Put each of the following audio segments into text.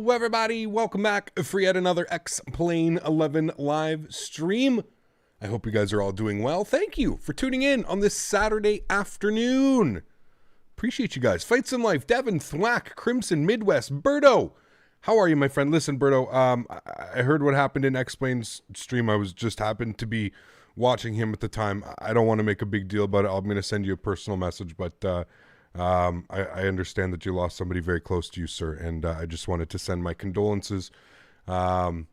Hello, everybody. Welcome back for yet another X-Plane 11 live stream. I hope you guys are all doing well. Thank you for tuning in on this Saturday afternoon. Appreciate you guys. Fights in Life, Devin, Thwack, Crimson, Midwest, Birdo. How are you, my friend? Listen, Birdo, I heard what happened in X-Plane's stream. I was just happened to be watching him at the time. I don't want to make a big deal about it. I'm going to send you a personal message, but I understand that you lost somebody very close to you, sir, and I just wanted to send my condolences. It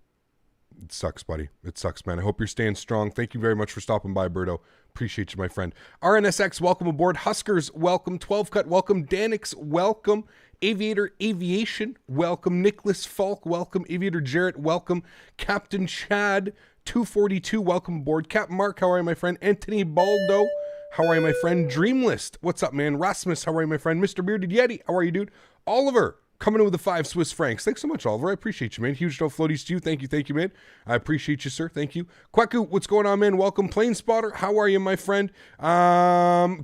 sucks, buddy. It sucks, man. I hope you're staying strong. Thank you very much for stopping by, Birdo. Appreciate you, my friend. RNSX, welcome aboard. Huskers, welcome. 12 Cut, welcome. Danix, welcome. Aviator Aviation, welcome. Nicholas Falk, welcome. Aviator Jarrett, welcome. Captain Chad, 242, welcome aboard. Captain Mark, how are you, my friend? Anthony Baldo, how are you, my friend? Dreamlist, what's up, man? Rasmus, how are you, my friend? Mr. Bearded Yeti, how are you, dude? Oliver, coming in with the 5 Swiss francs. Thanks so much, Oliver. I appreciate you, man. Huge no floaties to you. Thank you, man. I appreciate you, sir. Thank you. Kwaku, what's going on, man? Welcome. Plane Spotter, how are you, my friend?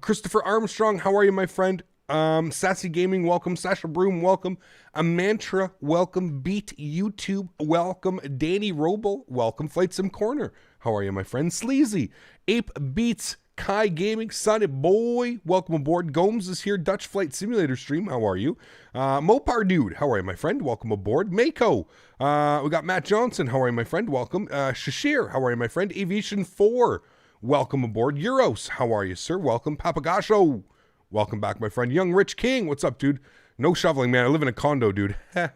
Christopher Armstrong, how are you, my friend? Sassy Gaming, welcome. Sasha Broom, welcome. A Mantra, welcome. Beat YouTube, welcome. Danny Roble, welcome. Flight Sim Corner, how are you, my friend? Sleazy, Ape Beats, Kai Gaming, Sonny Boy, welcome aboard. Gomes is here. Dutch Flight Simulator stream, how are you? Mopar Dude, how are you, my friend? Welcome aboard. Mako, we got Matt Johnson, how are you, my friend? Welcome. Shashir, how are you, my friend? Aviation 4, welcome aboard. Euros, how are you, sir? Welcome. Papagasho, welcome back, my friend. Young Rich King, what's up, dude? No shoveling, man. I live in a condo, dude. I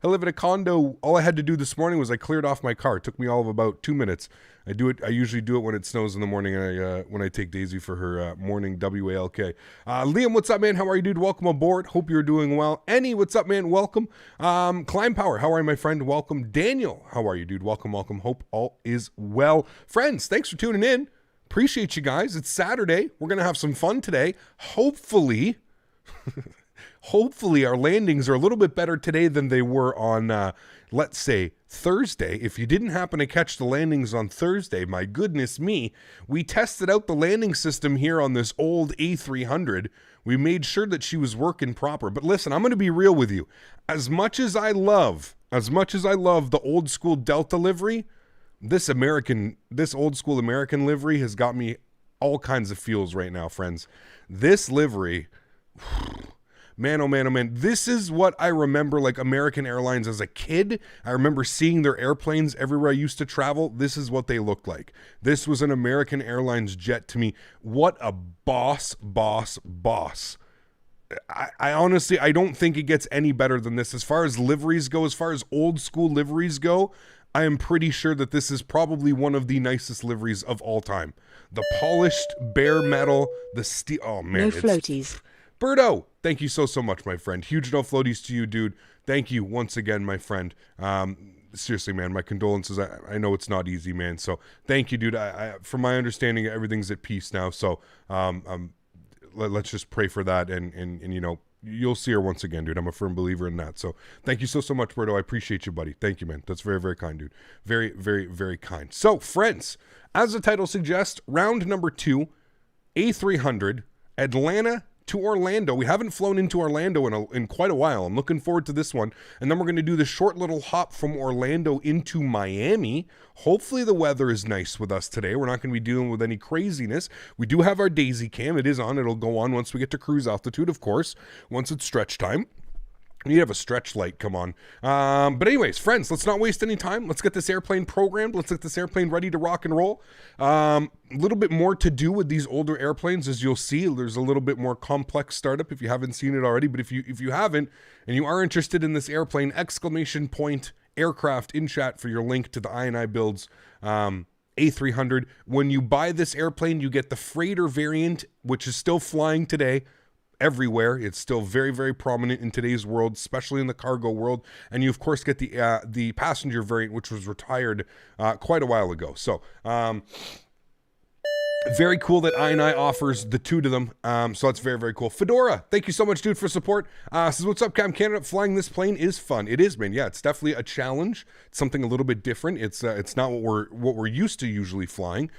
live in a condo. All I had to do this morning was I cleared off my car. It took me all of about 2 minutes. I usually do it when it snows in the morning, when I take Daisy for her morning WALK. Liam, what's up, man? How are you, dude? Welcome aboard. Hope you're doing well. Annie, what's up, man? Welcome. Climb Power, how are you, my friend? Welcome. Daniel, how are you, dude? Welcome. Hope all is well. Friends, thanks for tuning in. Appreciate you guys. It's Saturday. We're going to have some fun today. Hopefully, our landings are a little bit better today than they were on, let's say, Thursday. If you didn't happen to catch the landings on Thursday, my goodness me, we tested out the landing system here on this old A300. We made sure that she was working proper. But listen, I'm going to be real with you. As much as I love the old school Delta livery, this old school American livery has got me all kinds of feels right now, friends. This livery, man, oh man, this is what I remember like American Airlines as a kid. I remember seeing their airplanes everywhere I used to travel. This is what they looked like. This was an American Airlines jet to me. What a boss. I honestly, I don't think it gets any better than this. As far as liveries go, as far as old school liveries go, I am pretty sure that this is probably one of the nicest liveries of all time. The polished bare metal, the steel. Oh man, no floaties. Birdo, thank you so much, my friend. Huge no floaties to you, dude. Thank you once again, my friend. Seriously, man, my condolences. I know it's not easy, man. So thank you, dude. From my understanding, everything's at peace now. So let's just pray for that, and you know, you'll see her once again, dude. I'm a firm believer in that. So thank you so much, Birdo. I appreciate you, buddy. Thank you, man. That's very, very kind, dude. Very, very, very kind. So, friends, as the title suggests, round number 2, A300, Atlanta to Orlando. We haven't flown into Orlando in quite a while. I'm looking forward to this one. And then we're going to do the short little hop from Orlando into Miami. Hopefully the weather is nice with us today. We're not going to be dealing with any craziness. We do have our Daisy cam. It is on. It'll go on once we get to cruise altitude, of course, once it's stretch time. You have a stretch light, come on. But anyways, friends, let's not waste any time. Let's get this airplane programmed. Let's get this airplane ready to rock and roll. A little bit more to do with these older airplanes, as you'll see. There's a little bit more complex startup if you haven't seen it already. But if you haven't, and you are interested in this airplane, !aircraft in chat for your link to the iniBuilds A300. When you buy this airplane, you get the freighter variant, which is still flying today. Everywhere. It's still very, very prominent in today's world, especially in the cargo world. And you, of course, get the passenger variant, which was retired quite a while ago. So, Very cool that I offers the two to them. So that's very, very cool. Fedora, thank you so much, dude, for support. Says, what's up, Cam Canada? Flying this plane is fun. It is, man. Yeah, it's definitely a challenge. It's something a little bit different. It's not what we're used to usually flying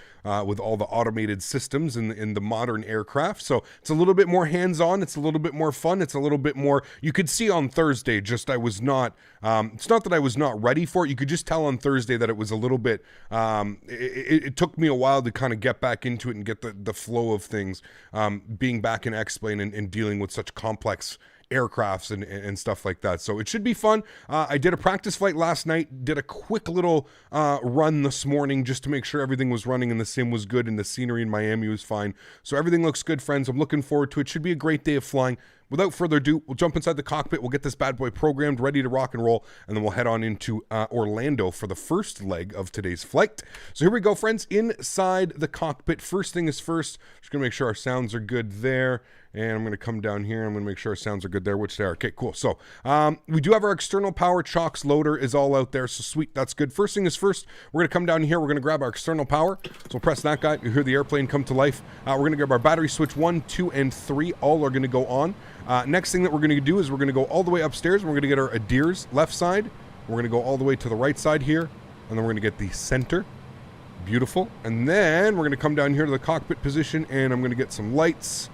with all the automated systems in the modern aircraft. So it's a little bit more hands-on. It's a little bit more fun. It's a little bit more. You could see on Thursday. Just I was not. It's not that I was not ready for it. You could just tell on Thursday that it was a little bit. It took me a while to kind of get back into it and get the flow of things, being back in X-Plane and dealing with such complex aircrafts and stuff like that. So it should be fun. I did a practice flight last night, did a quick little run this morning just to make sure everything was running and the sim was good and the scenery in Miami was fine. So everything looks good, friends. I'm looking forward to it. Should be a great day of flying. Without further ado, we'll jump inside the cockpit. We'll get this bad boy programmed, ready to rock and roll, and then we'll head on into Orlando for the first leg of today's flight. So here we go, friends, inside the cockpit. First thing is first, just going to make sure our sounds are good there. And I'm going to come down here. I'm going to make sure our sounds are good there, which they are. Okay, cool. So we do have our external power. Chalks loader is all out there. So sweet. That's good. First thing is first, we're going to come down here. We're going to grab our external power. So we'll press that guy. You hear the airplane come to life. We're going to grab our battery switch 1, 2, and 3. All are going to go on. Next thing that we're going to do is we're going to go all the way upstairs. We're going to get our ADIRS left side. We're going to go all the way to the right side here. And then we're going to get the center. Beautiful. And then we're going to come down here to the cockpit position. And I'm going to get some lights.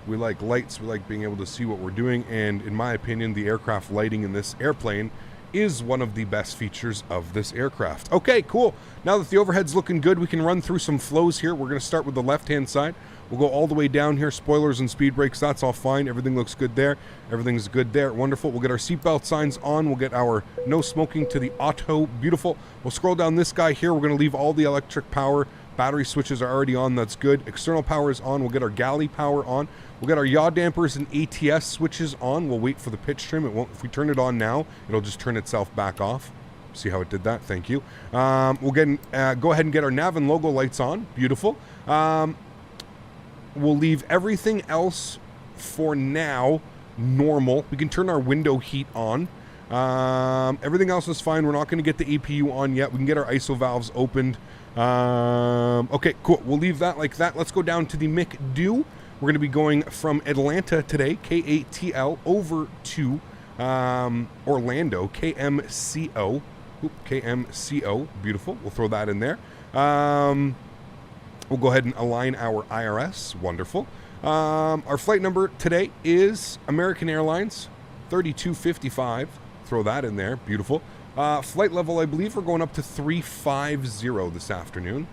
We like lights. We like being able to see what we're doing. And in my opinion, the aircraft lighting in this airplane is one of the best features of this aircraft. Okay, cool. Now that the overhead's looking good, we can run through some flows here. We're going to start with the left-hand side. We'll go all the way down here. Spoilers and speed brakes, that's all fine. Everything looks good there. Everything's good there. Wonderful. We'll get our seatbelt signs on. We'll get our no smoking to the auto. Beautiful. We'll scroll down this guy here. We're going to leave all the electric power. Battery switches are already on. That's good. External power is on. We'll get our galley power on. We'll get our yaw dampers and ATS switches on. We'll wait for the pitch trim. It won't. If we turn it on now, it'll just turn itself back off. See how it did that? Thank you. We'll go ahead and get our nav and logo lights on. Beautiful. We'll leave everything else for now normal. We can turn our window heat on. Everything else is fine. We're not going to get the APU on yet. We can get our ISO valves opened. Okay, cool. We'll leave that like that. Let's go down to the McDo. We're going to be going from Atlanta today, KATL, over to Orlando, KMCO. Oop, KMCO. Beautiful. We'll throw that in there. We'll go ahead and align our IRS. Wonderful. Our flight number today is American Airlines 3255. Throw that in there. Beautiful. Flight level, I believe we're going up to 350 this afternoon.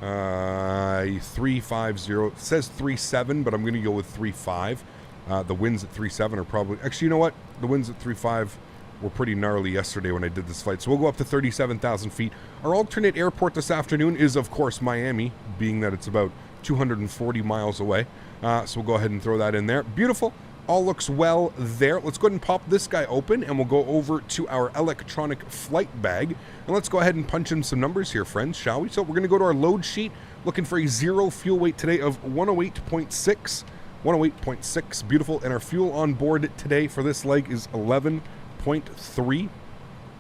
350. It says 37, but I'm going to go with 35. The winds at 37 are probably... Actually, you know what? The winds at 35 were pretty gnarly yesterday when I did this flight. So we'll go up to 37,000 feet. Our alternate airport this afternoon is, of course, Miami, being that it's about 240 miles away. So we'll go ahead and throw that in there. Beautiful. All looks well there. Let's go ahead and pop this guy open, and we'll go over to our electronic flight bag. And let's go ahead and punch in some numbers here, friends, shall we? So we're going to go to our load sheet, looking for a zero fuel weight today of 108.6. 108.6. Beautiful. And our fuel on board today for this leg is 11.3.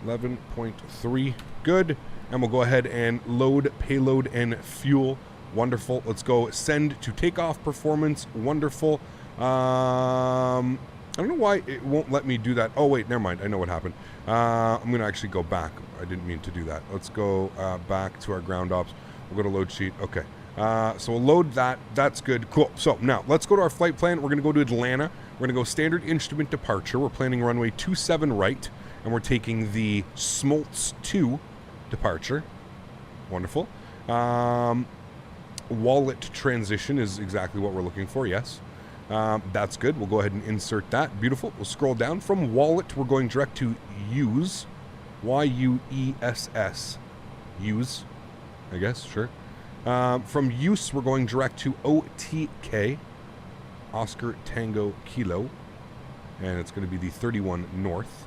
11.3. Good. And we'll go ahead and load payload and fuel. Wonderful. Let's go send to takeoff performance. Wonderful. I don't know why it won't let me do that. Oh, wait, never mind. I know what happened. I'm going to actually go back. I didn't mean to do that. Let's go back to our ground ops. We'll go to load sheet. Okay. So we'll load that. That's good. Cool. So now let's go to our flight plan. We're going to go to Atlanta. We're going to go standard instrument departure. We're planning runway 27 right, and we're taking the Smoltz 2 departure. Wonderful. Wallet transition is exactly what we're looking for. Yes. That's good. We'll go ahead and insert that. Beautiful. We'll scroll down. From wallet, we're going direct to use. Y-U-E-S-S. Use, I guess. Sure. From use, we're going direct to OTK. Oscar Tango Kilo. And it's going to be the 31 North.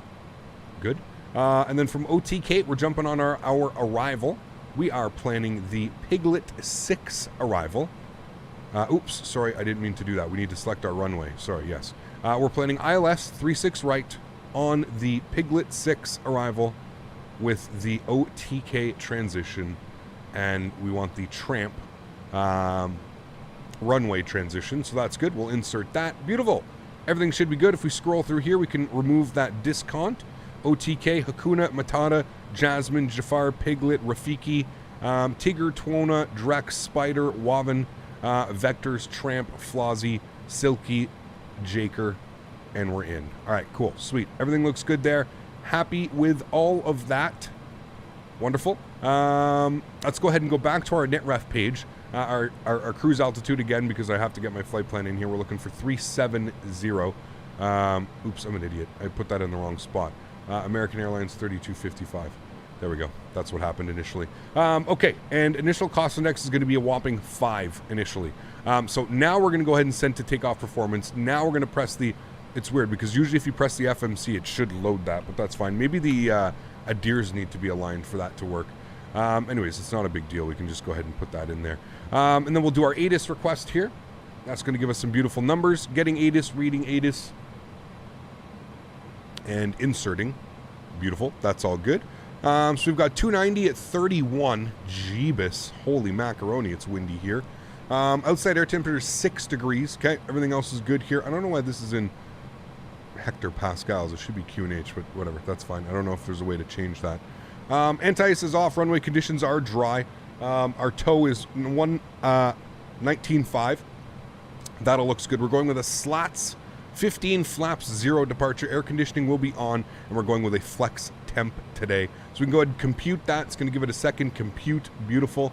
Good. And then from OTK, we're jumping on our arrival. We are planning the Piglet 6 arrival. Oops, sorry, I didn't mean to do that. We need to select our runway. Sorry, yes. We're planning ILS 36 right on the Piglet 6 arrival with the OTK transition. And we want the Tramp runway transition, so that's good. We'll insert that. Beautiful. Everything should be good. If we scroll through here, we can remove that discount. OTK, Hakuna, Matata, Jasmine, Jafar, Piglet, Rafiki, Tigger, Twona, Drex, Spider, Waven, Vectors, Tramp, Flozzy, Silky, Jaker, and we're in. All right, cool, sweet. Everything looks good there. Happy with all of that. Wonderful. Let's go ahead and go back to our NetRef page. Our cruise altitude again, because I have to get my flight plan in here. We're looking for 370. Oops, I'm an idiot. I put that in the wrong spot. American Airlines 3255. There we go. That's what happened initially. Okay, and initial cost index is going to be a whopping 5 initially. So now we're going to go ahead and send to takeoff performance. Now we're going to press the... It's weird because usually if you press the FMC, it should load that, but that's fine. Maybe the ADIRs need to be aligned for that to work. Anyways, it's not a big deal. We can just go ahead and put that in there. And then we'll do our ATIS request here. That's going to give us some beautiful numbers. Getting ATIS, reading ATIS, and inserting. Beautiful. That's all good. So we've got 290 at 31. Jeebus. Holy macaroni, it's windy here. Outside air temperature is 6 degrees. Okay, everything else is good here. I don't know why this is in hectopascals. It should be QNH, but whatever. That's fine. I don't know if there's a way to change that. Anti-ice is off. Runway conditions are dry. Our tow is 19.5. That'll looks good. We're going with a slats 15 flaps 0 departure. Air conditioning will be on, and we're going with a flex temp today. So we can go ahead and compute that. It's going to give it a second. Compute. Beautiful.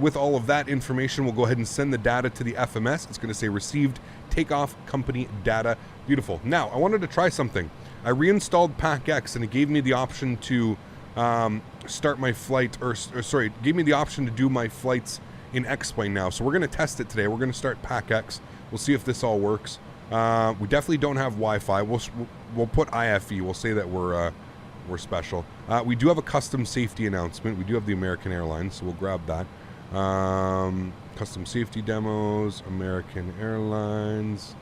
With all of that information, we'll go ahead and send the data to the FMS. It's going to say received takeoff company data. Beautiful. Now, I wanted to try something. I reinstalled PackX, and it gave me the option to start my flight, sorry, it gave me the option to do my flights in X-Plane now. So we're going to test it today. We're going to start PackX. We'll see if this all works. We definitely don't have Wi-Fi. We'll put IFE. We'll say that we're special. We do have a custom safety announcement. We do have the American Airlines, so we'll grab that. Custom safety demos, American Airlines.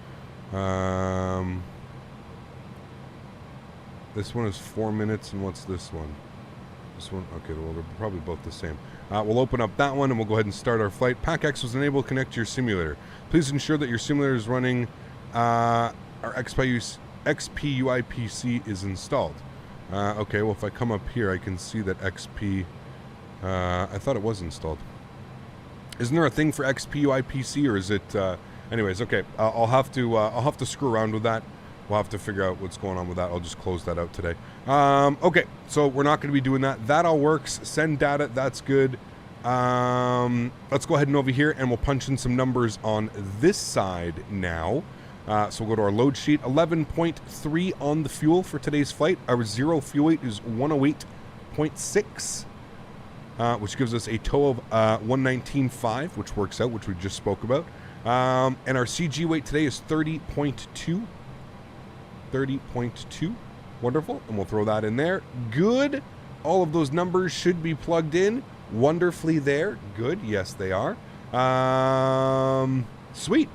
This one is 4 minutes, and what's this one? This one, okay, well, they're probably both the same. We'll open up that one, and we'll go ahead and start our flight. PackX was unable to connect to your simulator. Please ensure that your simulator is running, our XPUI PC is installed. Okay, well, if I come up here, I can see that XP, I thought it was installed. Isn't there a thing for XPUI PC, or is it, anyways, okay, I'll have to screw around with that. We'll have to figure out what's going on with that. I'll just close that out today. Okay, so we're not going to be doing that. That all works. Send data. That's good. Let's go ahead and over here, and we'll punch in some numbers on this side now. So we'll go to our load sheet. 11.3 on the fuel for today's flight. Our zero fuel weight is 108.6, which gives us a tow of 119.5, which works out, which we just spoke about. And our CG weight today is 30.2. 30.2. Wonderful. And we'll throw that in there. Good. All of those numbers should be plugged in wonderfully there. Good. Yes, they are. Sweet.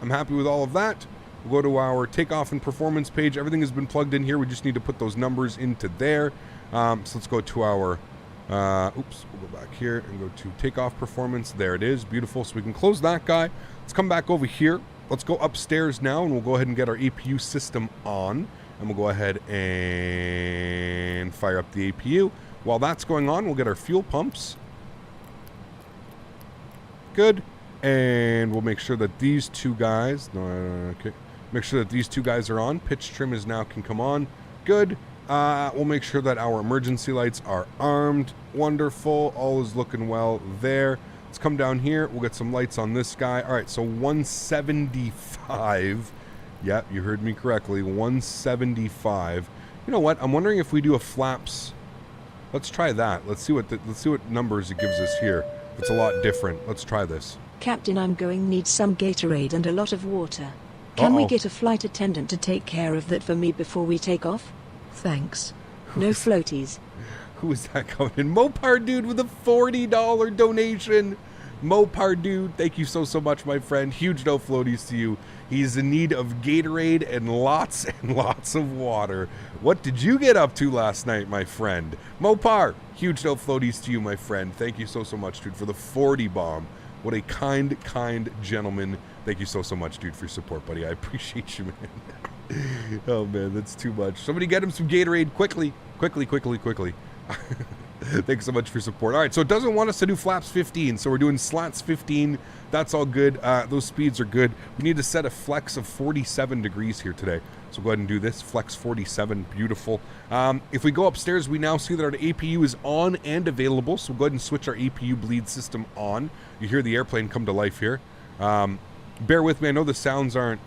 I'm happy with all of that. We'll go to our takeoff and performance page. Everything has been plugged in here. We just need to put those numbers into there. So let's go to our oops, we'll go back here and go to takeoff performance. There it is. Beautiful. So we can close that guy. Let's come back over here. Let's go upstairs now, and we'll go ahead and get our APU system on, and we'll go ahead and fire up the APU. While that's going on, we'll get our fuel pumps. Good. And we'll make sure that these two guys, okay, make sure that these two guys are on. Pitch trim is now can come on. Good. We'll make sure that our emergency lights are armed. Wonderful. All is looking well there. Let's come down here. We'll get some lights on this guy. All right, so 175. Yep, you heard me correctly. 175. You know what? I'm wondering if we do a flaps. Let's try that. Let's see what numbers it gives us here. It's a lot different. Let's try this. Captain, I'm going need some Gatorade and a lot of water. Can we get a flight attendant to take care of that for me before we take off? Thanks. No floaties. Who is that coming in? Mopar Dude with a $40 donation. Mopar Dude, thank you so much, my friend. Huge no floaties to you. He's in need of Gatorade and lots of water. What did you get up to last night, my friend? Mopar, huge no floaties to you, my friend. Thank you so much, dude, for the 40 bomb. What a kind, kind gentleman. Thank you so much, dude, for your support, buddy. I appreciate you, man. Oh, man, that's too much. Somebody get him some Gatorade quickly. Quickly, quickly, quickly. Thanks so much for your support. All right, so it doesn't want us to do flaps 15, so we're doing slats 15. That's all good. Those speeds are good. We need to set a flex of 47 degrees here today. So go ahead and do this. Flex 47. Beautiful. If we go upstairs, we now see that our APU is on and available. So we'll go ahead and switch our APU bleed system on. You hear the airplane come to life here. Bear with me. I know the sounds aren't...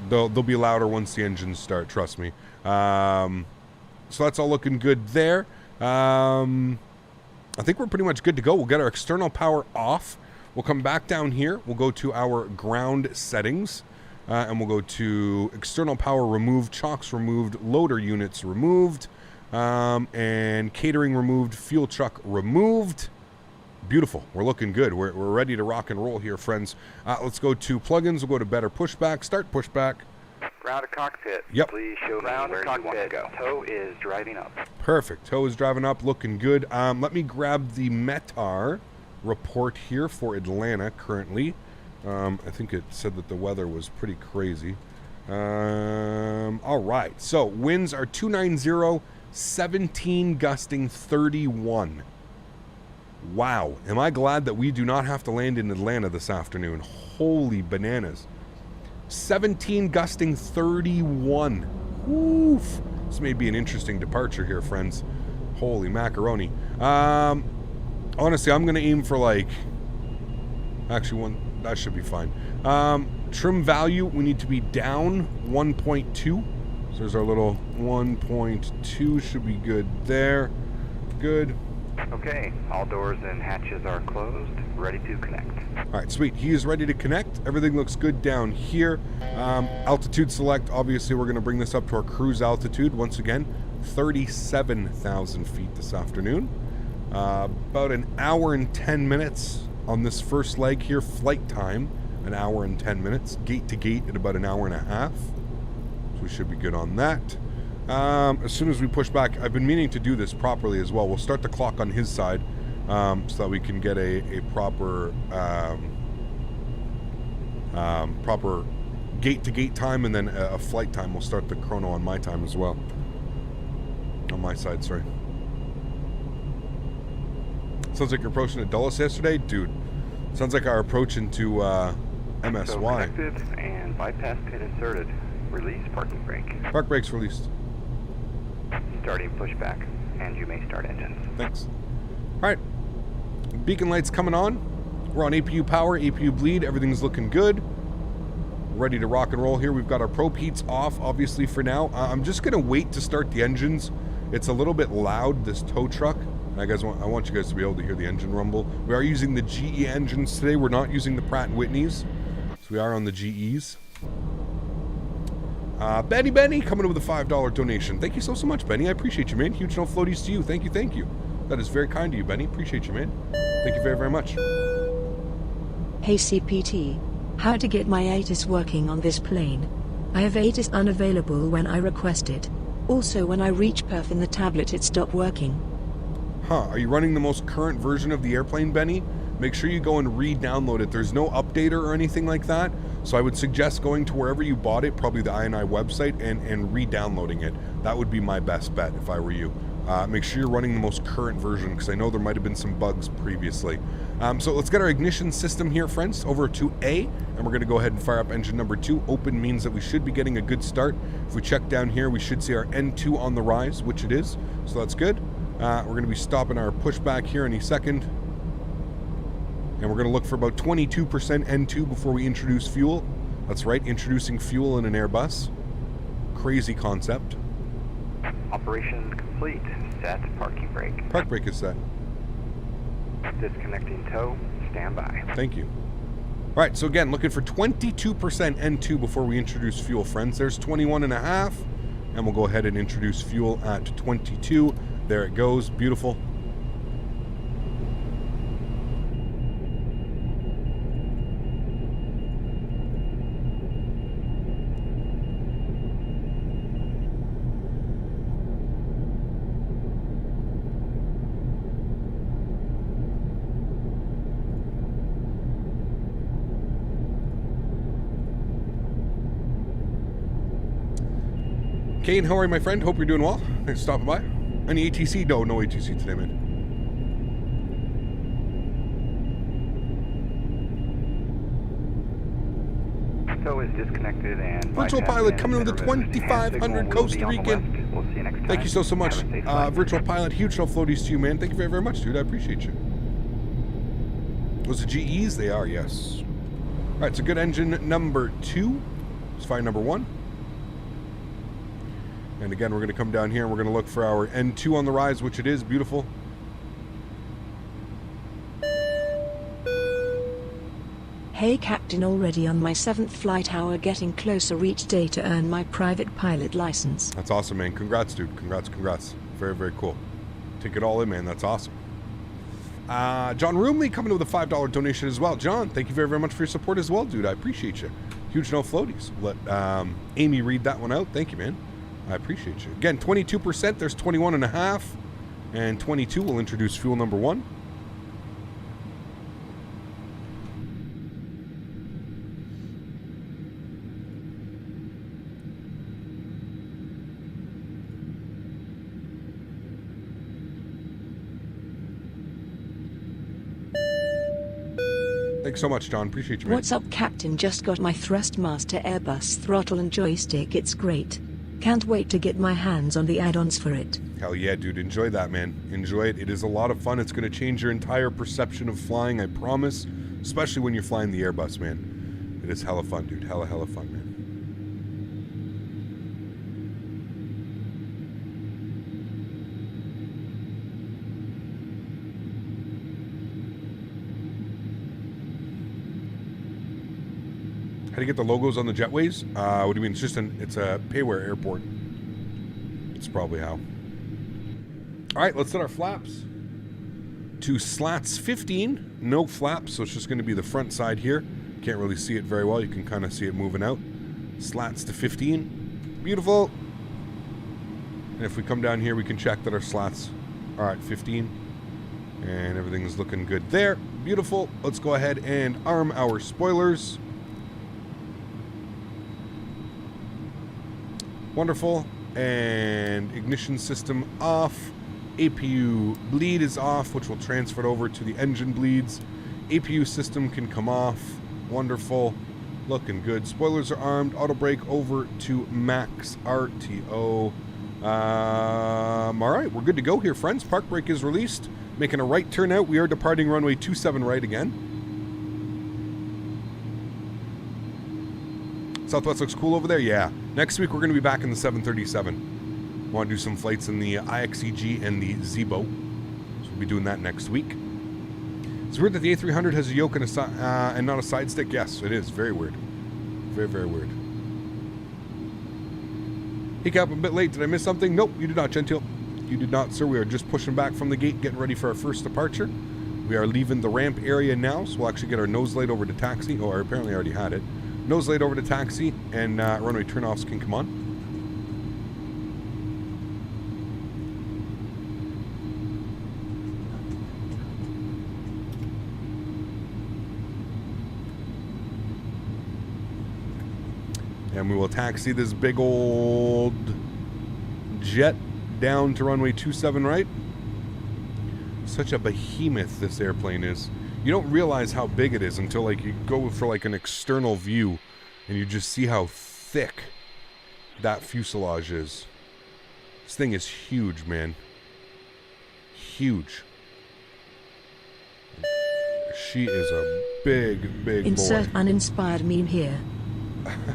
They'll be louder once the engines start. Trust me. So that's all looking good there. I think we're pretty much good to go. We'll get our external power off. We'll come back down here. We'll go to our ground settings. And we'll go to external power removed, chocks removed, loader units removed, and catering removed, fuel truck removed. Beautiful. We're looking good. We're ready to rock and roll here, friends. Let's go to plugins. We'll go to better pushback. Start pushback. Ground to cockpit. Yep. Please show me where you want to go. Tow is driving up. Perfect. Tow is driving up. Looking good. Let me grab the METAR report here for Atlanta currently. I think it said that the weather was pretty crazy. All right. So winds are 290, 17 gusting 31. Wow. Am I glad that we do not have to land in Atlanta this afternoon. Holy bananas. 17 gusting 31. Oof. This may be an interesting departure here, friends. Holy macaroni. Honestly, I'm going to aim for like... Actually, that should be fine. Trim value, we need to be down 1.2. So there's our little 1.2. Should be good there. Good. Okay, all doors and hatches are closed, ready to connect. All right, sweet. He is ready to connect. Everything looks good down here. Altitude select. Obviously, we're going to bring this up to our cruise altitude. Once again, 37,000 feet this afternoon. About an hour and 10 minutes on this first leg here. Flight time, an hour and 10 minutes. Gate to gate at about an hour and a half. So we should be good on that. As soon as we push back, I've been meaning to do this properly as well. We'll start the clock on his side so that we can get a proper proper gate-to-gate time, and then a flight time. We'll start the chrono on my time as well. On my side, sorry. Sounds like you're approaching to Dulles yesterday? Dude, sounds like our approach into MSY. So connected and bypass pin inserted. Release parking brake. Park brakes released. Starting pushback, and you may start engines. Thanks. All right. Beacon lights coming on. We're on APU power, APU bleed. Everything's looking good. Ready to rock and roll here. We've got our probe heats off, obviously, for now. I'm just going to wait to start the engines. It's a little bit loud, this tow truck. I want you guys to be able to hear the engine rumble. We are using the GE engines today. We're not using the Pratt & Whitneys. So we are on the GEs. Benny coming in with a $5 donation. Thank you so much, Benny. I appreciate you, man. Huge no floaties to you. Thank you. That is very kind of you, Benny. Appreciate you, man. Thank you very, very much. Hey CPT. How to get my ATIS working on this plane? I have ATIS unavailable when I request it. Also when I reach perf in the tablet it stopped working. Huh, are you running the most current version of the airplane, Benny? Make sure you go and re-download it. There's no updater or anything like that. So I would suggest going to wherever you bought it, probably the INI website, and re-downloading it. That would be my best bet if I were you. Make sure you're running the most current version, because I know there might have been some bugs previously. So let's get our ignition system here, friends, over to A, and we're going to go ahead and fire up engine number 2. Open means that we should be getting a good start. If we check down here, we should see our N2 on the rise, which it is. So that's good. We're going to be stopping our pushback here any second. And we're going to look for about 22% N2 before we introduce fuel. That's right, introducing fuel in an Airbus. Crazy concept. Operation complete. Set parking brake. Park brake is set. Disconnecting tow. Stand by. Thank you. All right, so again, looking for 22% N2 before we introduce fuel, friends. There's 21.5, and we'll go ahead and introduce fuel at 22. There it goes. Beautiful. Kane, how are you, my friend? Hope you're doing well. Thanks for stopping by. Any ATC? No ATC today, man. So is disconnected and Virtual pilot coming in with a 2500 Costa Rican. We'll see you next time. Thank you so much. Have a safe flight. Virtual pilot, huge no floaties to you, man. Thank you very, very much, dude. I appreciate you. Was it GEs? They are, yes. All right, so good engine number 2. It's fire number 1. And again, we're going to come down here and we're going to look for our N2 on the rise, which it is. Beautiful. Hey Captain, already on my 7th flight hour, getting closer each day to earn my private pilot license. That's awesome, man. Congrats, dude. Congrats. Very, very cool. Take it all in, man. That's awesome. John Roomley coming in with a $5 donation as well. John, thank you very, very much for your support as well, dude. I appreciate you. Huge no floaties. Let Amy read that one out. Thank you, man. I appreciate you. Again, 22%. There's 21.5. And 22 will introduce fuel number 1. Thanks so much, John. Appreciate you, man. What's up, Captain? Just got my Thrustmaster Airbus throttle and joystick. It's great. Can't wait to get my hands on the add-ons for it. Hell yeah, dude. Enjoy that, man. Enjoy it. It is a lot of fun. It's going to change your entire perception of flying, I promise. Especially when you're flying the Airbus, man. It is hella fun, dude. Hella fun, man. How do you get the logos on the jetways? What do you mean? It's a payware airport. It's probably how. All right, let's set our flaps to slats 15. No flaps, so it's just going to be the front side here. Can't really see it very well. You can kind of see it moving out. Slats to 15. Beautiful. And if we come down here, we can check that our slats are at 15. And everything is looking good there. Beautiful. Let's go ahead and arm our spoilers. Wonderful. And ignition system off. APU bleed is off, which will transfer it over to the engine bleeds. APU system can come off. Wonderful. Looking good. Spoilers are armed. Auto brake over to max RTO. All right, we're good to go here, friends. Park brake is released. Making a right turn out. We are departing runway 27 right again. Southwest looks cool over there. Yeah. Next week, we're going to be back in the 737. Want to do some flights in the IXEG and the Zibo. So we'll be doing that next week. It's weird that the A300 has a yoke and, and not a side stick. Yes, it is. Very weird. Very, very weird. Hey, Cap, I'm a bit late. Did I miss something? Nope, you did not, Gentile. You did not, sir. We are just pushing back from the gate, getting ready for our first departure. We are leaving the ramp area now, so we'll actually get our nose light over to taxi. Oh, I apparently already had it. Nose light over to taxi, and runway turnoffs can come on. And we will taxi this big old jet down to runway 27 right. Such a behemoth this airplane is. You don't realize how big it is until like you go for like an external view and you just see how thick that fuselage is. This thing is huge, man. Huge. She is a big, big Insert boy. uninspired meme here.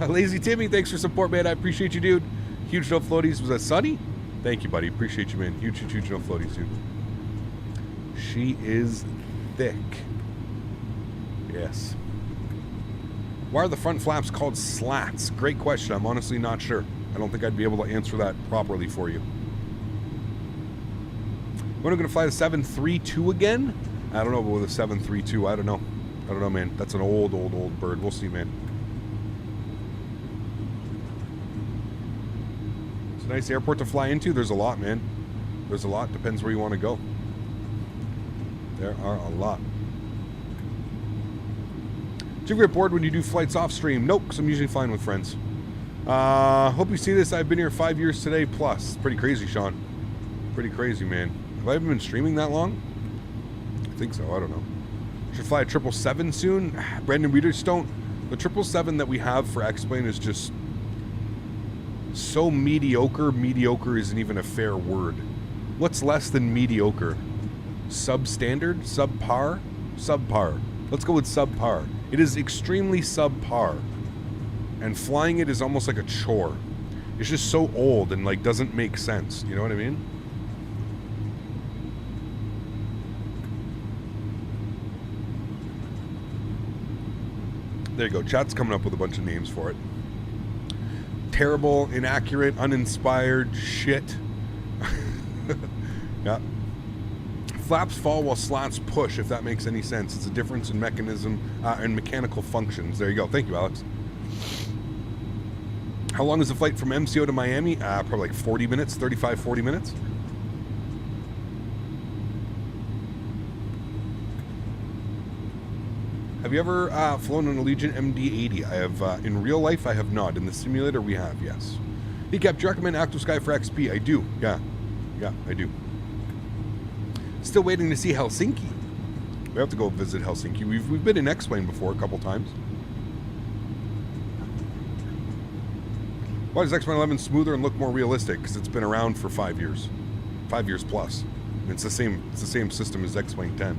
Lazy Timmy, thanks for support, man. I appreciate you, dude. Huge no floaties. Was that Sunny? Thank you, buddy. Appreciate you, man. Huge no floaties, dude. She is thick. Yes. Why are the front flaps called slats? Great question. I'm honestly not sure. I don't think I'd be able to answer that properly for you. When are we going to fly the 732 again? I don't know, but with a 732, I don't know. I don't know, man. That's an old bird. We'll see, man. It's a nice airport to fly into. There's a lot, man. There's a lot. Depends where you want to go. There are a lot. Do you get bored when you do flights off stream? Nope, because I'm usually flying with friends. Hope you see this. I've been here 5 years today plus. Pretty crazy, Sean. Pretty crazy, man. Have I even been streaming that long? I think so. I don't know. Should fly a 777 soon. Brandon Wheaterstone. The 777 that we have for X-Plane is just so mediocre. Mediocre isn't even a fair word. What's less than mediocre? Substandard? Subpar? Subpar. Let's go with subpar. It is extremely subpar. And flying it is almost like a chore. It's just so old and like doesn't make sense. You know what I mean? There you go. Chat's coming up with a bunch of names for it. Terrible, inaccurate, uninspired shit. Yeah. Flaps fall while slats push, if that makes any sense. It's a difference in mechanism and mechanical functions. There you go. Thank you, Alex. How long is the flight from MCO to Miami? Probably like 40 minutes, 35, 40 minutes. Have you ever flown an Allegiant MD-80? I have, in real life, I have not. In the simulator, we have, yes. He kept, do you recommend Active Sky for XP? I do, yeah. Yeah, I do. Still waiting to see Helsinki. We have to go visit Helsinki. We've been in X-Plane before a couple times. Why does X-Plane 11 smoother and look more realistic? Because it's been around for 5 years. 5 years plus. And it's the same system as X-Plane 10.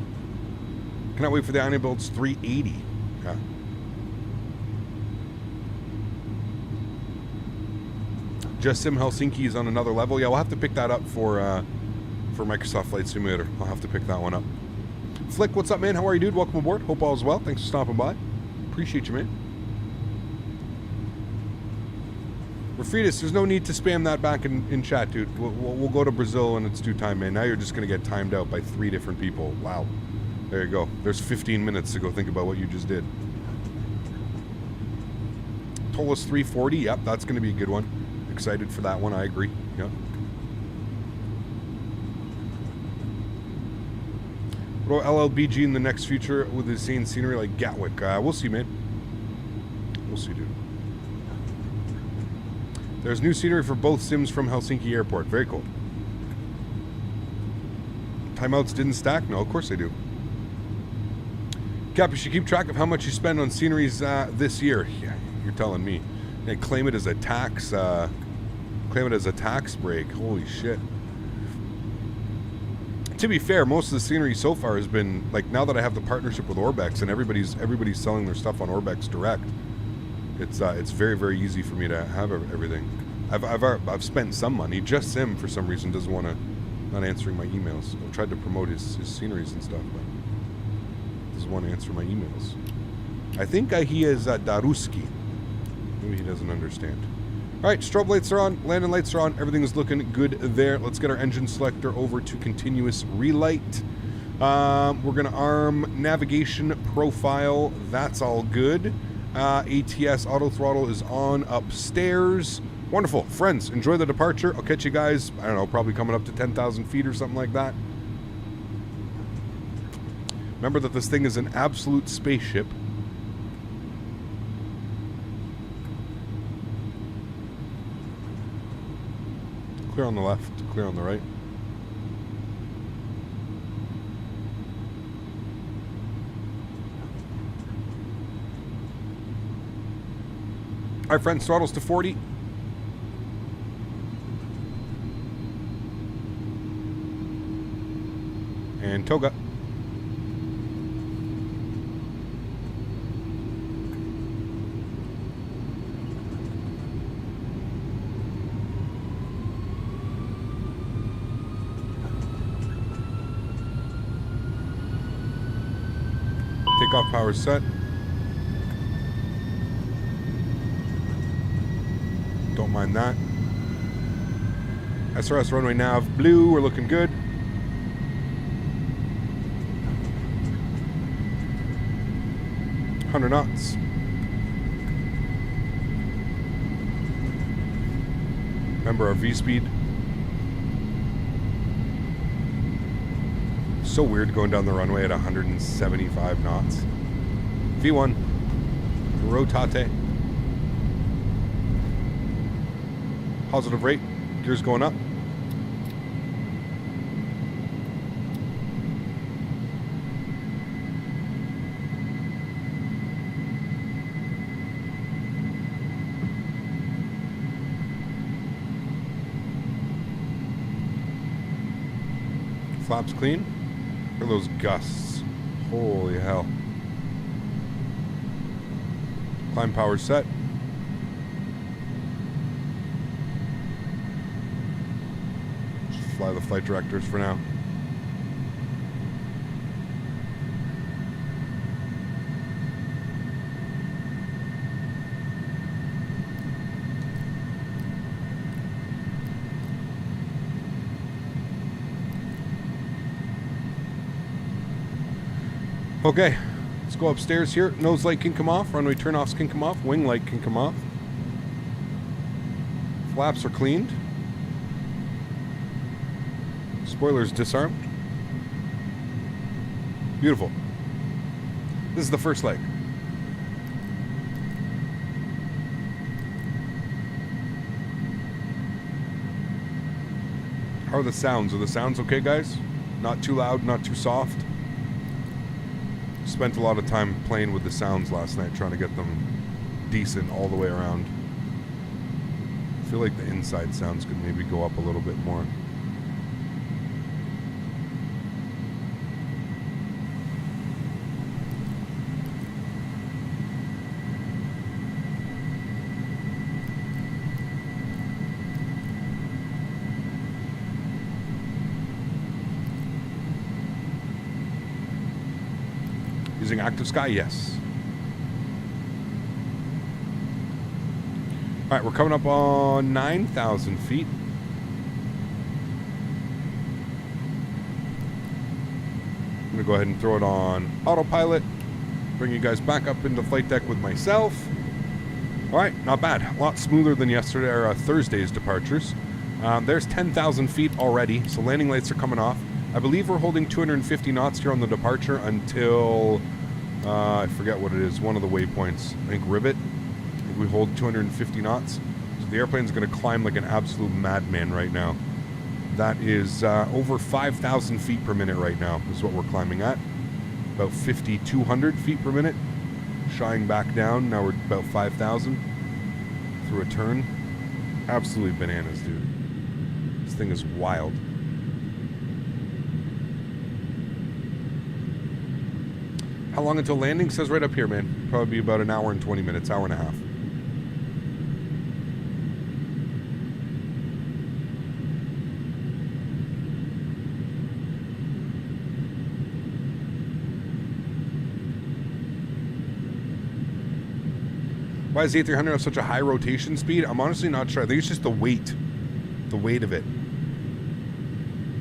Cannot wait for the iniBuilds 380. Yeah. Just Sim Helsinki is on another level. Yeah, we'll have to pick that up for Microsoft Flight Simulator. I'll have to pick that one up. Flick, what's up, man? How are you, dude? Welcome aboard. Hope all is well. Thanks for stopping by. Appreciate you, man. Rafidis, there's no need to spam that back in chat, dude. We'll go to Brazil when it's due time, man. Now you're just going to get timed out by 3 different people. Wow. There you go. There's 15 minutes to go think about what you just did. Tolus 340. Yep, that's going to be a good one. Excited for that one. I agree. Yep. What about LLBG in the next future with the same scenery like Gatwick? We'll see, man. We'll see, dude. There's new scenery for both sims from Helsinki Airport. Very cool. Timeouts didn't stack? No, of course they do. Cap, you should keep track of how much you spend on sceneries this year. Yeah, you're telling me. And claim it as a tax. Claim it as a tax break. Holy shit. To be fair, most of the scenery so far has been like, now that I have the partnership with Orbex and everybody's selling their stuff on Orbex Direct. It's very, very easy for me to have everything. I've spent some money. Just Sim for some reason doesn't want to, not answering my emails. I've tried to promote his sceneries and stuff, but doesn't want to answer my emails. I think he is Daruski. Maybe he doesn't understand. All right, strobe lights are on, landing lights are on. Everything is looking good there. Let's get our engine selector over to continuous relight. We're going to arm navigation profile. That's all good. ATS auto throttle is on upstairs. Wonderful. Friends, enjoy the departure. I'll catch you guys, I don't know, probably coming up to 10,000 feet or something like that. Remember that this thing is an absolute spaceship. Clear on the left, clear on the right. All right, friends, throttles to 40. And toga. Takeoff power set. Don't mind that. SRS runway nav blue, we're looking good. $100 knots. Remember our V-speed. So weird going down the runway at 175 knots. V1. Rotate. Positive rate. Gears going up. Flaps clean. Look at those gusts. Holy hell. Climb power set. Just fly the flight directors for now. Okay, let's go upstairs here. Nose light can come off. Runway turnoffs can come off. Wing light can come off. Flaps are cleaned. Spoilers disarmed. Beautiful. This is the first leg. How are the sounds? Are the sounds okay, guys? Not too loud, not too soft? Spent a lot of time playing with the sounds last night, trying to get them decent all the way around. I feel like the inside sounds could maybe go up a little bit more. Using active sky, yes. All right, we're coming up on 9,000 feet. I'm gonna go ahead and throw it on autopilot. Bring you guys back up into flight deck with myself. All right, not bad. A lot smoother than yesterday or Thursday's departures. There's 10,000 feet already, so landing lights are coming off. I believe we're holding 250 knots here on the departure until, I forget what it is, one of the waypoints. I think Rivet. I think we hold 250 knots. So the airplane's going to climb like an absolute madman right now. That is over 5,000 feet per minute right now is what we're climbing at. About 5,200 feet per minute. Shying back down. Now we're about 5,000 through a turn. Absolutely bananas, dude. This thing is wild. How long until landing? Says right up here, man. Probably be about an hour and 20 minutes, hour and a half. Why does the A300 have such a high rotation speed? I'm honestly not sure. I think it's just the weight of it.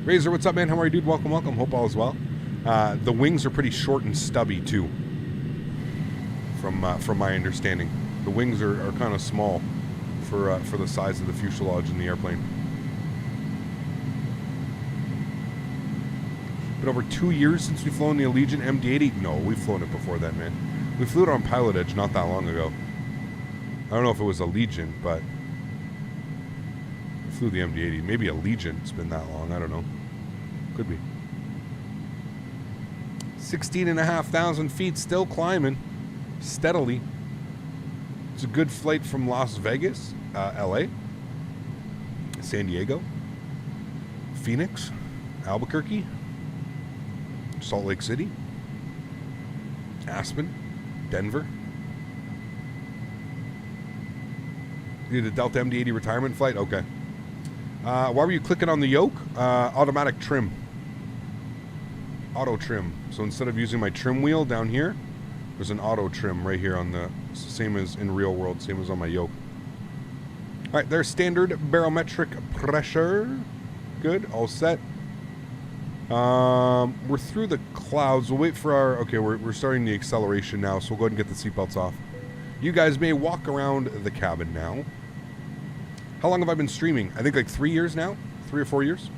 Razor, what's up, man? How are you, dude? Welcome, welcome. Hope all is well. The wings are pretty short and stubby too, from my understanding. The wings are kind of small for the size of the fuselage in the airplane. Been over 2 years since we've flown the Allegiant MD-80. No, we've flown it before that, man. We flew it on Pilot Edge not that long ago. I don't know if it was Allegiant, but we flew the MD-80. Maybe Allegiant's been that long. I don't know. Could be. 16,500 feet, still climbing steadily. It's a good flight from Las Vegas, LA, San Diego, Phoenix, Albuquerque, Salt Lake City, Aspen, Denver. You need a Delta MD-80 retirement flight? Okay. Why were you clicking on the yoke? Automatic trim. Auto trim. So instead of using my trim wheel down here, there's an auto trim right here on the same as in real world, same as on my yoke. All right, there's standard barometric pressure. Good, all set. We're through the clouds. We'll wait for our, okay, we're starting the acceleration now, so we'll go ahead and get the seatbelts off. You guys may walk around the cabin now. How long have I been streaming? I think like 3 years now, 3 or 4 years.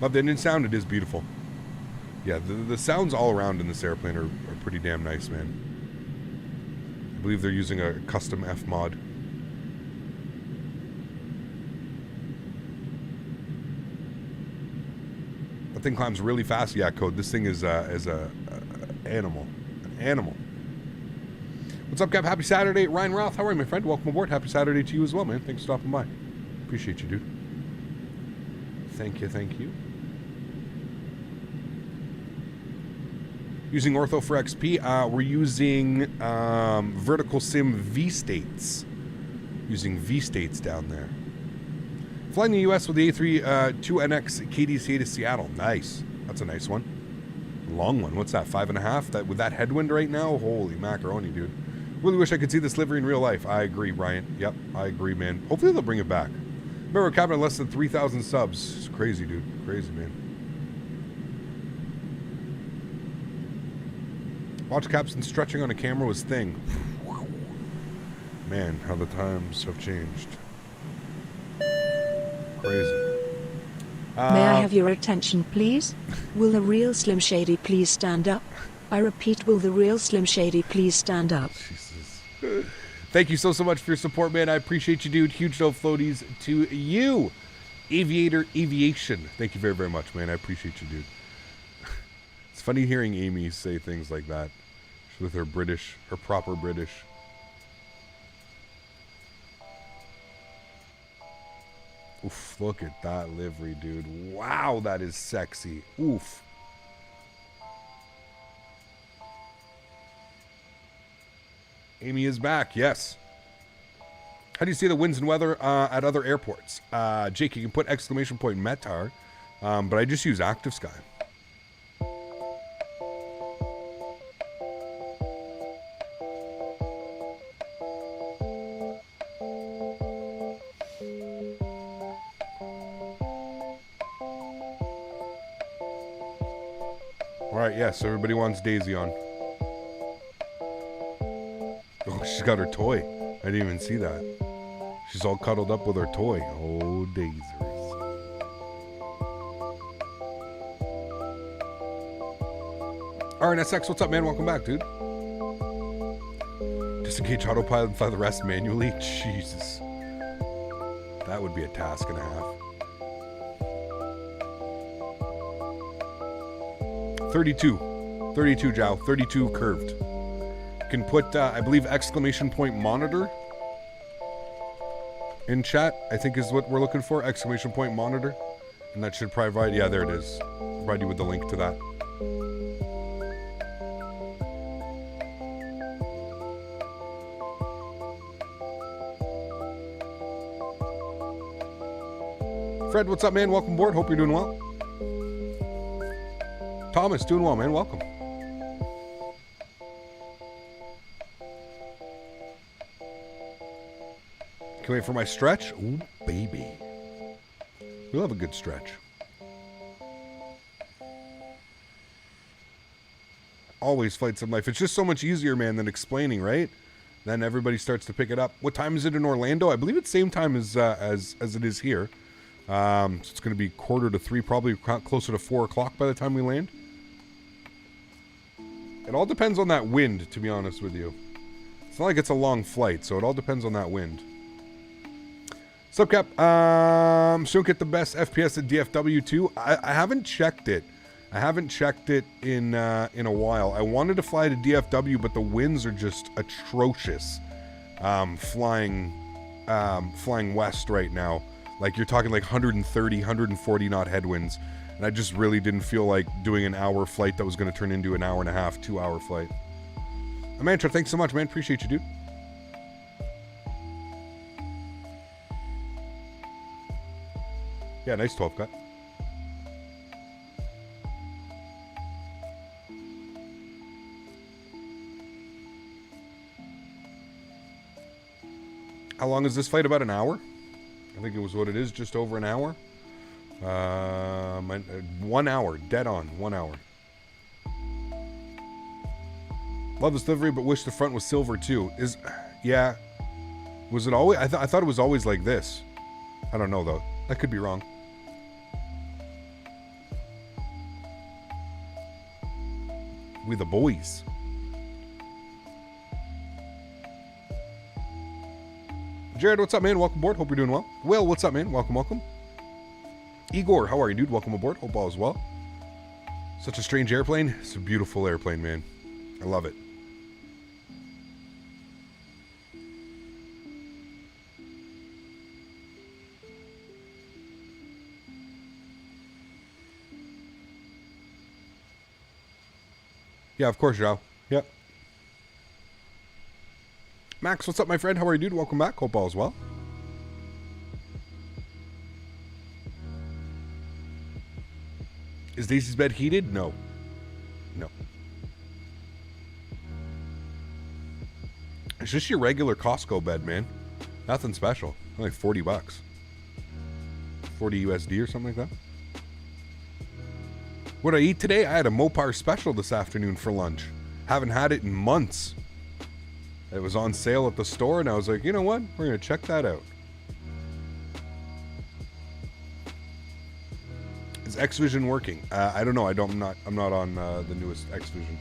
Love the engine sound. It is beautiful. Yeah, the sounds all around in this airplane are pretty damn nice, man. I believe they're using a custom F mod. That thing climbs really fast. Yeah, Code. This thing is a animal. An animal. What's up, Cap? Happy Saturday. Ryan Routh, how are you, my friend? Welcome aboard. Happy Saturday to you as well, man. Thanks for stopping by. Appreciate you, dude. Thank you, thank you. Using Ortho for XP. We're using Vertical Sim V-States. Using V-States down there. Flying the US with the A320NX KDCA to Seattle. Nice. That's a nice one. Long one. What's that? 5.5? That with that headwind right now? Holy macaroni, dude. Really wish I could see this livery in real life. I agree, Ryan. Yep, I agree, man. Hopefully they'll bring it back. Remember, we're capping at less than 3,000 subs. It's crazy, dude. Crazy, man. Watch Capstan stretching on a camera was thing. Man, how the times have changed. Crazy. May I have your attention, please? Will the real Slim Shady please stand up? I repeat, will the real Slim Shady please stand up? Jesus. Thank you so much for your support, man. I appreciate you, dude. Huge no floaties to you. Aviator Aviation. Thank you very, very much, man. I appreciate you, dude. It's funny hearing Amy say things like that. With her British, her proper British. Oof, look at that livery, dude. Wow, that is sexy. Oof. Amy is back, yes. How do you see the winds and weather at other airports? Jake, you can put exclamation point METAR, but I just use Active Sky. Alright, yes, everybody wants Daisy on. Oh, she's got her toy. I didn't even see that. She's all cuddled up with her toy. Oh, Daisers. RNSX, what's up, man? Welcome back, dude. Disengage autopilot and fly the rest manually? Jesus. That would be a task and a half. 32. 32, Jow. 32 curved. You can put, I believe, exclamation point monitor in chat, I think is what we're looking for. Exclamation point monitor. And that should provide, yeah, there it is. Provide you with the link to that. Fred, what's up, man? Welcome aboard. Hope you're doing well. Thomas, doing well, man. Welcome. Can wait for my stretch? Ooh, baby. We'll have a good stretch. Always Flight Sim Life. It's just so much easier, man, than explaining, right? Then everybody starts to pick it up. What time is it in Orlando? I believe it's same time as it is here. So it's going to be 2:45, probably closer to 4 o'clock by the time we land. It all depends on that wind, to be honest with you. It's not like it's a long flight, so it all depends on that wind. Sup, Cap? So don't get the best FPS at DFW too. I haven't checked it. I haven't checked it in a while. I wanted to fly to DFW, but the winds are just atrocious. Flying west right now. Like, you're talking like 130, 140 knot headwinds. And I just really didn't feel like doing an hour flight that was going to turn into an hour and a half, 2-hour flight. Amantra, thanks so much, man. Appreciate you, dude. Yeah, nice 12 cut. How long is this flight? About an hour? I think it was what it is, just over an hour. 1 hour, dead on, 1 hour. Love this livery, but wish the front was silver too. Yeah. Was it always? I thought it was always like this. I don't know though. That could be wrong. We the boys. Jared, what's up, man? Welcome aboard. Hope you're doing well. Will, what's up, man? Welcome, welcome. Igor, how are you, dude? Welcome aboard. Hope all is well. Such a strange airplane. It's a beautiful airplane, man. I love it. Yeah, of course, Zhao. Yep. Max, what's up, my friend? How are you, dude? Welcome back. Hope all is well. Is Daisy's bed heated? No. No. It's just your regular Costco bed, man. Nothing special. Only 40 bucks. 40 USD or something like that. What did I eat today? I had a Mopar special this afternoon for lunch. Haven't had it in months. It was on sale at the store, and I was like, you know what? We're going to check that out. Is XVision working? I don't know. I'm not on the newest XVision.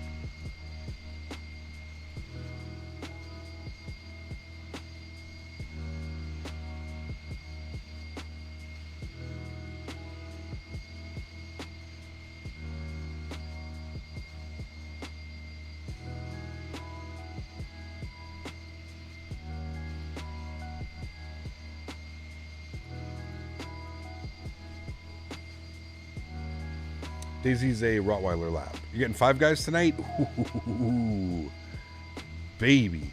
Daisy's a Rottweiler lab. You're getting Five Guys tonight? Ooh, baby.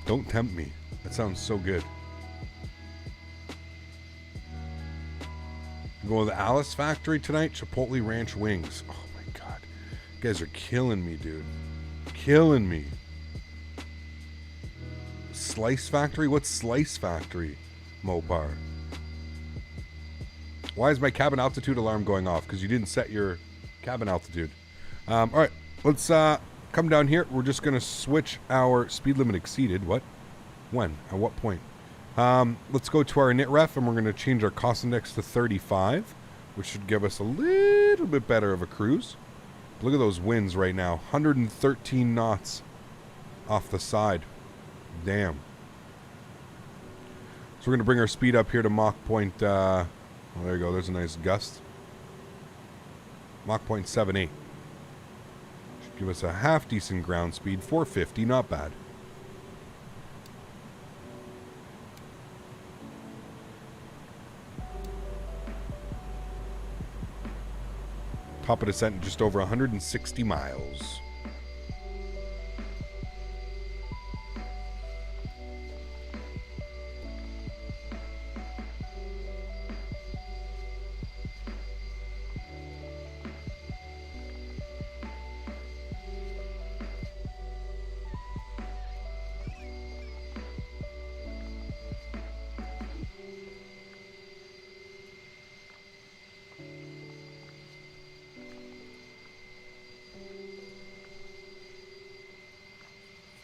Don't tempt me. That sounds so good. I'm going to the Alice Factory tonight. Chipotle Ranch wings. Oh my god. You guys are killing me, dude. Killing me. Slice Factory? What's Slice Factory? Mopar. Why is my cabin altitude alarm going off? Because you didn't set your cabin altitude. All right, let's come down here. We're just going to switch our speed limit exceeded. What? When? At what point? Let's go to our init ref, and we're going to change our cost index to 35, which should give us a little bit better of a cruise. Look at those winds right now. 113 knots off the side. Damn. So we're going to bring our speed up here to Mach point... well, there you go. There's a nice gust. Mach 0.78. Should give us a half decent ground speed. 450, not bad. Top of descent just over 160 miles.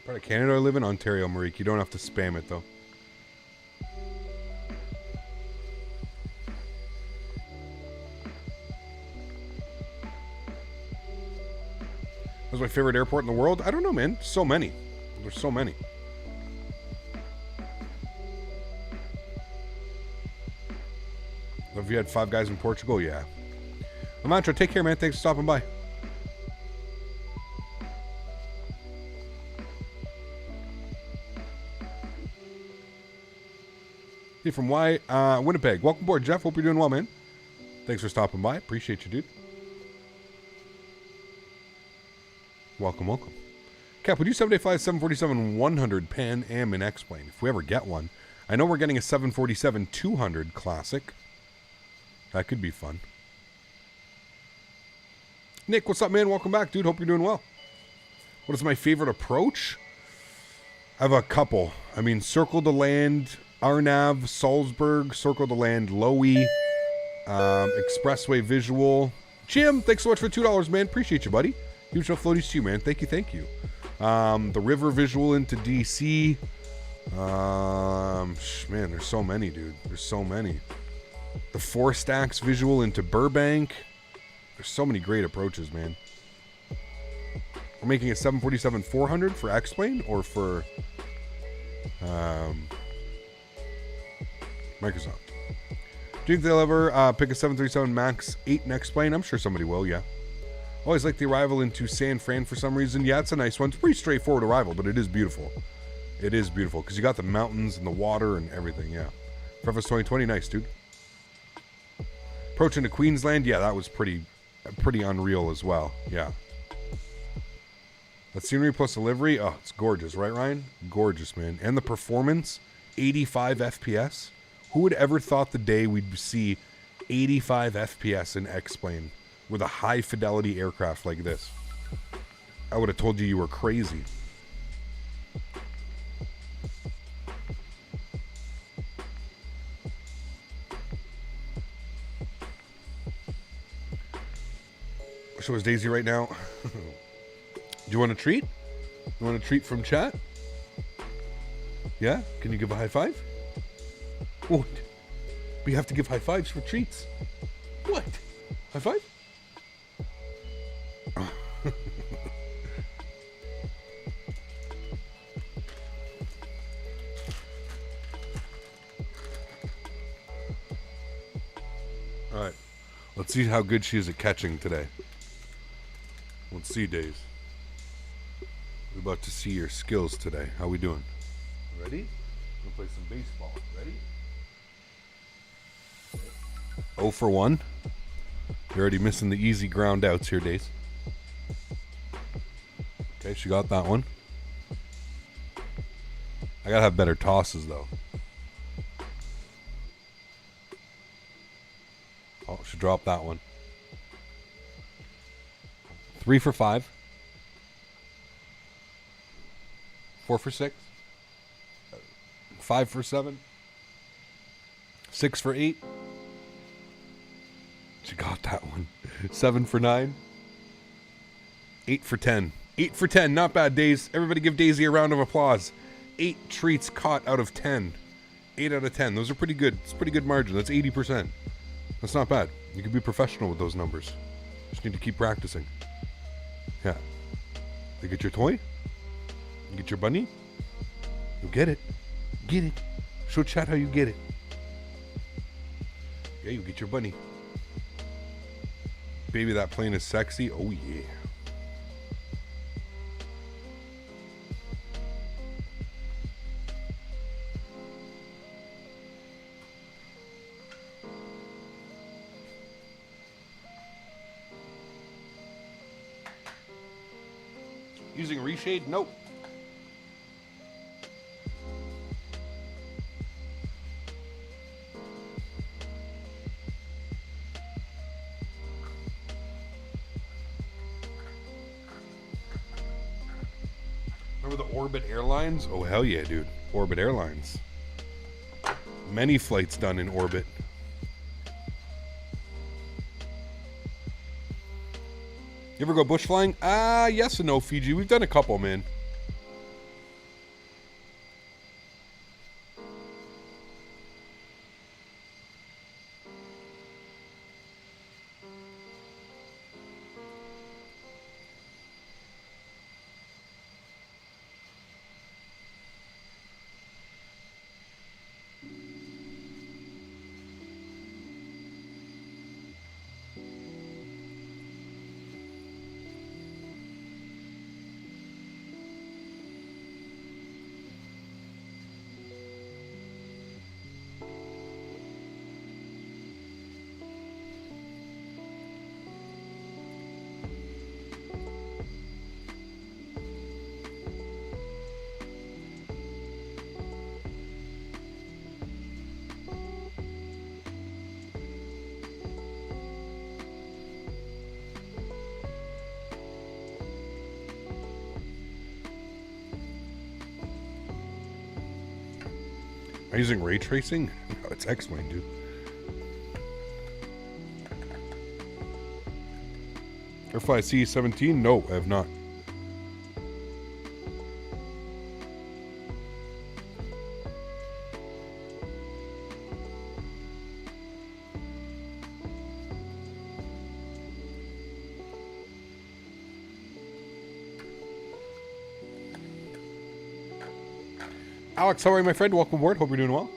Part of Canada I live in? Ontario, Marique. You don't have to spam it, though. What's my favorite airport in the world? I don't know, man. So many. There's so many. Have you had Five Guys in Portugal? Yeah. Amantra, take care, man. Thanks for stopping by. Hey, from Winnipeg. Welcome aboard, Jeff. Hope you're doing well, man. Thanks for stopping by. Appreciate you, dude. Welcome, welcome. Cap, would you someday fly a 747-100 Pan Am in X-Plane? If we ever get one. I know we're getting a 747-200 Classic. That could be fun. Nick, what's up, man? Welcome back, dude. Hope you're doing well. What is my favorite approach? I have a couple. I mean, Circle to Land... Arnav, Salzburg, Circle to Land, Lowy, Expressway Visual. Jim, thanks so much for $2, man. Appreciate you, buddy. Huge no floaties to you, man. Thank you, thank you. The River Visual into DC. Man, there's so many, dude. There's so many. The Four Stacks Visual into Burbank. There's so many great approaches, man. We're making a 747-400 for X-Plane or for... Microsoft. Do you think they'll ever pick a 737 MAX 8 next plane? I'm sure somebody will, yeah. Always like the arrival into San Fran for some reason. Yeah, it's a nice one. It's a pretty straightforward arrival, but it is beautiful. It is beautiful because you got the mountains and the water and everything, yeah. Preface 2020, nice, dude. Approaching to Queensland, yeah, that was pretty unreal as well, yeah. That scenery plus delivery, oh, it's gorgeous, right, Ryan? Gorgeous, man. And the performance, 85 FPS. Who would ever thought the day we'd see 85 FPS in X-Plane with a high-fidelity aircraft like this? I would have told you were crazy. So is Daisy right now? Do you want a treat? You want a treat from chat? Yeah? Can you give a high five? What? We have to give high fives for treats. What? High five? All right. Let's see how good she is at catching today. Let's see, Days. We're about to see your skills today. How we doing? Ready? We'll play some baseball. Ready? 0 for 1. You're already missing the easy ground outs here, Days. Okay, she got that one. I gotta have better tosses, though. Oh, she dropped that one. 3 for 5. 4 for 6. 5 for 7. 6 for 8. She got that one. 7 for 9. 8 for 10. 8 for 10. Not bad, Days. Everybody give Daisy a round of applause. 8 treats caught out of 10. 8 out of 10. Those are pretty good. It's a pretty good margin. That's 80%. That's not bad. You can be professional with those numbers. Just need to keep practicing. Yeah. You get your toy? You get your bunny? You get it. Get it. Show chat how you get it. Yeah, you get your bunny. Baby, that plane is sexy. Oh, yeah. Using reshade? Nope. Remember the Orbit Airlines? Oh, hell yeah, dude. Orbit Airlines. Many flights done in orbit. You ever go bush flying? Yes and no, Fiji. We've done a couple, man. Are you using ray tracing? No, it's X-Wing, dude. Airfly C-17? No, I have not. Alex, how are you, my friend? Welcome aboard. Hope you're doing well.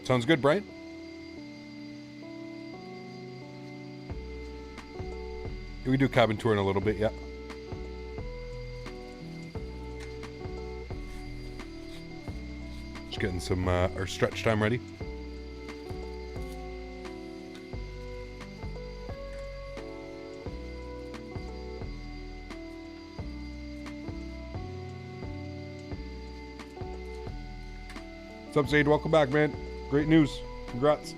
Sounds good, Brian. We do cabin tour in a little bit, yeah. Just getting some our stretch time ready. What's up, Zaid? Welcome back, man. Great news. Congrats.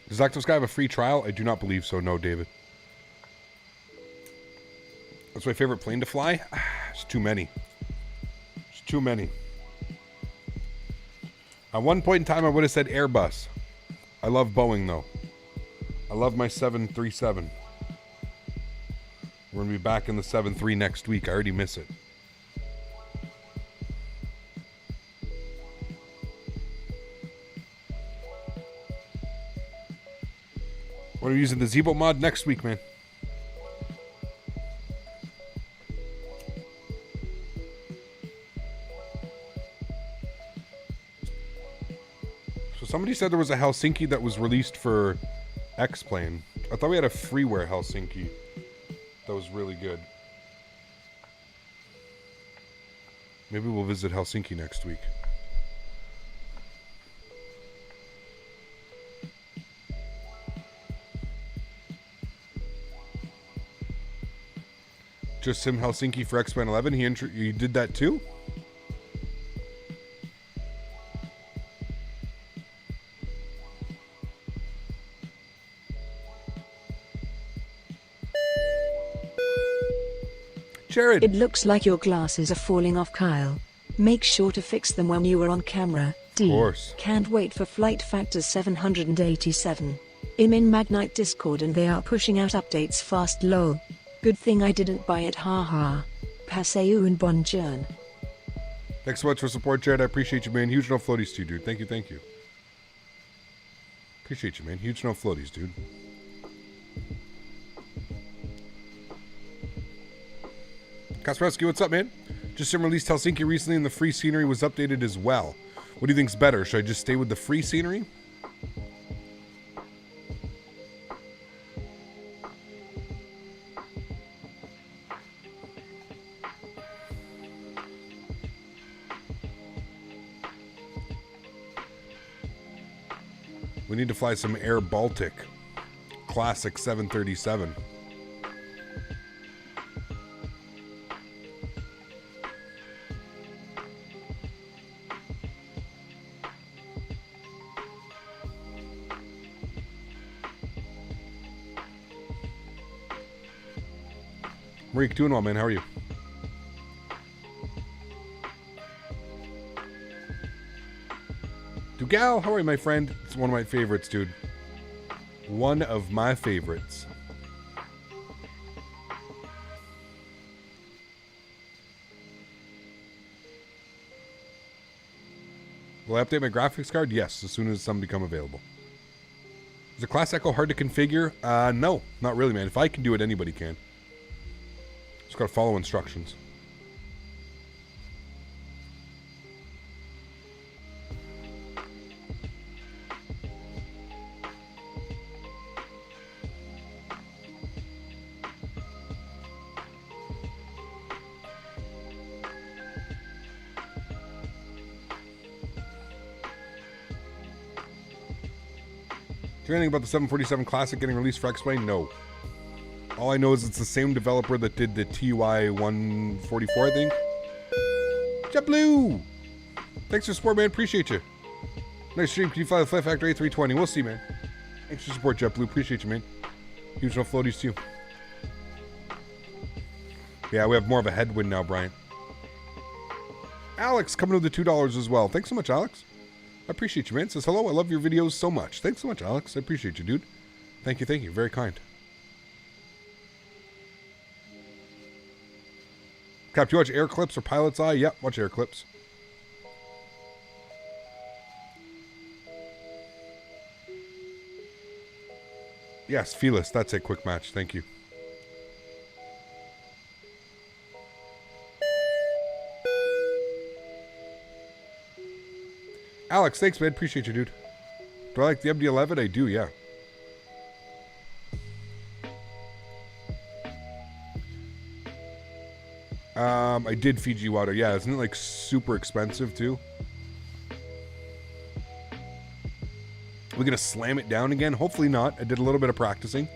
Does Lactose Guy have a free trial? I do not believe so, no, David. What's my favorite plane to fly? It's too many. It's too many. At one point in time, I would have said Airbus. I love Boeing, though. I love my 737. We're going to be back in the 7.3 next week. I already miss it. What are we using the Zebo mod next week, man? So somebody said there was a Helsinki that was released for X-Plane. I thought we had a freeware Helsinki that was really good. Maybe we'll visit Helsinki next week. Just Sim Helsinki for X-Men 11. He did that too? Jared. It looks like your glasses are falling off, Kyle. Make sure to fix them when you are on camera. D. Of course. Can't wait for Flight Factors 787. I'm in Magnite Discord and they are pushing out updates fast, lol. Good thing I didn't buy it, haha. Passez-vous une bonne journée. Thanks so much for support, Jared. I appreciate you, man. Huge no floaties too, dude. Thank you, thank you. Appreciate you, man. Huge no floaties, dude. Kasparowski, what's up, man? Just released Helsinki recently and the free scenery was updated as well. What do you think's better? Should I just stay with the free scenery? We need to fly some Air Baltic Classic 737. Marik, doing well, man. How are you? Dugal, how are you, my friend? It's one of my favorites, dude. One of my favorites. Will I update my graphics card? Yes, as soon as some become available. Is the Class Echo hard to configure? No, not really, man. If I can do it, anybody can. Just gotta follow instructions. Is there anything about the 747 Classic getting released for X-Plane? No. All I know is it's the same developer that did the TY 144, I think. JetBlue! Thanks for support, man. Appreciate you. Nice stream. Can you fly the Flight Factor A320? We'll see, man. Thanks for support, JetBlue. Appreciate you, man. Huge no floaties to you. Yeah, we have more of a headwind now, Brian. Alex coming with the $2 as well. Thanks so much, Alex. I appreciate you, man. Says hello. I love your videos so much. Thanks so much, Alex. I appreciate you, dude. Thank you, thank you. Very kind. Cap, do you watch Air Clips or Pilot's Eye? Yep, watch Air Clips. Yes, Felis. That's a quick match. Thank you. Alex, thanks, man. Appreciate you, dude. Do I like the MD-11? I do, yeah. I did Fiji water. Yeah, isn't it like super expensive too? We're gonna slam it down again? Hopefully not. I did a little bit of practicing.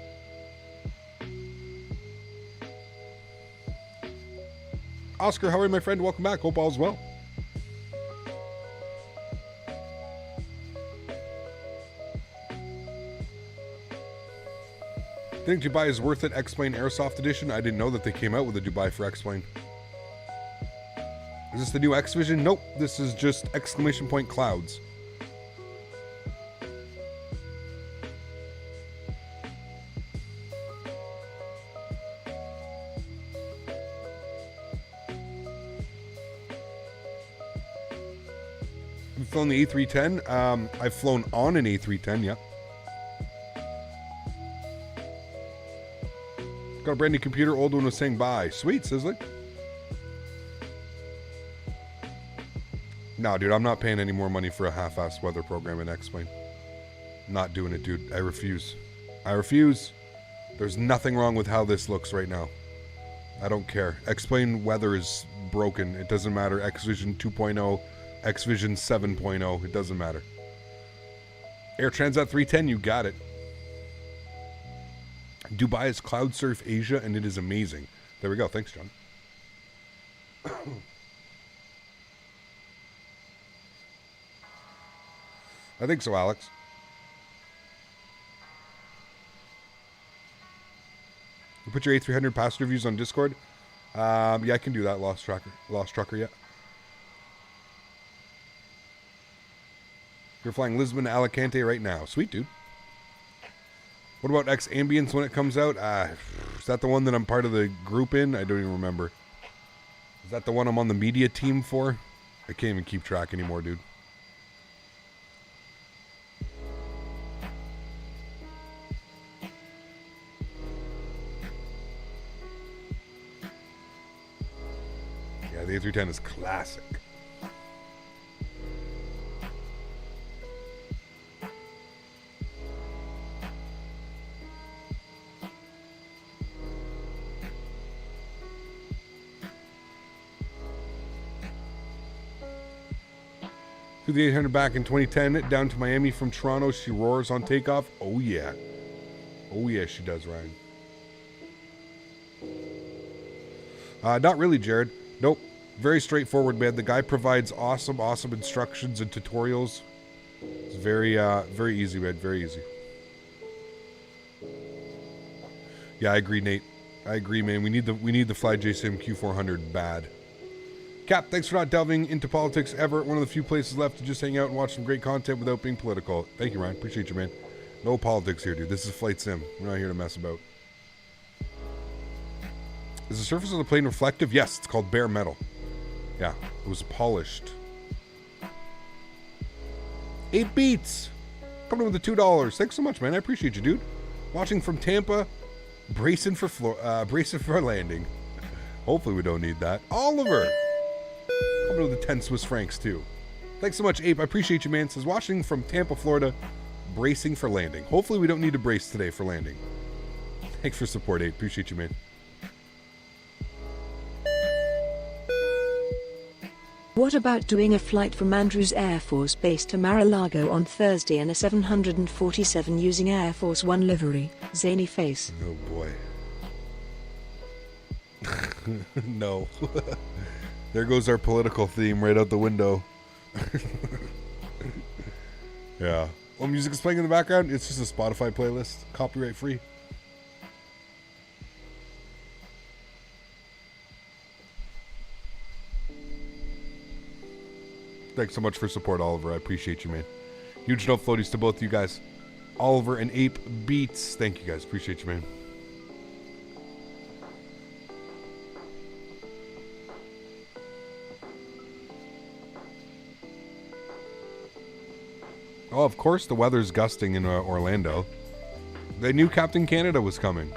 Oscar, how are you, my friend? Welcome back. Hope all's well. Think Dubai is worth it? X-Plane Airsoft Edition? I didn't know that they came out with a Dubai for X-Plane. Is this the new XVision? Nope. This is just exclamation point clouds. I've flown the A310. I've flown on an A310, yeah. Got a brand new computer. Old one was saying bye. Sweet, Sizzly. No, dude, I'm not paying any more money for a half-assed weather program in X-Plane. Not doing it, dude. I refuse. I refuse. There's nothing wrong with how this looks right now. I don't care. X-Plane weather is broken. It doesn't matter. XVision 2.0, XVision 7.0. It doesn't matter. Air Transat 310, you got it. Dubai is Cloud Surf Asia, and it is amazing. There we go. Thanks, John. I think so, Alex. You put your A300 passenger reviews on Discord? Yeah, I can do that, Lost Trucker, yeah. You're flying Lisbon to Alicante right now. Sweet, dude. What about X Ambience when it comes out? Is that the one that I'm part of the group in? I don't even remember. Is that the one I'm on the media team for? I can't even keep track anymore, dude. Yeah, the A310 is classic. Flew the 800 back in 2010, down to Miami from Toronto. She roars on takeoff. Oh, yeah. Oh, yeah, she does, Ryan. Not really, Jared. Nope. Very straightforward, man. The guy provides awesome instructions and tutorials. It's very easy, man. Very easy. Yeah, I agree, Nate. I agree, man. We need the FlyJSim Q400 bad. Cap, thanks for not delving into politics ever. One of the few places left to just hang out and watch some great content without being political. Thank you, Ryan. Appreciate you, man. No politics here, dude. This is Flight Sim. We're not here to mess about. Is the surface of the plane reflective? Yes, it's called bare metal. Yeah, it was polished. 8 beats. Coming in with the $2. Thanks so much, man. I appreciate you, dude. Watching from Tampa, bracing for landing. Hopefully we don't need that. Oliver. Coming with the 10 Swiss francs, too. Thanks so much, Ape. I appreciate you, man. Says, watching from Tampa, Florida, bracing for landing. Hopefully we don't need to brace today for landing. Thanks for support, Ape. Appreciate you, man. What about doing a flight from Andrews Air Force Base to Mar-a-Lago on Thursday in a 747 using Air Force One livery? Zany face. Oh boy. No. There goes our political theme right out the window. Yeah. Well, music is playing in the background. It's just a Spotify playlist. Copyright free. Thanks so much for support, Oliver. I appreciate you, man. Huge no floaties to both you guys. Oliver and Ape Beats. Thank you guys. Appreciate you, man. Oh, of course the weather's gusting in Orlando. They knew Captain Canada was coming.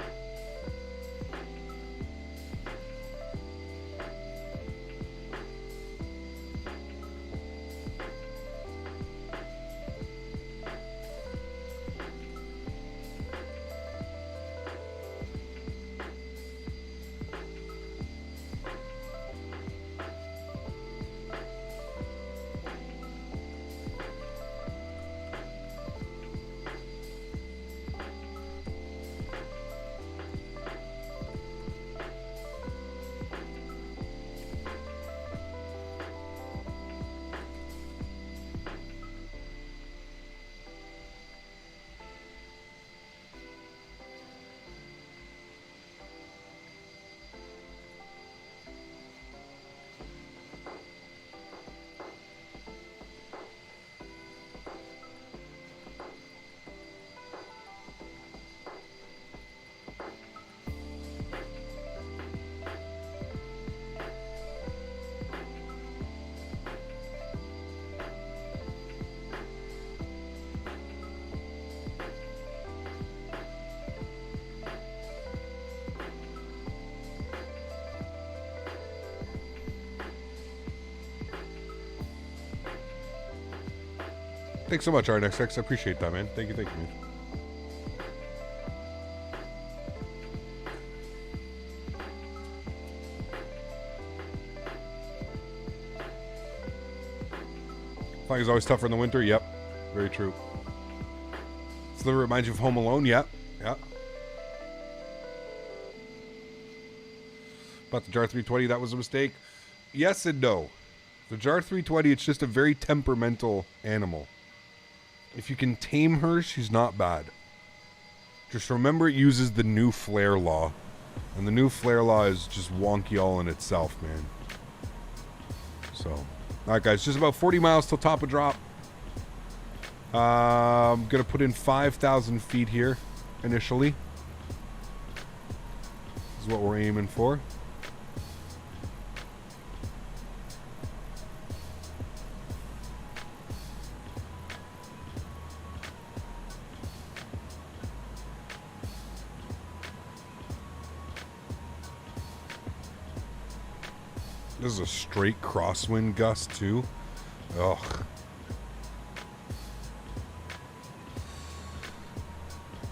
Thanks so much, RNXX. I appreciate that, man. Thank you, man. Flying is always tougher in the winter. Yep. Very true. This liver reminds you of Home Alone. Yep. Yeah. But the JAR 320, that was a mistake. Yes and no. The JAR 320, it's just a very temperamental animal. If you can tame her, she's not bad. Just remember it uses the new flare law. And the new flare law is just wonky all in itself, man. So, alright guys, just about 40 miles till top of drop. I'm going to put in 5,000 feet here, initially. This is what we're aiming for. This is a straight crosswind gust too. Ugh.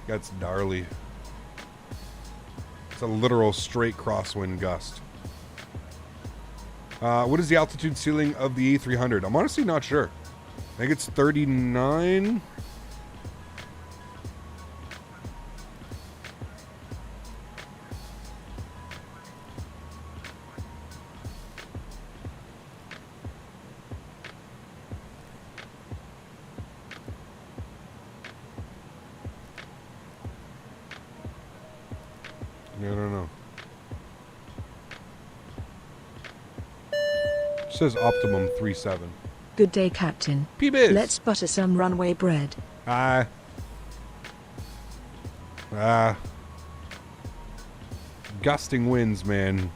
That's gnarly. It's a literal straight crosswind gust. What is the altitude ceiling of the A300? I'm honestly not sure. I think it's 39. Says optimum 3.7. Good day, Captain. P-Biz. Let's butter some runway bread. Gusting winds, man.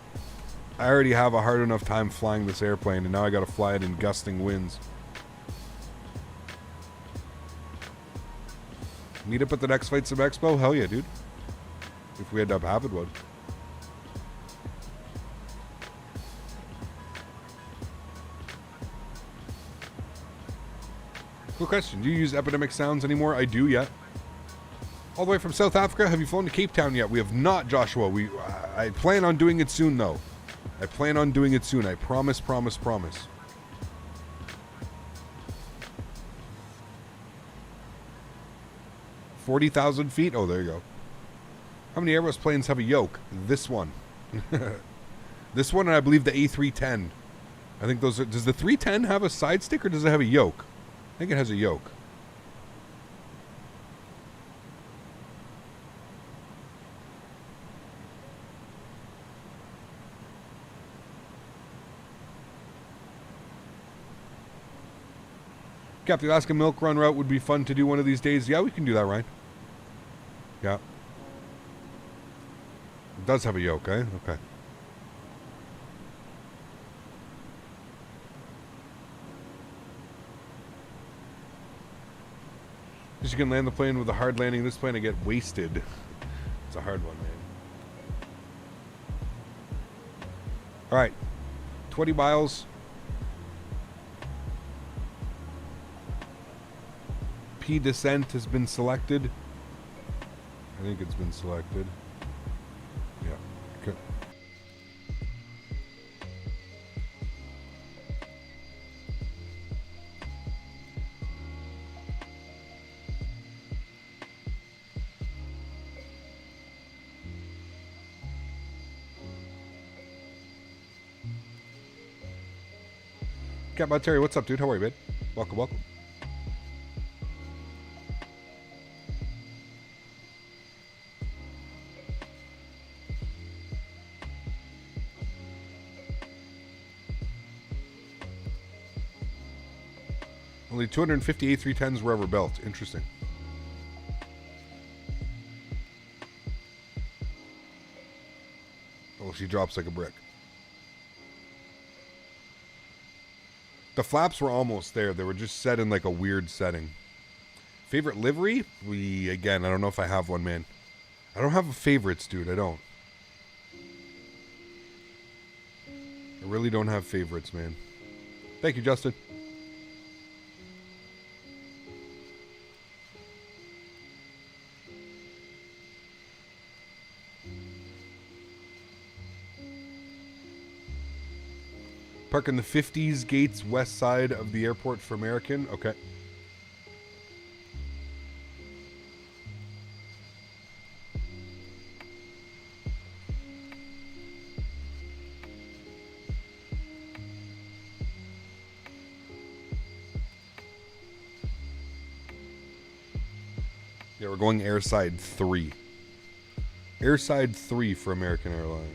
I already have a hard enough time flying this airplane, and now I gotta fly it in gusting winds. Meet up at the next Flight Sim Expo? Hell yeah, dude. If we end up having one. Cool question. Do you use Epidemic Sounds anymore? I do, yeah. All the way from South Africa. Have you flown to Cape Town yet? We have not, Joshua. I plan on doing it soon, though. I plan on doing it soon. I promise. 40,000 feet? Oh, there you go. How many Airbus planes have a yoke? This one. This one, and I believe the A310. I think those are... Does the 310 have a side stick, or does it have a yoke? I think it has a yoke. Cap, the Alaska Milk Run route would be fun to do one of these days. Yeah, we can do that, Ryan. Yeah. It does have a yoke, eh? Okay. Because you can land the plane with a hard landing. This plane, I get wasted. It's a hard one, man. All right. 20 miles. P descent has been selected. I think it's been selected. Yeah. Okay. Cat Terry, what's up, dude? How are you, man? Welcome, welcome. Only 250 A310s were ever built. Interesting. Oh, she drops like a brick. The flaps were almost there. They were just set in like a weird setting. Favorite livery? Again, I don't know if I have one, man. I don't have favorites, dude. I don't. I really don't have favorites, man. Thank you, Justin. Park in the 50s gates west side of the airport for American. Okay. Yeah, we're going airside 3. Airside 3 for American Airlines.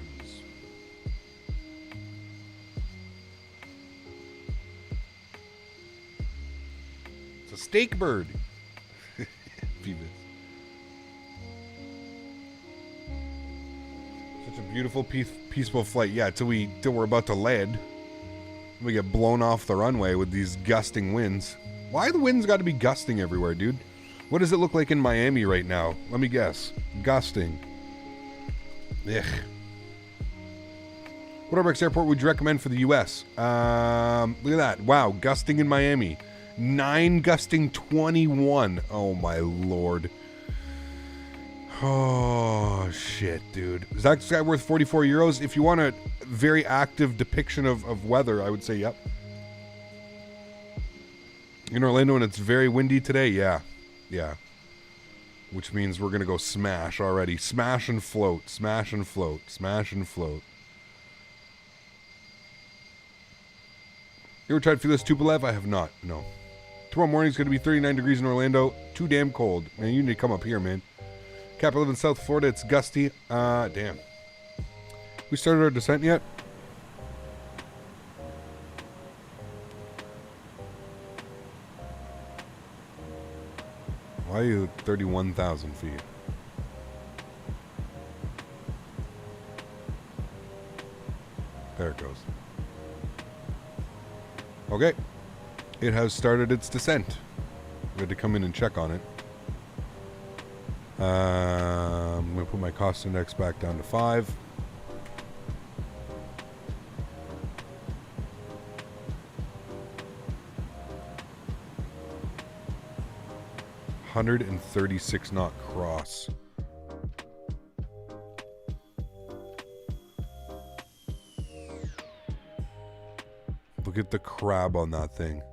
Steak bird. Such a beautiful, peaceful flight. Yeah, till we're about to land. We get blown off the runway with these gusting winds. Why the winds got to be gusting everywhere, dude? What does it look like in Miami right now? Let me guess. Gusting. Ugh. What Airbus airport would you recommend for the U.S.? Look at that. Wow, gusting in Miami. 9 gusting 21. Oh my lord. Oh shit, dude. Is that sky worth 44 euros? If you want a very active depiction of weather, I would say yep. In Orlando and it's very windy today? Yeah. Yeah. Which means we're gonna go smash already. Smash and float. Smash and float. Smash and float. You ever tried Fearless Tupolev? I have not. No. Tomorrow morning is going to be 39 degrees in Orlando. Too damn cold. Man, you need to come up here, man. Cap, I live in South Florida. It's gusty. Damn. We started our descent yet? Why are you at 31,000 feet? There it goes. Okay. It has started its descent. We had to come in and check on it. I'm going to put my cost index back down to 5. $136 knot cross. Look at the crab on that thing.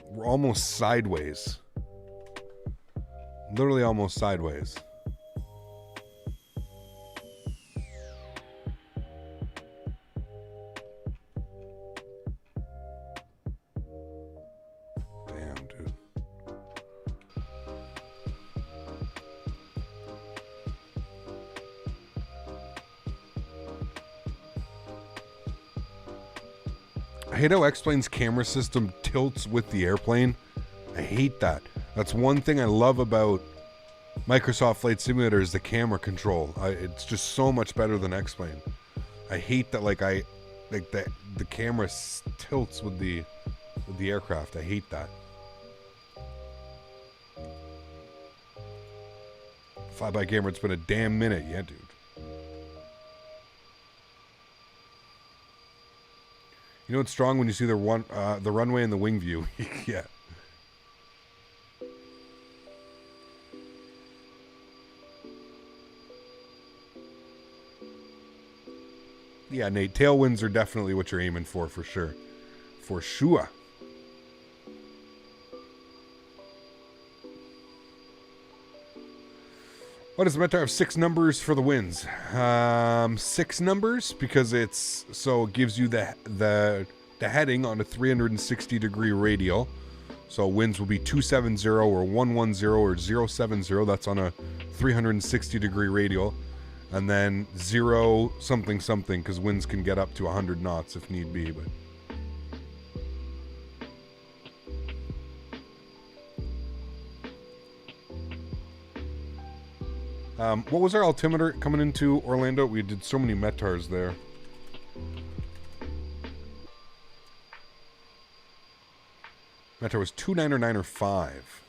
We're almost sideways. Literally almost sideways. Damn, dude. I hate how X-Plane's camera system tilts with the airplane. I hate that. That's one thing I love about Microsoft Flight Simulator is the camera control. It's just so much better than X-Plane. I hate that the camera tilts with the aircraft. I hate that. Flyby camera, it's been a damn minute. Yeah, dude. You know what's strong when you see the runway and the wing view? Yeah. Yeah, Nate, tailwinds are definitely what you're aiming for sure. For sure. What does the Metar have 6 numbers for the winds? 6 numbers because it gives you the heading on a 360 degree radial. So winds will be 270 or 110 or 070. That's on a 360 degree radial. And then 0 something something because winds can get up to 100 knots if need be. But what was our altimeter coming into Orlando? We did so many METARs there. METAR was 29 or 9 or 5.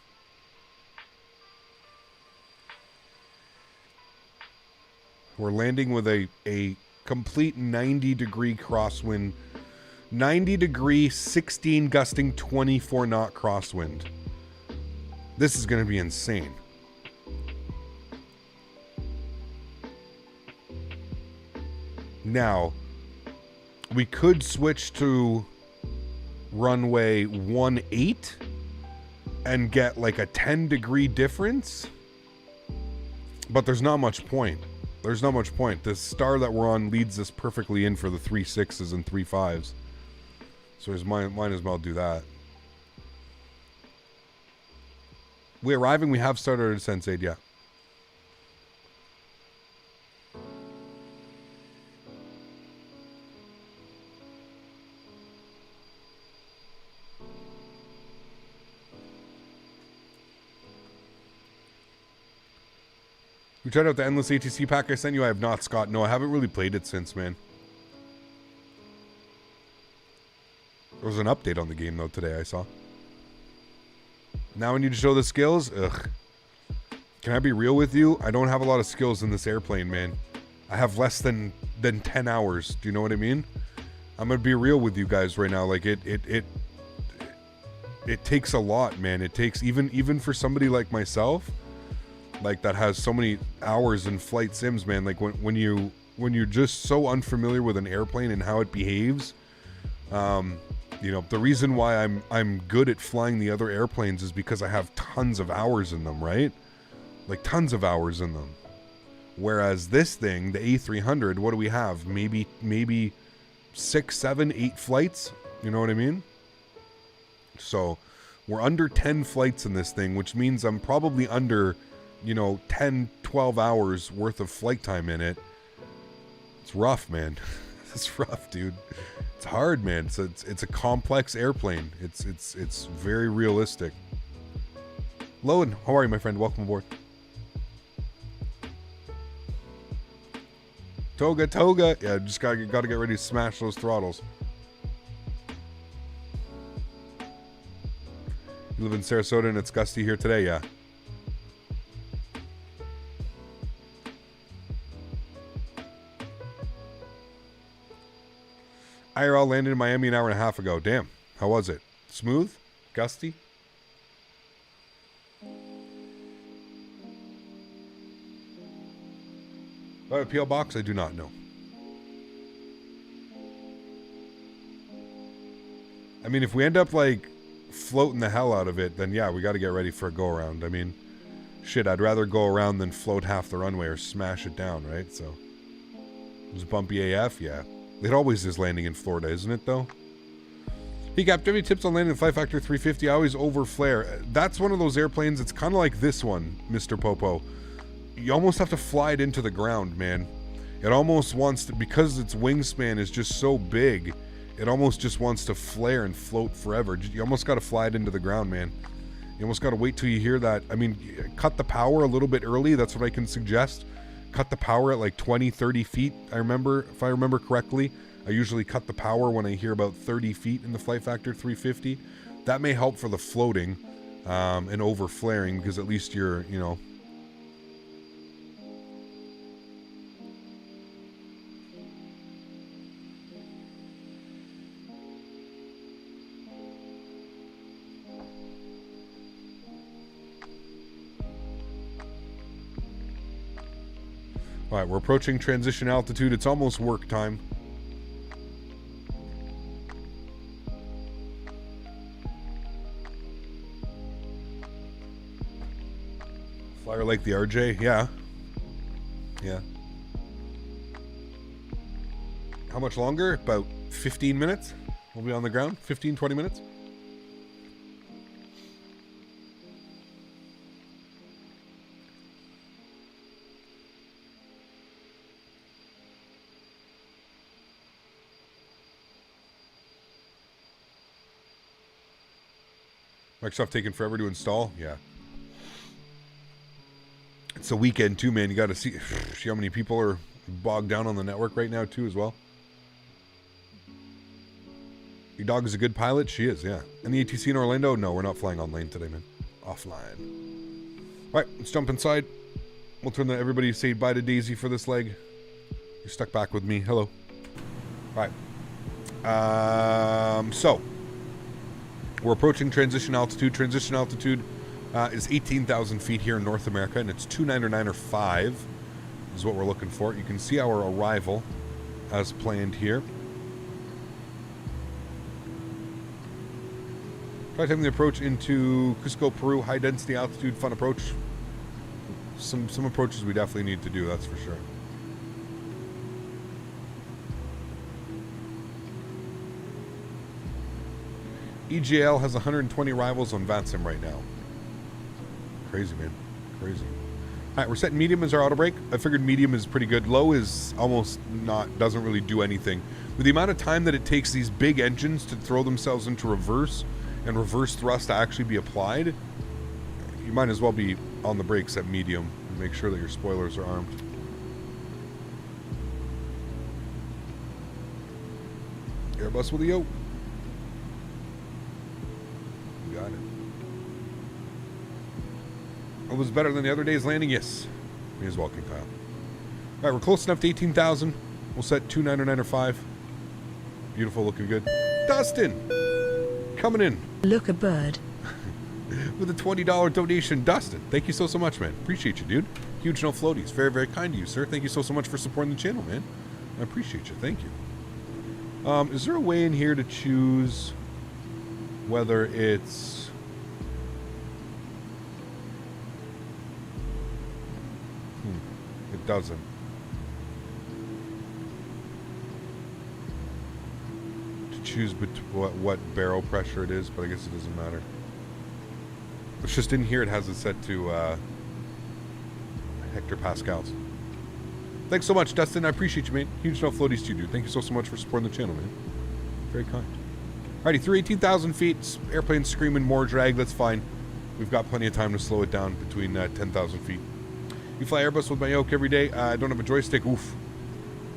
We're landing with a complete 90 degree crosswind. 90 degree, 16 gusting, 24 knot crosswind. This is going to be insane. Now, we could switch to runway 18 and get like a 10 degree difference, but there's not much point. There's not much point. The star that we're on leads us perfectly in for the 3 6s and 3 5s. So might as well do that. We're arriving. We have started our descent, Aid, yeah. You tried out the Endless ATC pack I sent you? I have not, Scott. No, I haven't really played it since, man. There was an update on the game, though, today I saw. Now I need to show the skills? Ugh. Can I be real with you? I don't have a lot of skills in this airplane, man. I have less than 10 hours. Do you know what I mean? I'm going to be real with you guys right now. Like, it takes a lot, man. It takes, even for somebody like myself, like that has so many hours in flight sims, man. Like when you're just so unfamiliar with an airplane and how it behaves, you know, the reason why I'm good at flying the other airplanes is because I have tons of hours in them, right? Like tons of hours in them. Whereas this thing, the A300, what do we have? Maybe 6, 7, 8 flights. You know what I mean? So we're under 10 flights in this thing, which means I'm probably under, you know, 10, 12 hours worth of flight time in it. It's rough, man. It's rough, dude. It's hard, man. It's a complex airplane. It's very realistic. Lowen, how are you, my friend? Welcome aboard. Toga. Yeah, just gotta get ready to smash those throttles. You live in Sarasota and it's gusty here today, yeah. IRL landed in Miami an hour and a half ago. Damn. How was it? Smooth? Gusty? By a PL box? I do not know. I mean, if we end up like floating the hell out of it, then yeah, we got to get ready for a go around. I mean, shit, I'd rather go around than float half the runway or smash it down, right? So, it was bumpy AF, yeah. It always is landing in Florida, isn't it, though? Hey, Cap, do you have any tips on landing the Flight Factor 350? I always over flare. That's one of those airplanes, it's kind of like this one, Mr. Popo. You almost have to fly it into the ground, man. It almost wants to, because its wingspan is just so big, it almost just wants to flare and float forever. You almost got to fly it into the ground, man. You almost got to wait till you hear that. I mean, cut the power a little bit early. That's what I can suggest. Cut the power at like 20, 30 feet. I remember, if I remember correctly, I usually cut the power when I hear about 30 feet in the Flight Factor 350. That may help for the floating and over flaring, because at least you're, you know. All right, we're approaching transition altitude. It's almost work time. Flyer like the RJ? Yeah. Yeah. How much longer? About 15 minutes? We'll be on the ground? 15, 20 minutes? Microsoft taking forever to install? Yeah. It's a weekend too, man. You got to see how many people are bogged down on the network right now too as well. Your dog is a good pilot? She is, yeah. Any ATC in Orlando? No, we're not flying on lane today, man. Offline. All right, let's jump inside. We'll turn everybody say bye to Daisy for this leg. You're stuck back with me. Hello. All right. So we're approaching transition altitude. Transition altitude is 18,000 feet here in North America, and it's 299.5 is what we're looking for. You can see our arrival as planned here. Try taking the approach into Cusco, Peru. High density altitude, fun approach. Some approaches we definitely need to do, that's for sure. EGL has 120 arrivals on VATSIM right now. Crazy, man. Crazy. All right, we're setting medium as our auto brake. I figured medium is pretty good. Low is almost not, doesn't really do anything. With the amount of time that it takes these big engines to throw themselves into reverse and reverse thrust to actually be applied, you might as well be on the brakes at medium and make sure that your spoilers are armed. Airbus with a Yoke. Got it. It was better than the other day's landing? Yes. Me as well, King Kyle. Alright, we're close enough to 18,000. We'll set 299.5. Beautiful, looking good. Dustin! Coming in. Look a bird. With a $20 donation. Dustin, thank you so much, man. Appreciate you, dude. Huge no floaties. Very, very kind to you, sir. Thank you so much for supporting the channel, man. I appreciate you. Thank you. Is there a way in here to choose whether it's it doesn't. To choose what barrel pressure it is, but I guess it doesn't matter. It's just in here it has it set to hectopascals. Thanks so much, Dustin. I appreciate you, man. Huge no floaties to you, dude. Thank you so much for supporting the channel, man. Very kind. Alrighty, through 18,000 feet, airplane's screaming more drag. That's fine. We've got plenty of time to slow it down between 10,000 feet. You fly Airbus with my Yoke every day. I don't have a joystick. Oof.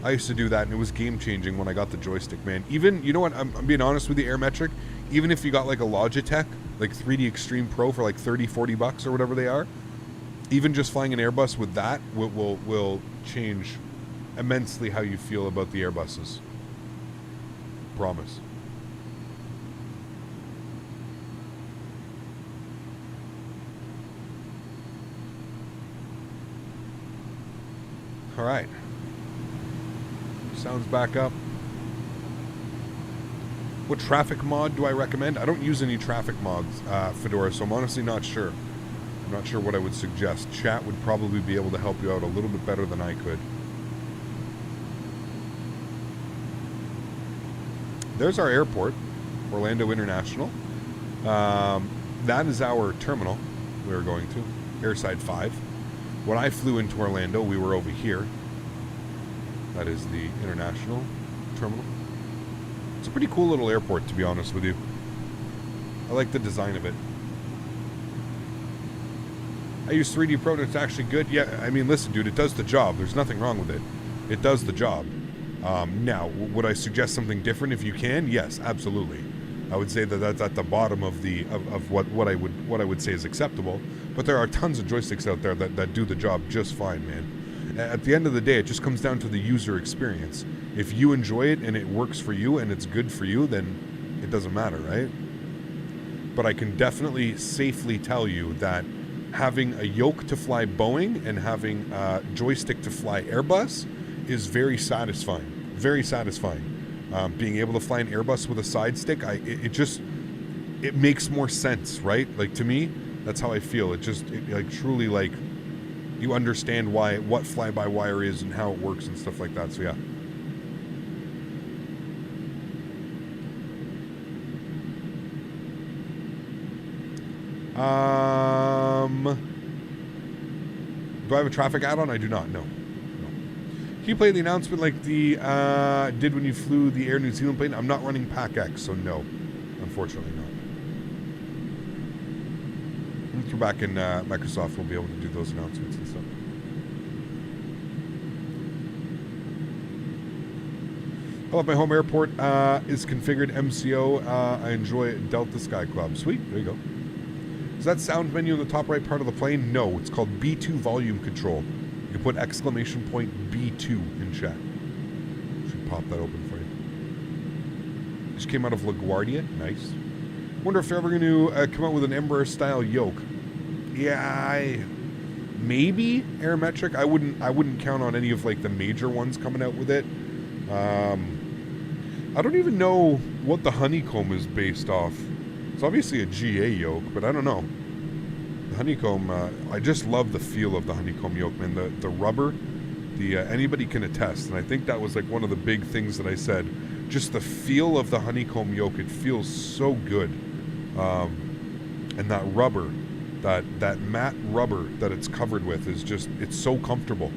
I used to do that, and it was game-changing when I got the joystick, man. Even, you know what, I'm being honest with you, Airmetric, even if you got like a Logitech, like 3D Extreme Pro for like 30, 40 bucks or whatever they are, even just flying an Airbus with that will change immensely how you feel about the Airbuses. Promise. All right. Sounds back up. What traffic mod do I recommend? I don't use any traffic mods, Fedora, so I'm honestly not sure. I'm not sure what I would suggest. Chat would probably be able to help you out a little bit better than I could. There's our airport, Orlando International. That is our terminal we were going to, Airside 5. When I flew into Orlando, we were over here. That is the international terminal. It's a pretty cool little airport, to be honest with you. I like the design of it. I use 3D Pro and it's actually good. Yeah, I mean, listen, dude, it does the job. There's nothing wrong with it. It does the job. Now, would I suggest something different if you can? Yes, absolutely. I would say that that's at the bottom of the of what I would say is acceptable. But there are tons of joysticks out there that do the job just fine, man. At the end of the day, it just comes down to the user experience. If you enjoy it and it works for you and it's good for you, then it doesn't matter, right? But I can definitely safely tell you that having a yoke to fly Boeing and having a joystick to fly Airbus is very satisfying. Very satisfying. Being able to fly an Airbus with a side stick, it makes more sense, right? Like, to me, that's how I feel. It truly, like, you understand what fly-by-wire is and how it works and stuff like that. So yeah. Do I have a traffic add-on? I do not. No. Can you play the announcement like the did when you flew the Air New Zealand plane? I'm not running Pack X, so no, unfortunately not. Once we're back in Microsoft, we'll be able to do those announcements and stuff. I love my home airport is configured MCO. I enjoy Delta Sky Club. Sweet, there you go. Is that sound menu in the top right part of the plane? No, it's called B2 volume control. You can put exclamation point B2 in chat. Should pop that open for you. Just came out of LaGuardia. Nice. Wonder if they're ever going to come out with an Embraer style yoke. Yeah, maybe Aerometric. I wouldn't count on any of like the major ones coming out with it. I don't even know what the Honeycomb is based off. It's obviously a GA yoke, but I don't know. The Honeycomb, I just love the feel of the Honeycomb yoke, man. The rubber, anybody can attest, and I think that was like one of the big things that I said. Just the feel of the Honeycomb yoke, it feels so good. And that rubber, that matte rubber that it's covered with is just, it's so comfortable.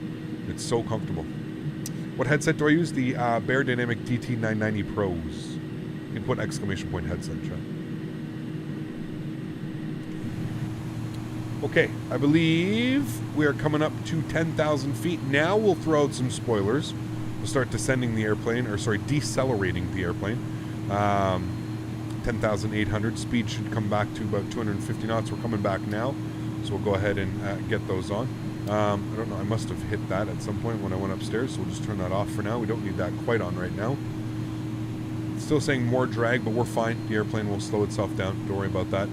It's so comfortable. What headset do I use? The Bear Dynamic DT990 Pros. You can put exclamation point headset in chat. Okay, I believe we are coming up to 10,000 feet. Now we'll throw out some spoilers. We'll start decelerating the airplane. 10,800. Speed should come back to about 250 knots. We're coming back now, so we'll go ahead and get those on. I don't know, I must have hit that at some point when I went upstairs, so we'll just turn that off for now. We don't need that quite on right now. Still saying more drag, but we're fine. The airplane will slow itself down. Don't worry about that.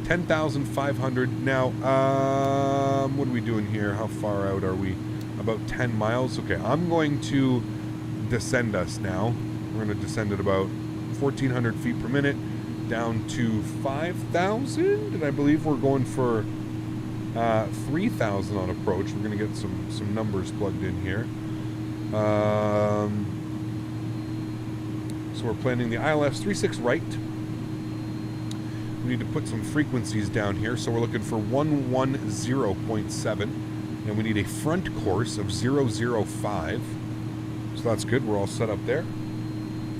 10,500. Now, what are we doing here? How far out are we? About 10 miles. Okay, I'm going to descend us now. We're going to descend at about 1,400 feet per minute down to 5,000. And I believe we're going for 3,000 on approach. We're going to get some numbers plugged in here. So we're planning the ILS 36 right. We need to put some frequencies down here. So we're looking for 110.7. And we need a front course of 005. So that's good. We're all set up there.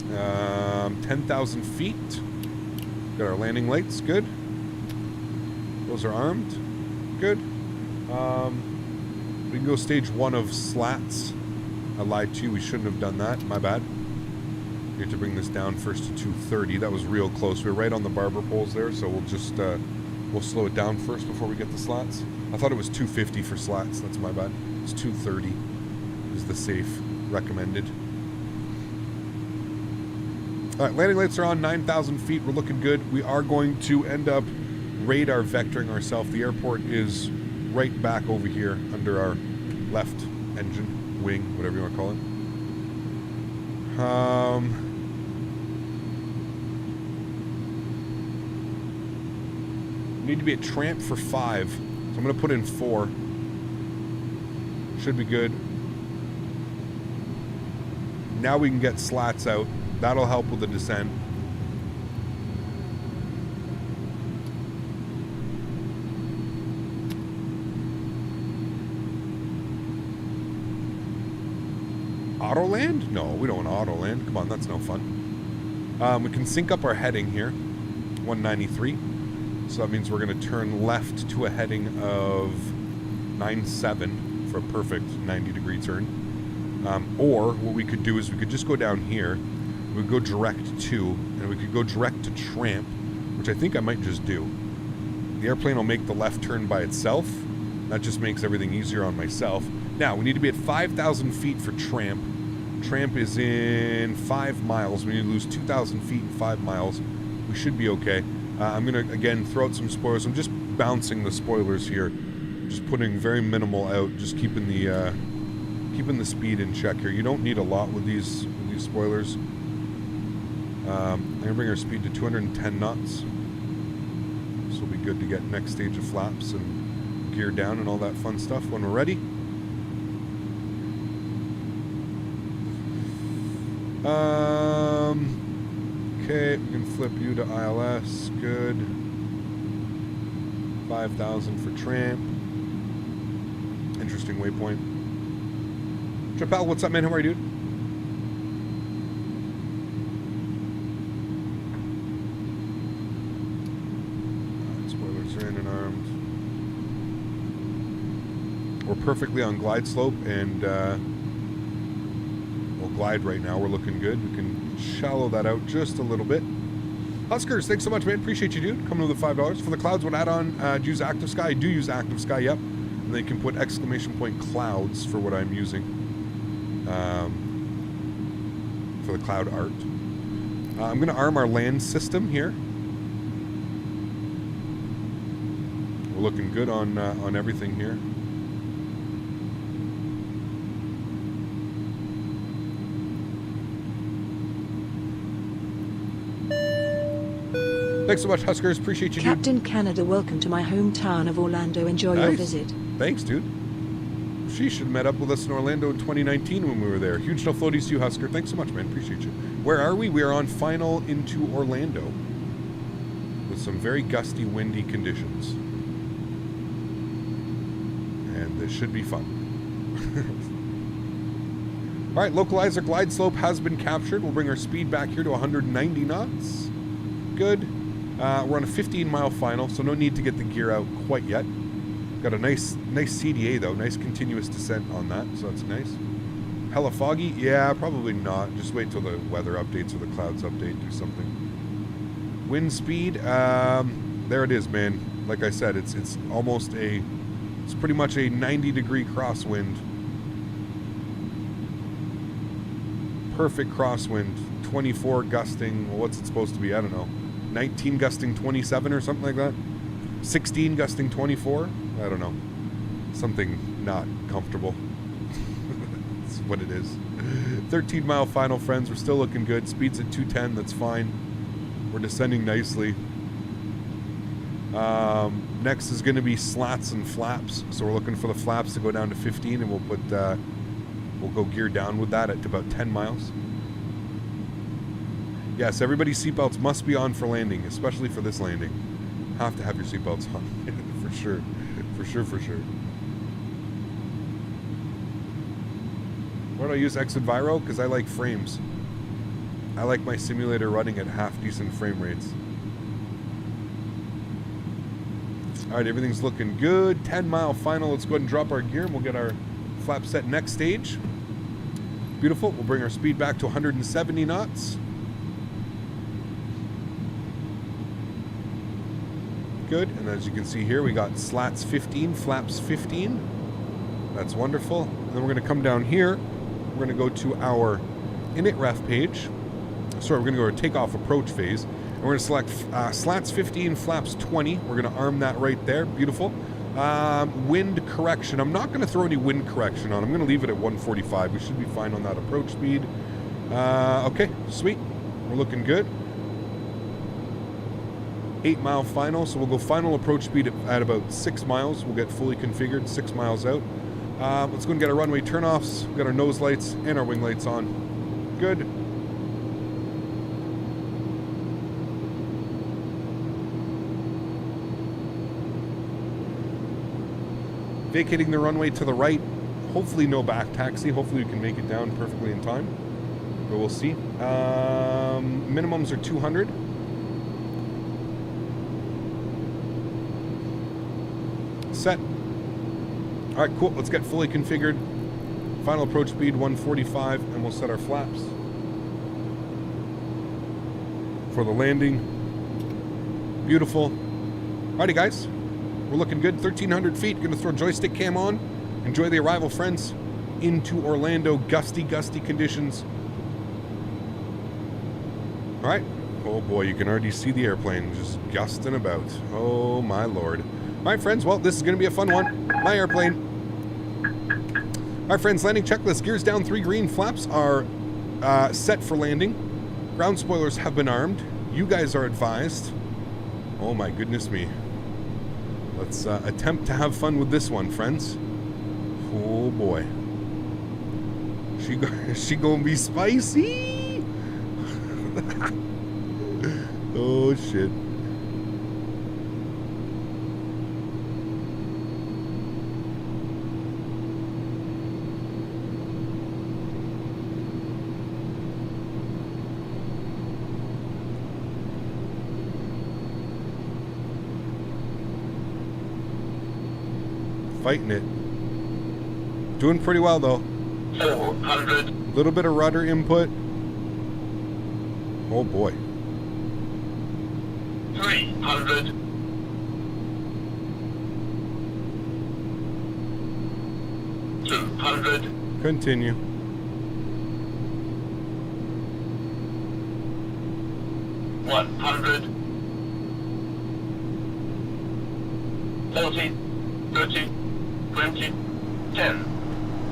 10,000 feet. Got our landing lights. Good. Those are armed. Good. We can go stage 1 of slats. I lied to you. We shouldn't have done that. My bad. We have to bring this down first to 230. That was real close. We were right on the barber poles there, so we'll just we'll slow it down first before we get the slats. I thought it was 250 for slats. That's my bad. It's 230 is the safe recommended. All right, landing lights are on. 9,000 feet. We're looking good. We are going to end up radar vectoring ourselves. The airport is right back over here under our left engine, wing, whatever you want to call it. Need to be a tramp for 5. So I'm going to put in 4. Should be good. Now we can get slats out. That'll help with the descent. Autoland? No, we don't want Autoland. Come on, that's no fun. We can sync up our heading here. 193. So that means we're going to turn left to a heading of 97 for a perfect 90-degree turn. Or what we could do is we could just go down here. We would go direct to, and we could go direct to Tramp, which I think I might just do. The airplane will make the left turn by itself. That just makes everything easier on myself. Now, we need to be at 5,000 feet for Tramp. Tramp is in 5 miles. We need to lose 2,000 feet in 5 miles. We should be okay. I'm going to, again, throw out some spoilers. I'm just bouncing the spoilers here. Just putting very minimal out. Just keeping the speed in check here. You don't need a lot with these spoilers. I'm going to bring our speed to 210 knots. This will be good to get next stage of flaps and gear down and all that fun stuff when we're ready. Okay, we can flip you to ILS. Good. 5,000 for Tramp. Interesting waypoint. Chappelle, what's up, man? How are you, dude? Spoilers are in and armed. We're perfectly on glide slope, and we'll glide right now. We're looking good. We can shallow that out just a little bit. Huskers, thanks so much, man. Appreciate you, dude. Coming with the $5. For the clouds, what add-on? Do you use Active Sky? I do use Active Sky, yep. And then you can put exclamation point clouds for what I'm using. For the cloud art. I'm going to arm our land system here. We're looking good on everything here. Thanks so much, Huskers. Appreciate you, dude. Captain Canada, welcome to my hometown of Orlando. Enjoy your visit. Thanks, dude. She should have met up with us in Orlando in 2019 when we were there. Huge no floaties to you, Husker. Thanks so much, man. Appreciate you. Where are we? We are on final into Orlando with some very gusty, windy conditions. And this should be fun. All right, localizer glide slope has been captured. We'll bring our speed back here to 190 knots. Good. We're on a 15-mile final, so no need to get the gear out quite yet. Got a nice CDA, though. Nice continuous descent on that, so that's nice. Hella foggy? Yeah, probably not. Just wait till the weather updates or the clouds update. Do something. Wind speed? There it is, man. Like I said, it's almost a... It's pretty much a 90-degree crosswind. Perfect crosswind. 24 gusting... Well, what's it supposed to be? I don't know. 19 gusting 27 or something like that. 16 gusting 24. I don't know. Something not comfortable. That's what it is. 13-mile final, friends. We're still looking good. Speed's at 210. That's fine. We're descending nicely. Next is going to be slats and flaps. So we're looking for the flaps to go down to 15, and we'll put we'll go gear down with that at about 10 miles. Yes, everybody's seatbelts must be on for landing, especially for this landing. Have to have your seatbelts on, for sure. For sure. Why do I use Xenviro? Because I like frames. I like my simulator running at half decent frame rates. Alright, everything's looking good. 10-mile final. Let's go ahead and drop our gear and we'll get our flap set next stage. Beautiful. We'll bring our speed back to 170 knots. Good, and as you can see here, we got slats 15, flaps 15. That's wonderful. And then we're going to come down here. We're going to go to our init ref page. Sorry, we're going to go to takeoff approach phase. And we're going to select slats 15, flaps 20. We're going to arm that right there. Beautiful. Wind correction. I'm not going to throw any wind correction on. I'm going to leave it at 145. We should be fine on that approach speed. Okay, sweet. We're looking good. 8-mile final, so we'll go final approach speed at about 6 miles. We'll get fully configured 6 miles out. Let's go and get our runway turnoffs. We've got our nose lights and our wing lights on. Good. Vacating the runway to the right. Hopefully no back taxi. Hopefully we can make it down perfectly in time. But we'll see. Minimums are 200. Set. All right, cool. Let's get fully configured. Final approach speed 145, and we'll set our flaps for the landing. Beautiful. Alrighty, guys. We're looking good. 1,300 feet. Gonna throw joystick cam on. Enjoy the arrival, friends. Into Orlando. Gusty, gusty conditions. All right. Oh boy, you can already see the airplane just gusting about. Oh my lord. All right, friends. Well, this is going to be a fun one. My airplane. All right, friends. Landing checklist. Gears down 3 green. Flaps are set for landing. Ground spoilers have been armed. You guys are advised. Oh my goodness me. Let's attempt to have fun with this one, friends. Oh boy. She gonna be spicy. Oh shit. Fighting it. Doing pretty well though. 400. Little bit of rudder input. Oh boy. 300. 200. Continue. 100. 40. 30. 20. 10.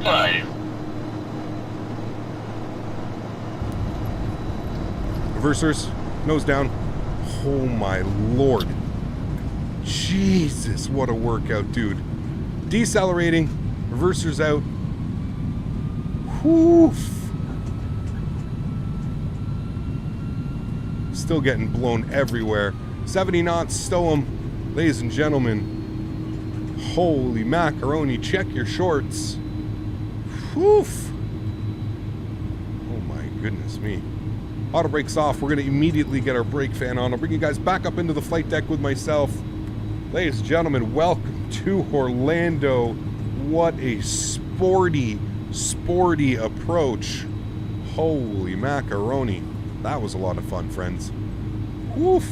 5. Reversers, nose down. Oh my lord. Jesus, what a workout, dude. Decelerating, reversers out. Whew. Still getting blown everywhere. 70 knots, stow 'em. Ladies and gentlemen. Holy macaroni, check your shorts. Whew. Oh my goodness me. Auto brakes off. We're going to immediately get our brake fan on. I'll bring you guys back up into the flight deck with myself. Ladies and gentlemen, welcome to Orlando. What a sporty approach. Holy macaroni. That was a lot of fun, friends. Woof.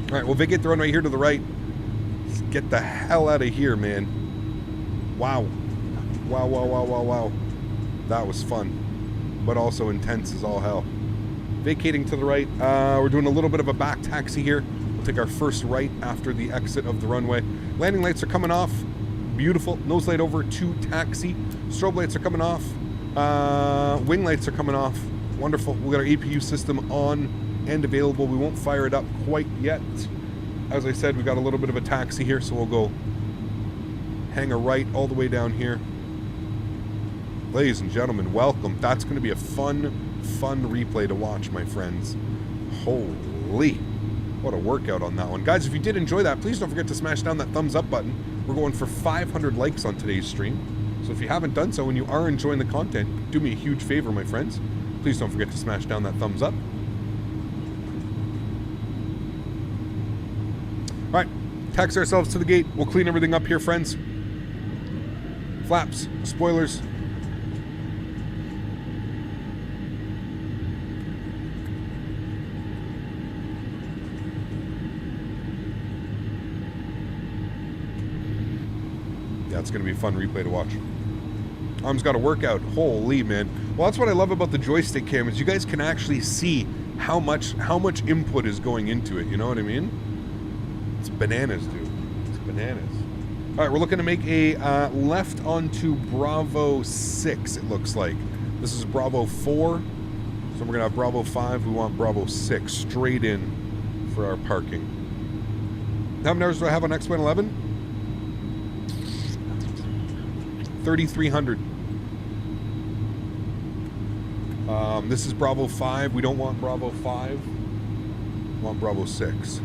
All right, we'll vacate the runway here to the right. Let's get the hell out of here, man. Wow. Wow. That was fun, but also intense as all hell. Vacating to the right. We're doing a little bit of a back taxi here. We'll take our first right after the exit of the runway. Landing lights are coming off. Beautiful. Nose light over to taxi. Strobe lights are coming off. Wing lights are coming off. Wonderful. We got our APU system on and available. We won't fire it up quite yet. As I said, we got a little bit of a taxi here, so we'll go hang a right all the way down here. Ladies and gentlemen, welcome. That's going to be a fun replay to watch, my friends. Holy, what a workout on that one. Guys, if you did enjoy that, please don't forget to smash down that thumbs up button. We're going for 500 likes on today's stream. So if you haven't done so and you are enjoying the content, do me a huge favor, my friends. Please don't forget to smash down that thumbs up. All right, taxi ourselves to the gate. We'll clean everything up here, friends. Flaps, spoilers. Yeah, it's going to be a fun replay to watch. Arm's got a workout. Holy, man. Well, that's what I love about the joystick cam is you guys can actually see how much input is going into it. You know what I mean? It's bananas, dude. It's bananas. All right, we're looking to make a left onto Bravo 6, it looks like. This is Bravo 4. So we're going to have Bravo 5. We want Bravo 6 straight in for our parking. How many hours do I have on X-Plane 11? 3,300. This is Bravo 5. We don't want Bravo 5. We want Bravo 6.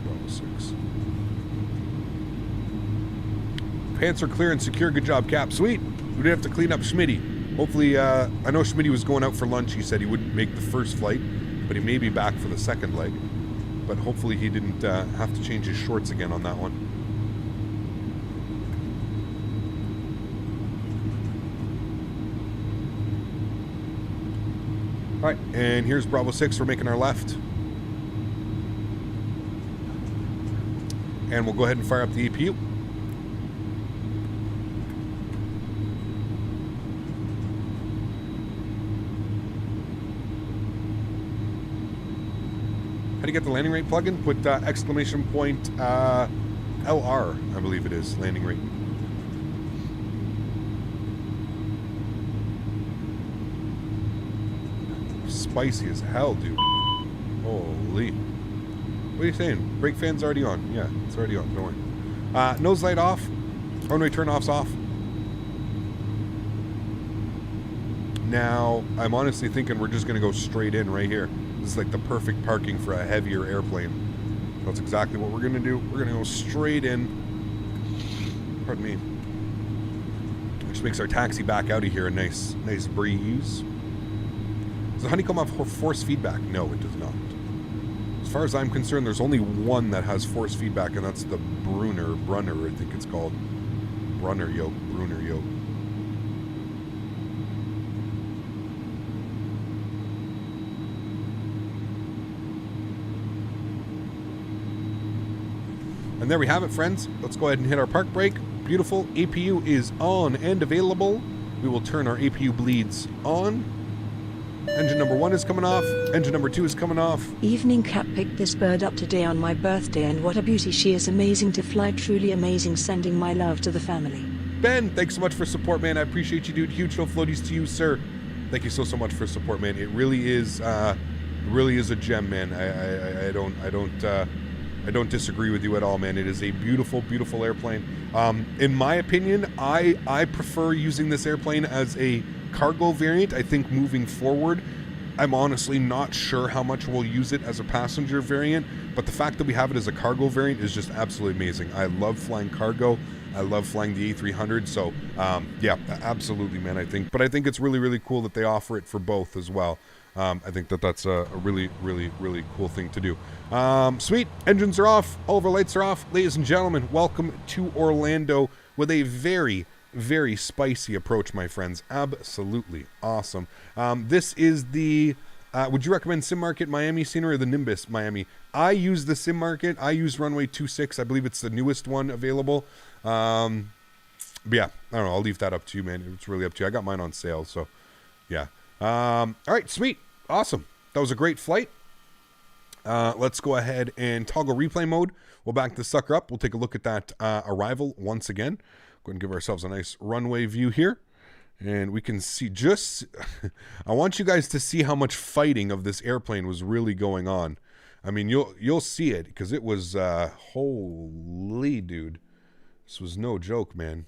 Bravo 6. Pants are clear and secure. Good job, Cap. Sweet. We did have to clean up Smitty. Hopefully, I know Smitty was going out for lunch. He said he wouldn't make the first flight, but he may be back for the second leg. But hopefully he didn't have to change his shorts again on that one. All right, and here's Bravo 6. We're making our left. And we'll go ahead and fire up the APU. How do you get the landing rate plugin? Put exclamation point LR, I believe it is, landing rate. Spicy as hell, dude. Holy. What are you saying? Brake fan's already on. Yeah, it's already on. Don't worry. Nose light off. Runway turn-off's off. Now, I'm honestly thinking we're just going to go straight in right here. This is like the perfect parking for a heavier airplane. That's exactly what we're going to do. We're going to go straight in. Pardon me. Which makes our taxi back out of here a nice breeze. Does the Honeycomb have force feedback? No, it does not. As far as I'm concerned, there's only one that has force feedback, and that's the Brunner, I think it's called. Brunner Yoke. And there we have it, friends. Let's go ahead and hit our park brake. Beautiful. APU is on and available. We will turn our APU bleeds on. Engine number 1 is coming off. Engine number 2 is coming off. Evening, Cap picked this bird up today on my birthday, and what a beauty she is. Amazing to fly, truly amazing. Sending my love to the family. Ben, thanks so much for support, man. I appreciate you, dude. Huge no floaties to you, sir. Thank you so much for support, man. It really is a gem, man. I don't disagree with you at all, man. It is a beautiful, beautiful airplane. In my opinion, I prefer using this airplane as a cargo variant. I think moving forward, I'm honestly not sure how much we'll use it as a passenger variant, but the fact that we have it as a cargo variant is just absolutely amazing. I love flying cargo. I love flying the A300, so yeah, absolutely, man. I think it's really, really cool that they offer it for both as well. I think that's a really, really, really cool thing to do. Sweet. Engines are off. All of our lights are off. Ladies and gentlemen, welcome to Orlando with a very, very spicy approach, my friends. Absolutely awesome. This is the... would you recommend Sim Market Miami scenery or the Nimbus Miami? I use the Sim Market. I use runway 26. I believe it's the newest one available. But yeah, I don't know. I'll leave that up to you, man. It's really up to you. I got mine on sale, so yeah. All right, sweet. Awesome. That was a great flight. Let's go ahead and toggle replay mode. We'll back this sucker up. We'll take a look at that arrival once again. Go ahead and give ourselves a nice runway view here. And we can see just... I want you guys to see how much fighting of this airplane was really going on. I mean, you'll see it because it was... holy, dude. This was no joke, man.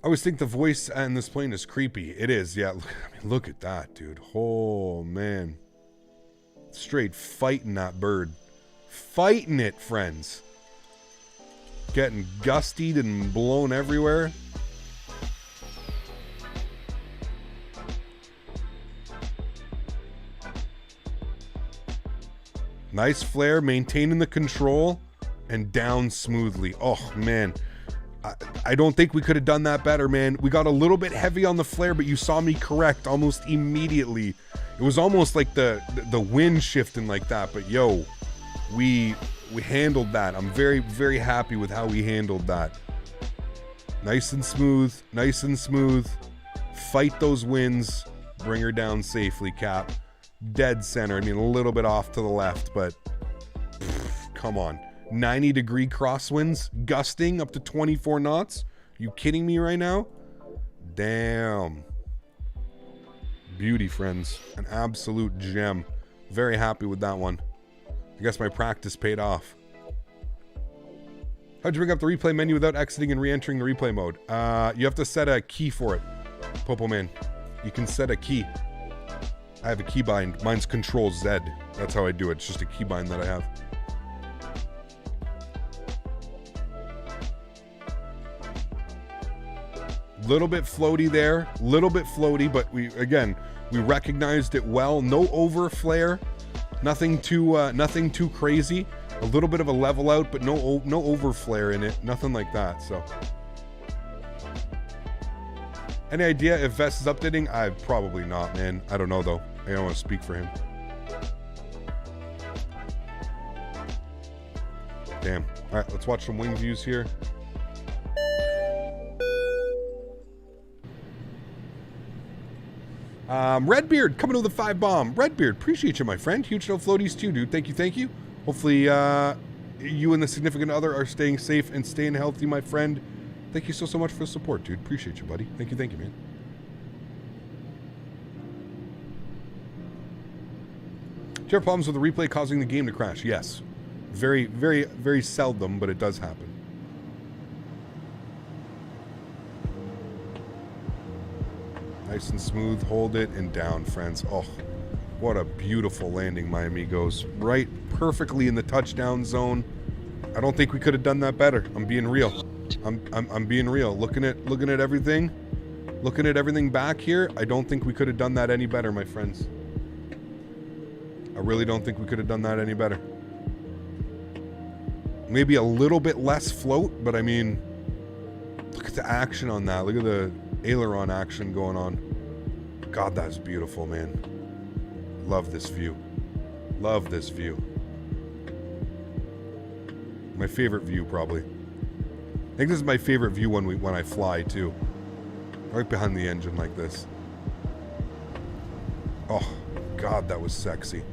I always think the voice in this plane is creepy. It is, yeah. Look at that, dude. Oh, man. Straight fighting that bird. Fighting it, friends. Getting gustied and blown everywhere. Nice flare, maintaining the control, and down smoothly. Oh, man. I don't think we could have done that better, man. We got a little bit heavy on the flare, but you saw me correct almost immediately. It was almost like the wind shifting like that, but yo, we handled that. I'm very, very happy with how we handled that. Nice and smooth, nice and smooth. Fight those winds, bring her down safely, Cap. Dead center. I mean, a little bit off to the left, but come on. 90-degree crosswinds, gusting up to 24 knots. You kidding me right now? Damn. Beauty, friends. An absolute gem. Very happy with that one. I guess my practice paid off. How'd you bring up the replay menu without exiting and re-entering the replay mode? You have to set a key for it, Popo Man. You can set a key. I have a keybind. Mine's Control Z. That's how I do it. It's just a keybind that I have. Little bit floaty there. Little bit floaty, but we recognized it well. No over flare. Nothing too crazy. A little bit of a level out, but no over flare in it. Nothing like that, so. Any idea if Vest is updating? Probably not, man. I don't know, though. I don't want to speak for him. Damn. All right, let's watch some wing views here. Redbeard coming with a 5 bomb. Redbeard, appreciate you, my friend. Huge no floaties too, dude. Thank you. Hopefully, you and the significant other are staying safe and staying healthy, my friend. Thank you so much for the support, dude. Appreciate you, buddy. Thank you, man. Do you have problems with the replay causing the game to crash? Yes. Very, very, very seldom, but it does happen. Nice and smooth. Hold it and down, friends. Oh, what a beautiful landing, my amigos. Right perfectly in the touchdown zone. I don't think we could have done that better. I'm being real. I'm being real. Looking at everything. Looking at everything back here, I don't think we could have done that any better, my friends. I really don't think we could have done that any better. Maybe a little bit less float, but I mean, look at the action on that. Look at the aileron action going on. God, that's beautiful, man. Love this view. Love this view. My favorite view, probably. I think this is my favorite view when I fly, too. Right behind the engine like this. Oh, God, that was sexy.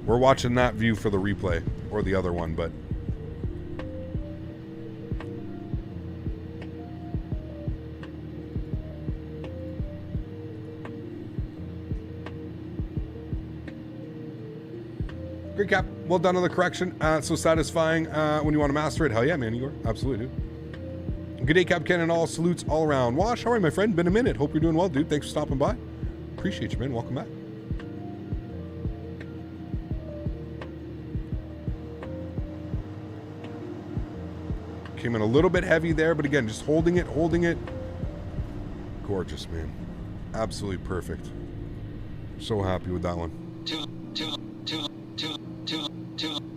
We're watching that view for the replay, or the other one, but... Great cap. Well done on the correction. So satisfying when you want to master it. Hell yeah, man. You are. Absolutely, dude. Good day, Cap Ken, and all salutes all around. Wash, how are you, my friend? Been a minute. Hope you're doing well, dude. Thanks for stopping by. Appreciate you, man. Welcome back. Came in a little bit heavy there, but again, just holding it. Gorgeous, man. Absolutely perfect. So happy with that one.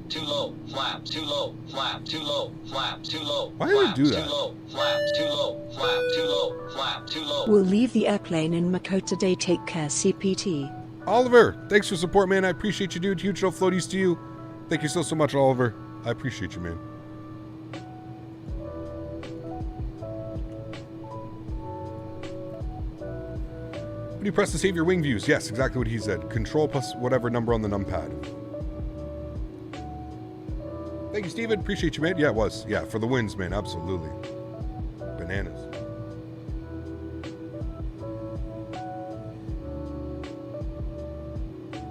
Too low, flap, too low, flap, too low, flap, too low. Why did it do that? Too low, flap, too low, flap, too low, flap, too low. We'll leave the airplane in Mako today. Take care, CPT. Oliver, thanks for support, man. I appreciate you, dude. Huge no floaties to you. Thank you so much, Oliver. I appreciate you, man. When you press to save your wing views, yes, exactly what he said. Control plus whatever number on the numpad. Thank you, Steven. Appreciate you, man. Yeah, it was. Yeah, for the wins, man. Absolutely. Bananas.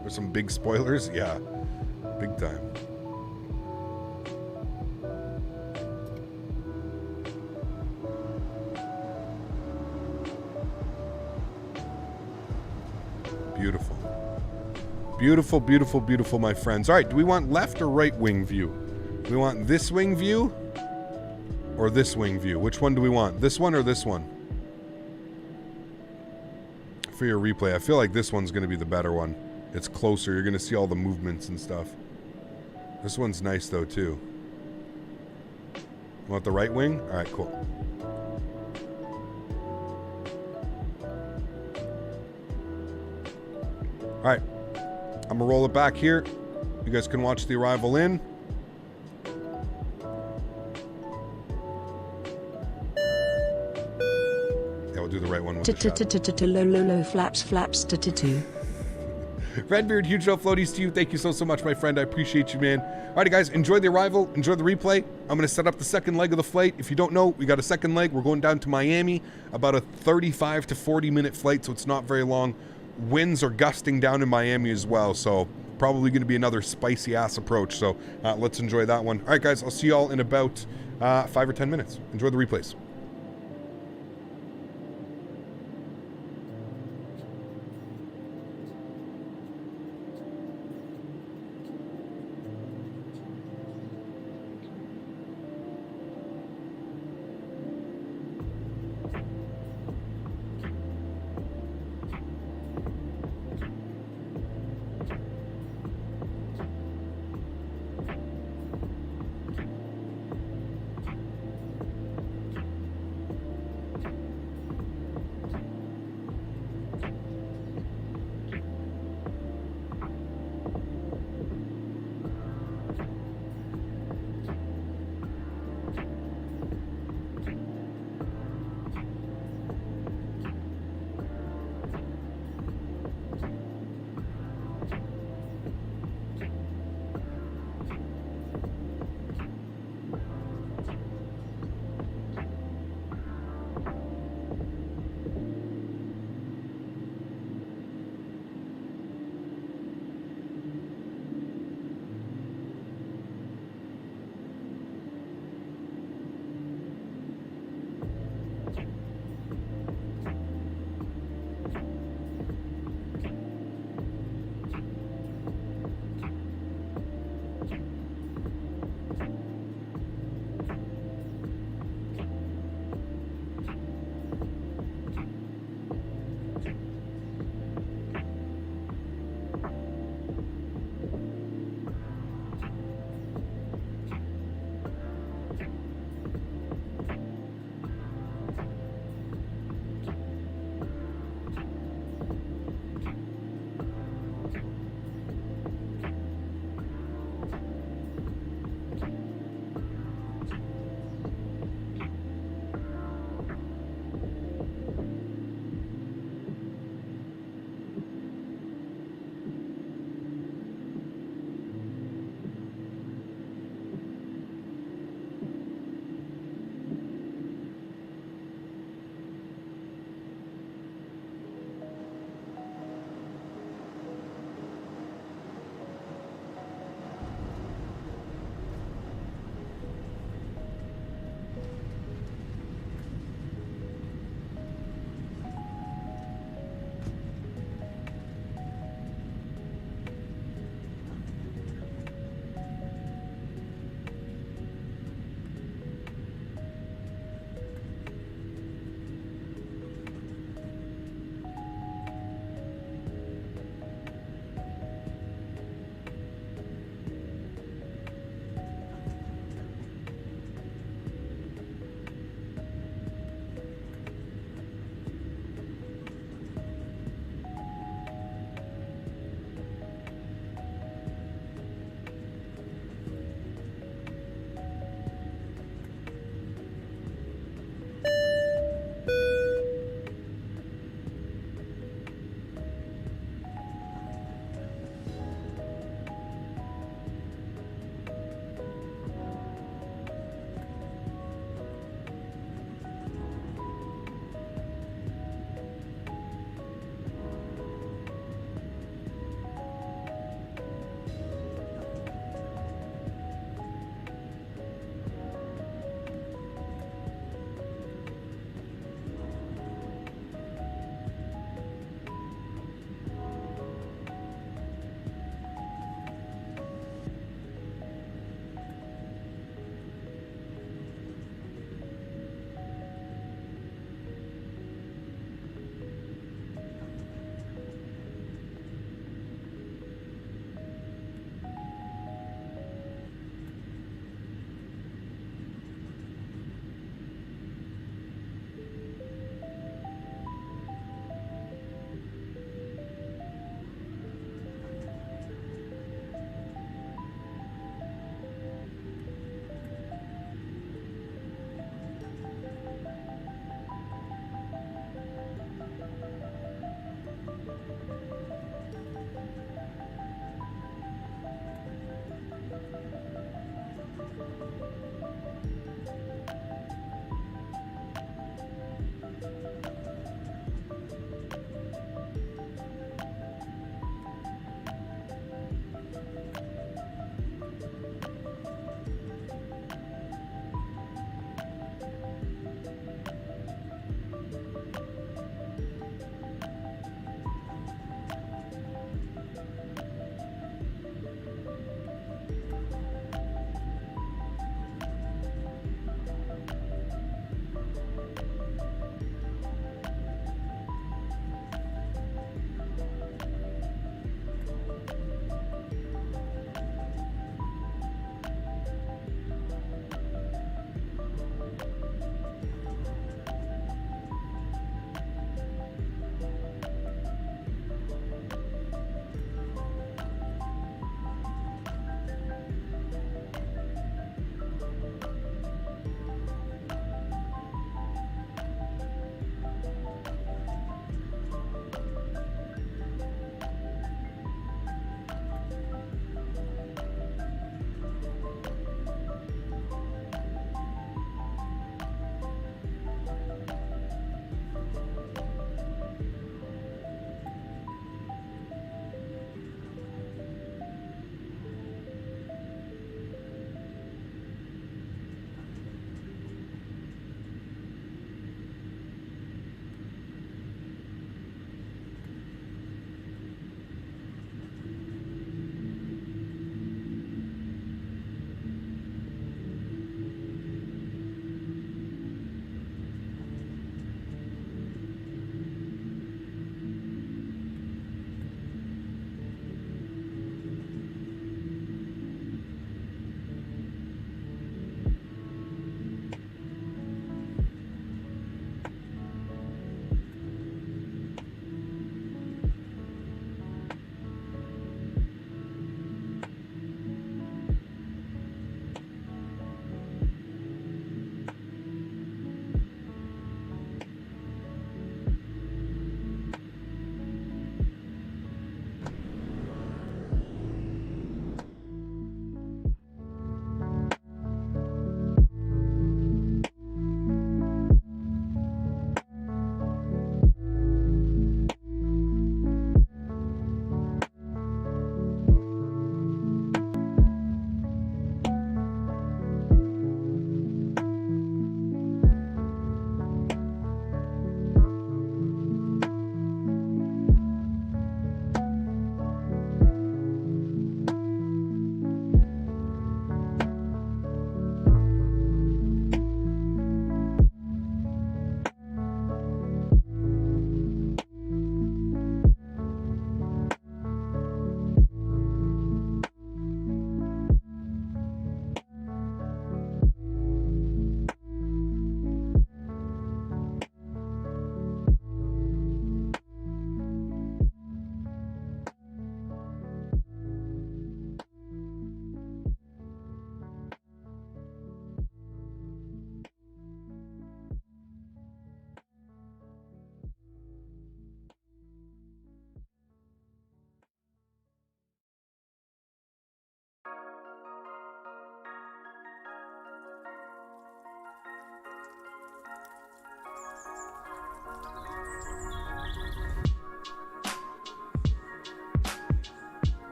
There's some big spoilers. Yeah, big time. Beautiful. Beautiful, beautiful, beautiful, my friends. All right, do we want left or right wing view? Do we want this wing view or this wing view? Which one do we want? This one or this one? For your replay, I feel like this one's going to be the better one. It's closer. You're going to see all the movements and stuff. This one's nice, though, too. You want the right wing? All right, cool. All right. I'm going to roll it back here. You guys can watch the arrival in. Yeah, we'll do the right one with the shadow. Low flaps 2. Redbeard, huge no floaties to you. Thank you so much, my friend. I appreciate you, man. Alrighty, guys, enjoy the arrival. Enjoy the replay. I'm going to set up the second leg of the flight. If you don't know, we got a second leg. We're going down to Miami, about a 35 to 40-minute flight, so it's not very long. Winds are gusting down in Miami as well, so probably going to be another spicy-ass approach. So let's enjoy that one. All right, guys, I'll see you all in about 5 or 10 minutes. Enjoy the replays.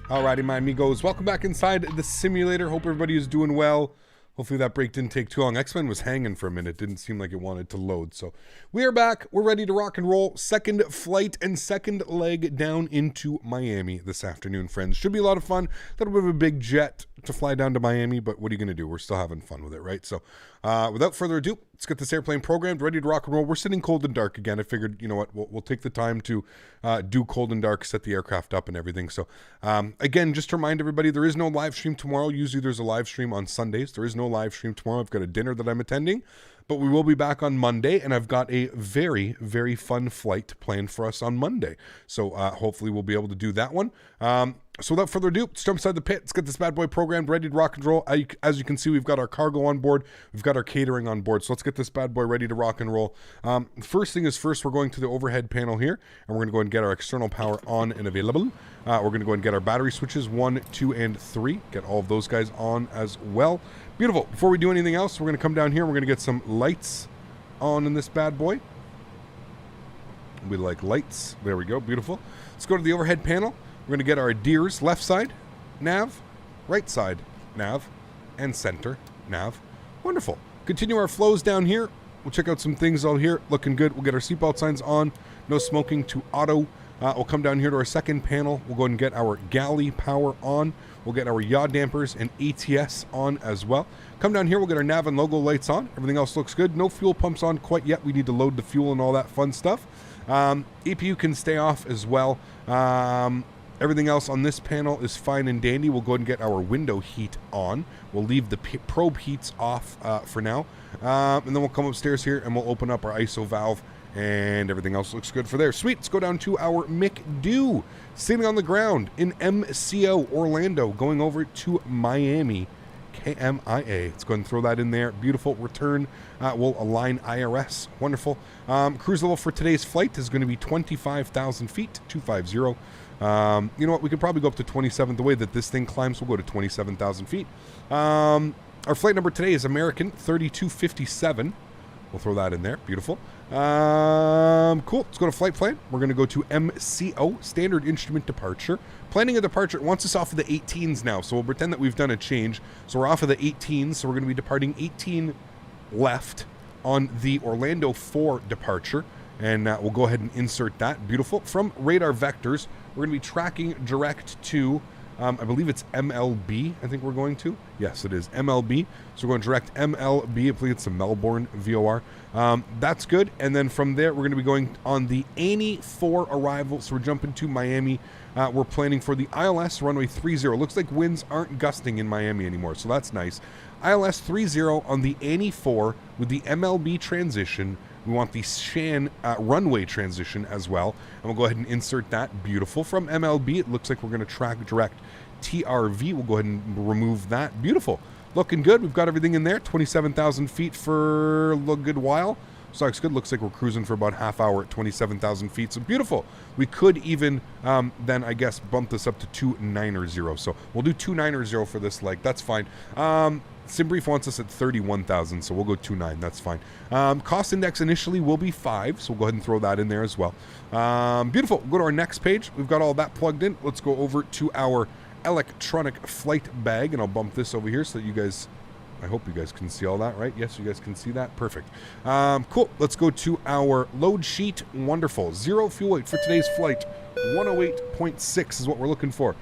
Alrighty, my amigos. Welcome back inside the simulator. Hope everybody is doing well. Hopefully that break didn't take too long. X-Men was hanging for a minute. Didn't seem like it wanted to load. So we are back. We're ready to rock and roll. Second flight and second leg down into Miami this afternoon, friends. Should be a lot of fun. A little bit of a big jet to fly down to Miami, but what are you going to do? We're still having fun with it, right? So without further ado, let's get this airplane programmed, ready to rock and roll. We're sitting cold and dark again. I figured, you know what, we'll take the time to do cold and dark, set the aircraft up and everything. So again, just to remind everybody, there is no live stream tomorrow. Usually there's a live stream on Sundays. There is no live stream tomorrow. I've got a dinner that I'm attending, but we will be back on Monday, and I've got a very, very fun flight planned for us on Monday. So hopefully we'll be able to do that one. So without further ado, let's jump inside the pit. Let's get this bad boy programmed, ready to rock and roll. As you can see, we've got our cargo on board. We've got our catering on board. So let's get this bad boy ready to rock and roll. First thing is first, we're going to the overhead panel here, and we're going to go and get our external power on and available. We're going to go and get our battery switches, 1, 2, and 3. Get all of those guys on as well. Beautiful. Before we do anything else, we're going to come down here. We're going to get some lights on in this bad boy. We like lights. There we go. Beautiful. Let's go to the overhead panel. We're going to get our deers, left side, nav, right side, nav, and center, nav. Wonderful. Continue our flows down here. We'll check out some things out here. Looking good. We'll get our seatbelt signs on. No smoking to auto. We'll come down here to our second panel. We'll go ahead and get our galley power on. We'll get our yaw dampers and ATS on as well. Come down here. We'll get our nav and logo lights on. Everything else looks good. No fuel pumps on quite yet. We need to load the fuel and all that fun stuff. EPU can stay off as well. Everything else on this panel is fine and dandy. We'll go ahead and get our window heat on. We'll leave the probe heats off for now. And then we'll come upstairs here and we'll open up our ISO valve, and everything else looks good for there. Sweet. Let's go down to our McDo, sitting on the ground in MCO, Orlando, going over to Miami, KMIA. Let's go ahead and throw that in there. Beautiful. Return. We'll align IRS. Wonderful. Cruise level for today's flight is going to be 25,000 feet, 250. You know what? We could probably go up to 27. The way that this thing climbs, we'll go to 27,000 feet. Our flight number today is American 3257. We'll throw that in there. Beautiful. Cool. Let's go to flight plan. We're going to go to MCO, Standard Instrument Departure. Planning a departure wants us off of the 18s now, so we'll pretend that we've done a change. So we're off of the 18s, so we're going to be departing 18 left on the Orlando 4 departure. And we'll go ahead and insert that. Beautiful. From radar vectors, we're going to be tracking direct to, I believe it's MLB, I think we're going to. Yes, it is MLB. So we're going direct MLB. I believe it's a Melbourne VOR. That's good. And then from there, we're going to be going on the ANI 4 arrival. So we're jumping to Miami. We're planning for the ILS runway 30. Looks like winds aren't gusting in Miami anymore, so that's nice. ILS 30 on the ANI 4 with the MLB transition. We want the Shan runway transition as well. And we'll go ahead and insert that. Beautiful. From MLB, it looks like we're going to track direct TRV. We'll go ahead and remove that. Beautiful. Looking good. We've got everything in there. 27,000 feet for a good while. So looks good. Looks like we're cruising for about half hour at 27,000 feet. So beautiful. We could even then, I guess, bump this up to 290. So we'll do 290 for this leg. That's fine. SimBrief wants us at 31,000, so we'll go 29. That's fine. Cost index initially will be 5, so we'll go ahead and throw that in there as well. Beautiful. We'll go to our next page. We've got all that plugged in. Let's go over to our electronic flight bag, and I'll bump this over here so that you guys, I hope you guys can see all that, right? Yes, you guys can see that. Perfect. Cool. Let's go to our load sheet. Wonderful. 0 fuel weight for today's flight. 108.6 is what we're looking for.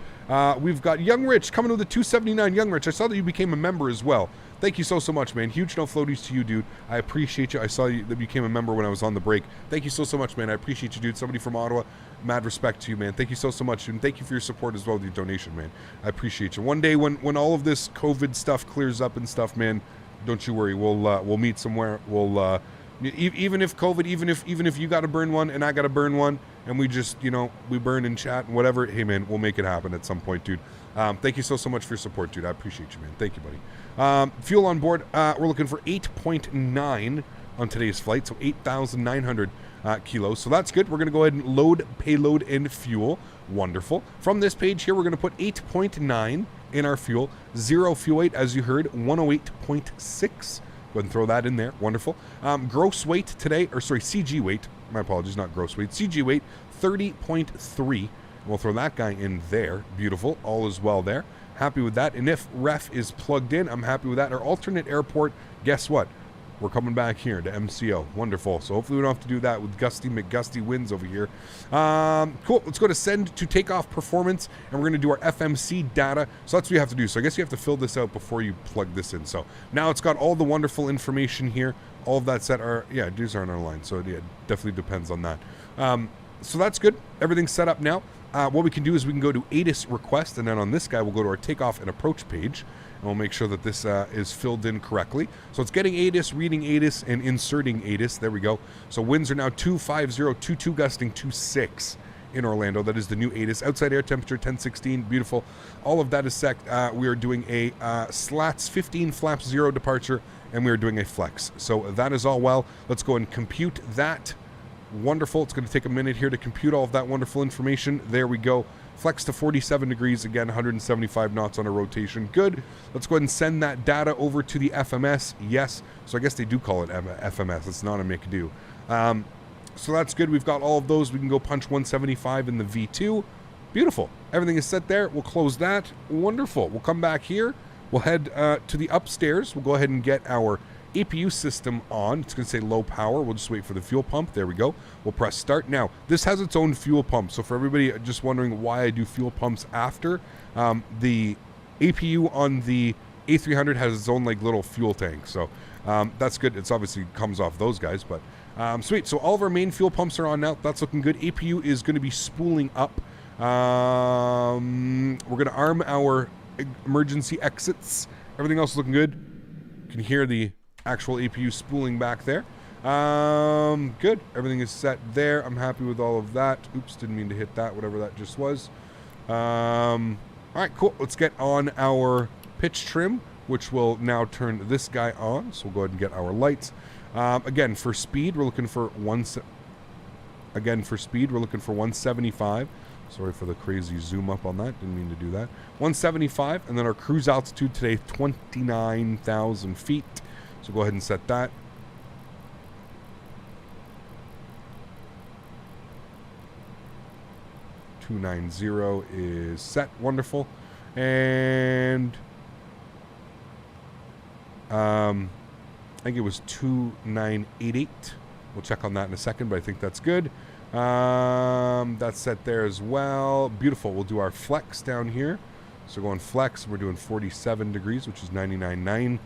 We've got Young Rich coming with a 279. Young Rich, I saw that you became a member as well. Thank you so much, man. Huge no floaties to you, dude. I appreciate you. I saw you that you became a member when I was on the break. Thank you so much, man. I appreciate you, dude. Somebody from Ottawa, mad respect to you, man. Thank you so much, dude. And thank you for your support as well with your donation, man. I appreciate you. One day when all of this COVID stuff clears up and stuff, man, don't you worry. We'll meet somewhere. We'll even if COVID, even if you got to burn one and I got to burn one, and we just, you know, we burn and chat and whatever, hey man, we'll make it happen at some point, dude. Thank you so much for your support, dude. I appreciate you, man. Thank you, buddy. Fuel on board, we're looking for 8.9 on today's flight, so 8,900 kilos. So that's good. We're going to go ahead and load payload and fuel. Wonderful. From this page here, we're going to put 8.9 in our fuel. 0 fuel weight, as you heard, 108.6. Go ahead and throw that in there. Wonderful. Gross weight today, or sorry, CG weight. My apologies, not gross weight. CG weight, 30.3. We'll throw that guy in there. Beautiful. All is well there. Happy with that. And if ref is plugged in, I'm happy with that. Our alternate airport, guess what? We're coming back here to MCO. Wonderful. So hopefully we don't have to do that with Gusty McGusty winds over here. Cool. Let's go to send to takeoff performance, and we're going to do our FMC data. So that's what you have to do. So I guess you have to fill this out before you plug this in. So now it's got all the wonderful information here. All of that set are, yeah, dues aren't online. So yeah, it definitely depends on that. So that's good. Everything's set up now. What we can do is we can go to ATIS request, and then on this guy, we'll go to our takeoff and approach page. And we'll make sure that this is filled in correctly. So it's getting ATIS, reading ATIS, and inserting ATIS. There we go. So winds are now 250, gusting 26 in Orlando. That is the new ATIS. Outside air temperature 1016. Beautiful. All of that is set. We are doing a slats 15 flaps 0 departure, and we are doing a flex. So that is all well. Let's go and compute that. Wonderful. It's going to take a minute here to compute all of that wonderful information. There we go. Flex to 47 degrees, again, 175 knots on a rotation. Good. Let's go ahead and send that data over to the FMS. Yes. So I guess they do call it FMS. It's not a McDo. So that's good. We've got all of those. We can go punch 175 in the V2. Beautiful. Everything is set there. We'll close that. Wonderful. We'll come back here. We'll head to the upstairs. We'll go ahead and get our APU system on. It's going to say low power. We'll just wait for the fuel pump. There we go. We'll press start. Now, this has its own fuel pump. So for everybody just wondering why I do fuel pumps after, the APU on the A300 has its own like little fuel tank. So that's good. It's obviously comes off those guys, but sweet. So all of our main fuel pumps are on now. That's looking good. APU is going to be spooling up. We're going to arm our emergency exits. Everything else is looking good. You can hear the actual APU spooling back there. Good. Everything is set there. I'm happy with all of that. Oops, didn't mean to hit that, whatever that just was. All right, cool. Let's get on our pitch trim, which will now turn this guy on. So we'll go ahead and get our lights. Again, for speed, we're looking for 175. Sorry for the crazy zoom up on that. Didn't mean to do that. 175, and then our cruise altitude today, 29,000 feet. So go ahead and set that. .290 is set. Wonderful. And I think it was 2988. We'll check on that in a second, but I think that's good. That's set there as well. Beautiful. We'll do our flex down here. So going flex, we're doing 47 degrees, which is 99.9.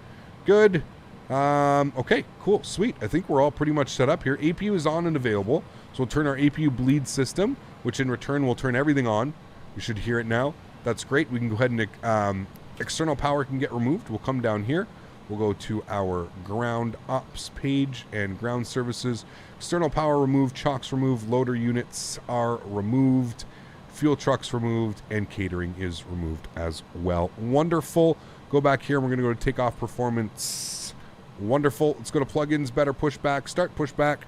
Good. Okay, cool, sweet. I think we're all pretty much set up here. APU is on and available. So we'll turn our APU bleed system, which in return will turn everything on. You should hear it now. That's great. We can go ahead and external power can get removed. We'll come down here. We'll go to our ground ops page and ground services. External power removed, chocks removed, loader units are removed, fuel trucks removed, and catering is removed as well. Wonderful. Go back here. We're going to go to takeoff performance. Wonderful. Let's go to plugins, better pushback. Start pushback.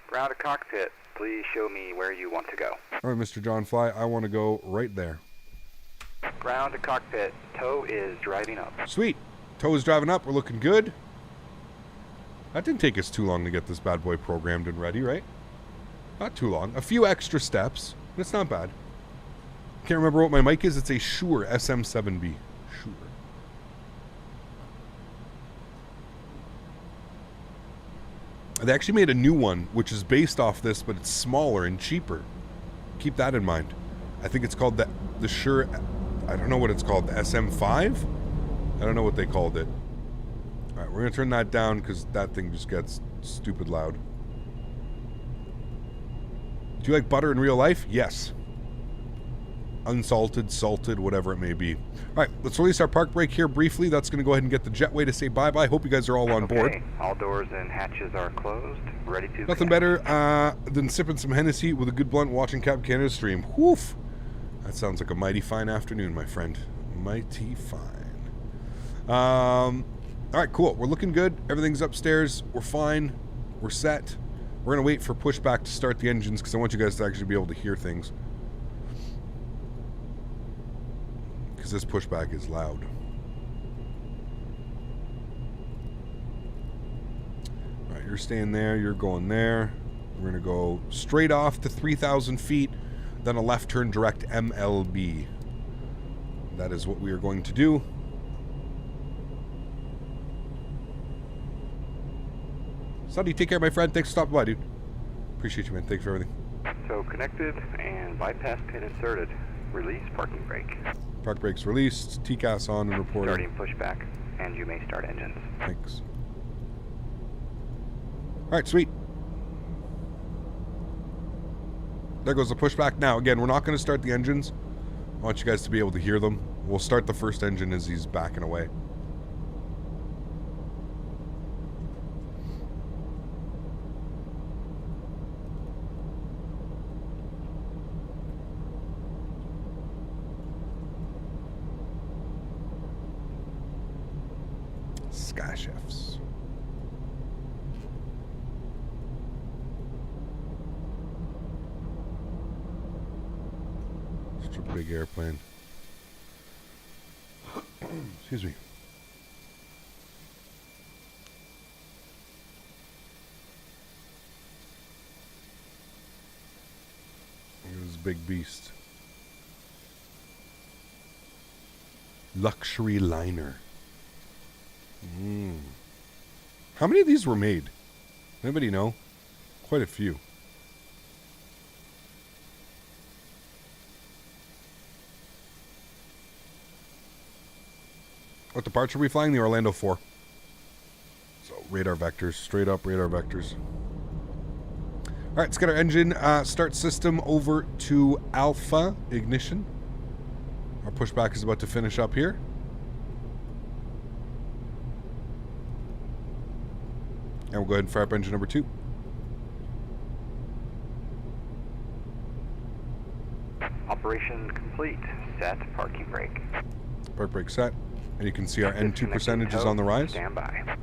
Ground to cockpit. Please show me where you want to go. All right, Mr. John Fly, I want to go right there. Ground to cockpit. Tow is driving up. Sweet. Tow is driving up. We're looking good. That didn't take us too long to get this bad boy programmed and ready, right? Not too long. A few extra steps. It's not bad. Can't remember what my mic is. It's a Shure SM7B. Shure. They actually made a new one, which is based off this, but it's smaller and cheaper. Keep that in mind. I think it's called the Shure, I don't know what it's called, the SM5? I don't know what they called it. All right, we're going to turn that down because that thing just gets stupid loud. Do you like butter in real life? Yes. Unsalted, salted, whatever it may be. All right, let's release our park brake here briefly. That's going to go ahead and get the jetway to say bye-bye. Hope you guys are all on board. All doors and hatches are closed. Ready to Nothing better than sipping some Hennessy with a good blunt watching Cap Canada stream. Woof. That sounds like a mighty fine afternoon, my friend. Mighty fine. All right, cool. We're looking good. Everything's upstairs. We're fine. We're set. We're going to wait for pushback to start the engines because I want you guys to actually be able to hear things. Because this pushback is loud. All right, you're staying there. You're going there. We're going to go straight off to 3,000 feet. then a left turn direct MLB. That is what we are going to do. Sonny, take care, my friend. Thanks for stopping by, dude. Appreciate you, man. Thanks for everything. So connected and bypass pin inserted. Release parking brake. Park brakes released. TCAS on and reporting. Starting pushback, and you may start engines. Thanks. All right, sweet. There goes the pushback. Now, again, we're not going to start the engines. I want you guys to be able to hear them. We'll start the first engine as he's backing away. Sky Chefs. Such a big airplane. Excuse me. Look at this big beast. Luxury liner. How many of these were made? Anybody know? Quite a few. What departure are we flying? The Orlando 4. So radar vectors, straight up radar vectors. All right, let's get our engine start system over to Alpha ignition. Our pushback is about to finish up here. And we'll go ahead and fire up engine number 2. Operation complete. Set parking brake. Park brake set. And you can see our N2 percentages on the rise. Stand by.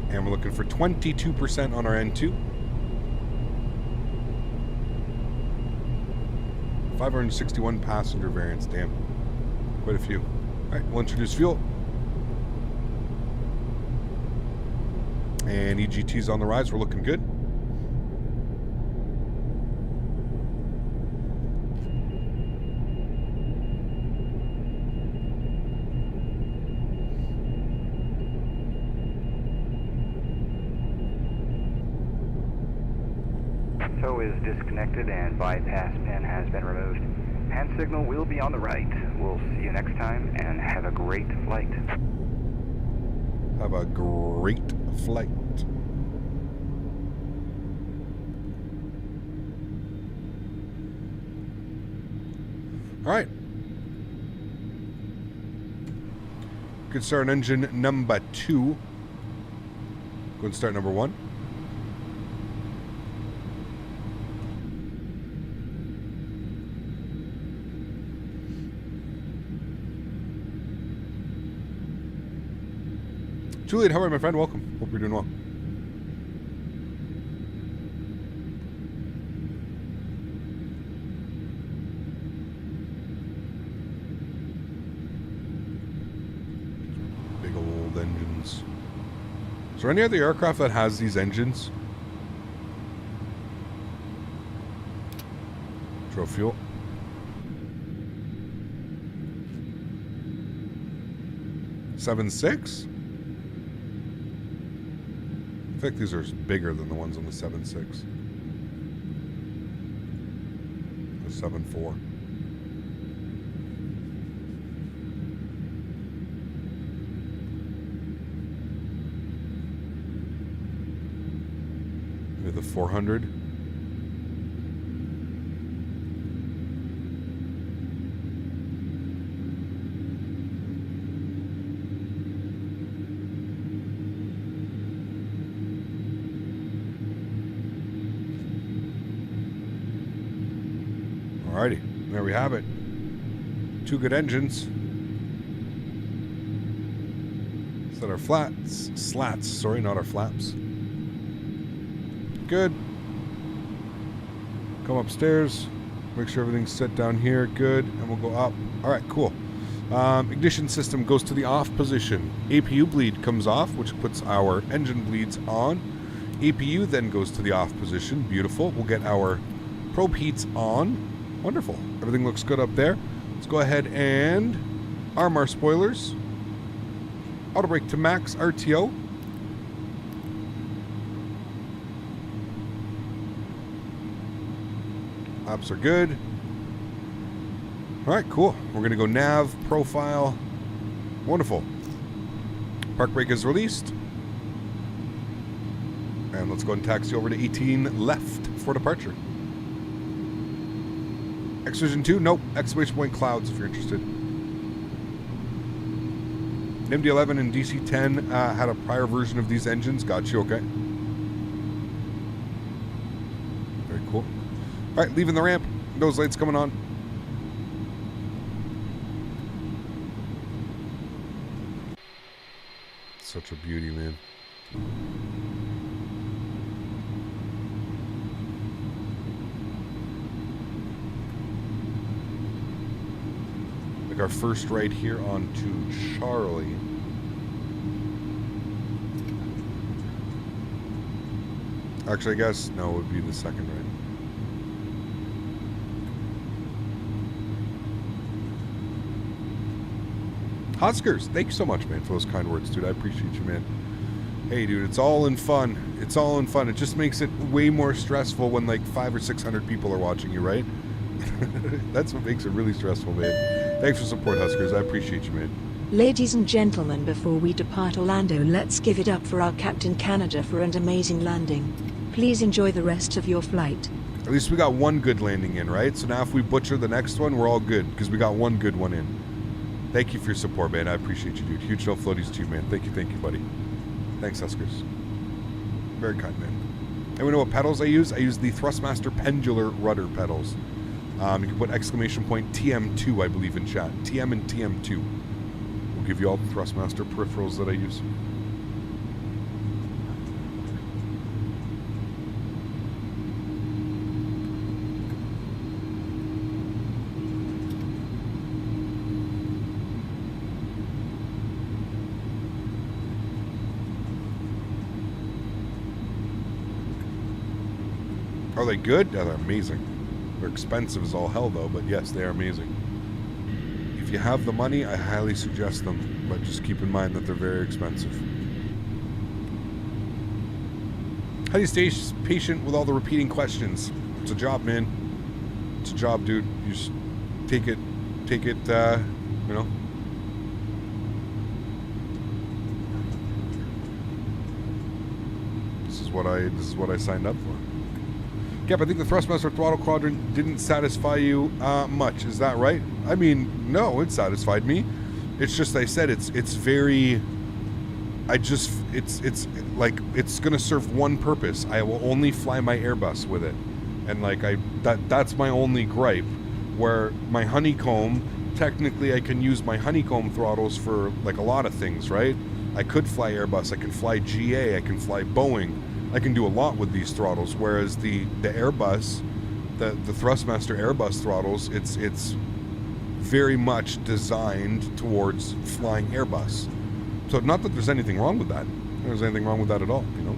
And we're looking for 22% on our N2. 561 passenger variants, damn. Quite a few. All right, we'll introduce fuel. And EGT's on the rise, we're looking good. Tow is disconnected and bypass pin has been removed. Hand signal will be on the right. We'll see you next time and have a great flight. Have a great flight. All right. Good start on engine number 2. Go and start number 1. Juliet, how are you, my friend? Welcome. Hope you're doing well. Big old engines. Is there any other aircraft that has these engines? Throw fuel. .76? I think these are bigger than the ones on the 7.6. The 7.4. Maybe the 400. Alrighty, there we have it. 2 good engines. Set our slats, sorry, not our flaps. Good. Come upstairs. Make sure everything's set down here. Good. And we'll go up. All right, cool. Ignition system goes to the off position. APU bleed comes off, which puts our engine bleeds on. APU then goes to the off position. Beautiful. We'll get our probe heats on. Wonderful. Everything looks good up there. Let's go ahead and arm our spoilers. Auto brake to max RTO. Laps are good. All right, cool. We're going to go nav, profile. Wonderful. Park brake is released. And let's go and taxi over to 18 left for departure. AlexSiu 2? Nope. Exclamation point clouds if you're interested. MD-11 and DC-10 had a prior version of these engines. Got you, okay. Very cool. All right, leaving the ramp. Nose lights coming on. Such a beauty, man. Like our first right here onto Charlie. Actually, I guess, no, it would be the second right. Huskers, thank you so much, man, for those kind words, dude. I appreciate you, man. Hey, dude, it's all in fun. It's all in fun. It just makes it way more stressful when like 500 or 600 people are watching you, right? That's what makes it really stressful, man. Thanks for support, Huskers. I appreciate you, man. Ladies and gentlemen, before we depart Orlando, let's give it up for our Captain Canada for an amazing landing. Please enjoy the rest of your flight. At least we got one good landing in, right? So now if we butcher the next one, we're all good because we got one good one in. Thank you for your support, man. I appreciate you, dude. Huge no floaties to you, man. Thank you, buddy. Thanks, Huskers. Very kind, man. And we know what pedals I use? I use the Thrustmaster Pendular Rudder pedals. You can put exclamation point TM2, I believe, in chat. TM and TM2. We'll give you all the Thrustmaster peripherals that I use. Are they good? Yeah, they're amazing. They're expensive as all hell, though, but yes, they are amazing. If you have the money, I highly suggest them, but just keep in mind that they're very expensive. How do you stay patient with all the repeating questions? It's a job, man. It's a job, dude. You just take it, you know. This is what I signed up for. Yep, I think the Thrustmaster throttle quadrant didn't satisfy you much. Is that right? I mean, no, it satisfied me. It's just I said it's very. It's like it's gonna serve one purpose. I will only fly my Airbus with it, and like that's my only gripe. Where my Honeycomb, technically, I can use my Honeycomb throttles for like a lot of things, right? I could fly Airbus. I can fly GA. I can fly Boeing. I can do a lot with these throttles, whereas the Airbus, the Thrustmaster Airbus throttles, it's very much designed towards flying Airbus. So not that there's anything wrong with that. There's anything wrong with that at all, you know.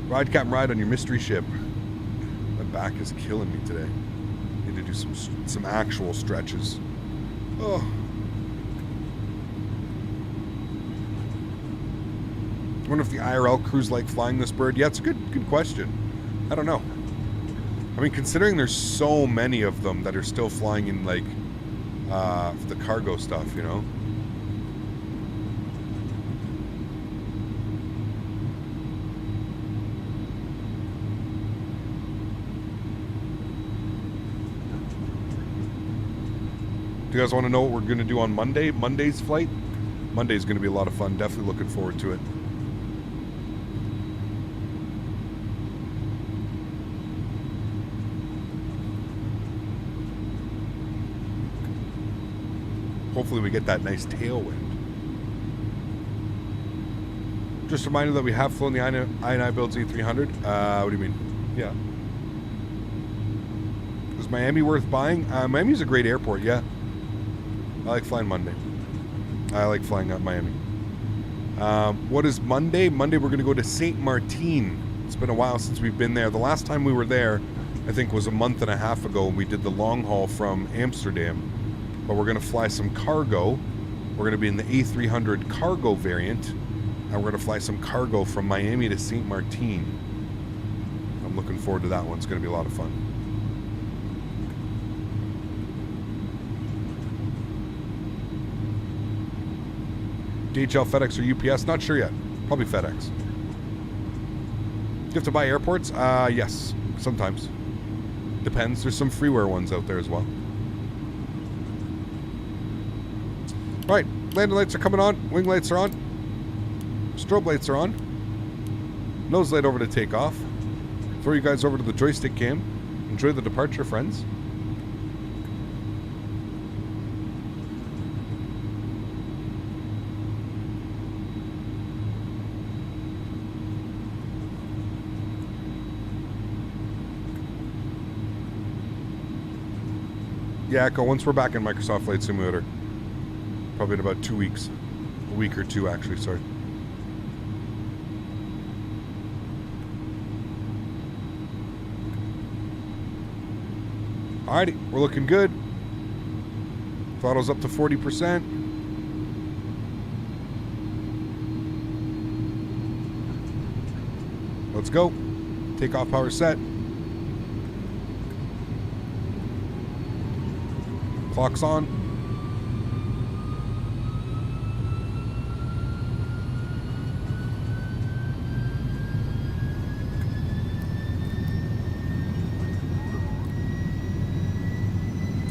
Ride, Captain, ride on your mystery ship. My back is killing me today. Need to do some actual stretches. Oh. I wonder if the IRL crews like flying this bird. Yeah, it's a good question. I don't know. I mean, considering there's so many of them that are still flying in like the cargo stuff, you know. Do you guys want to know what we're going to do on Monday? Monday's flight? Monday's going to be a lot of fun. Definitely looking forward to it. Hopefully we get that nice tailwind. Just a reminder that we have flown the iniBuilds A300. What do you mean? Yeah. Is Miami worth buying? Miami's a great airport, yeah. I like flying Monday. I like flying out Miami. What is Monday? Monday we're going to go to Saint Martin. It's been a while since we've been there. The last time we were there, I think, was a month and a half ago, and we did the long haul from Amsterdam. But we're going to fly some cargo. We're going to be in the A300 cargo variant, and we're going to fly some cargo from Miami to Saint Martin. I'm looking forward to that one. It's going to be a lot of fun. DHL, FedEx, or UPS? Not sure yet. Probably FedEx. Do you have to buy airports? Yes. Sometimes. Depends. There's some freeware ones out there as well. Alright. Landing lights are coming on. Wing lights are on. Strobe lights are on. Nose light over to takeoff. Throw you guys over to the joystick cam. Enjoy the departure, friends. Yeah, Echo, once we're back in Microsoft Flight Simulator. Probably in about 2 weeks. A week or two, actually, sorry. Alrighty, we're looking good. Throttle's up to 40%. Let's go. Takeoff power set. Clock's on.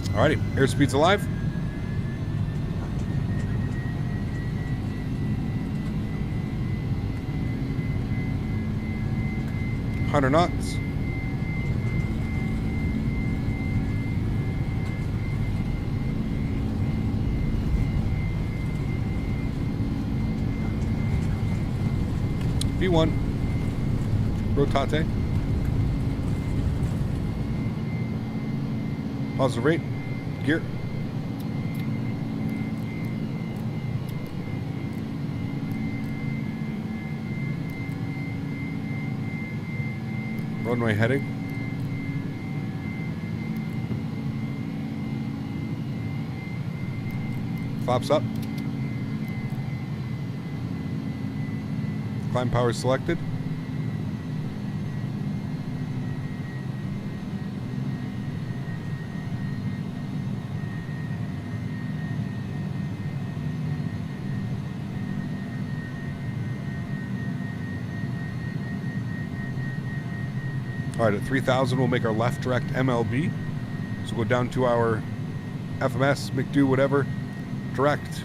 Alrighty, airspeed's alive. $100 knots. V1. Rotate. Positive rate. Gear. Runway heading. Flaps up. Climb power selected. Alright, at 3,000 we'll make our left direct MLB. So we'll go down to our FMS, McDo, whatever. Direct,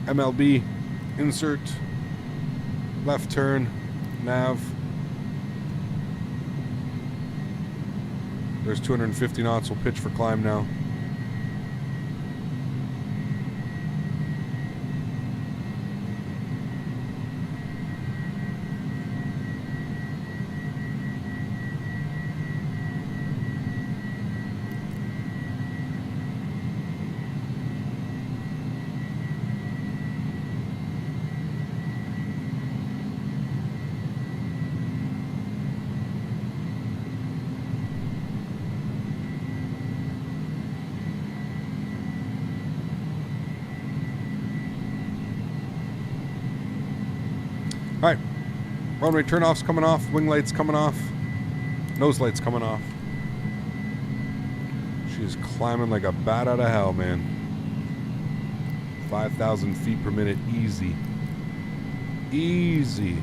MLB, insert, left turn, nav. There's 250 knots. We'll pitch for climb now. Alright, runway turnoff's coming off, wing lights coming off, nose lights coming off. She's climbing like a bat out of hell, man. 5,000 feet per minute, easy. Easy.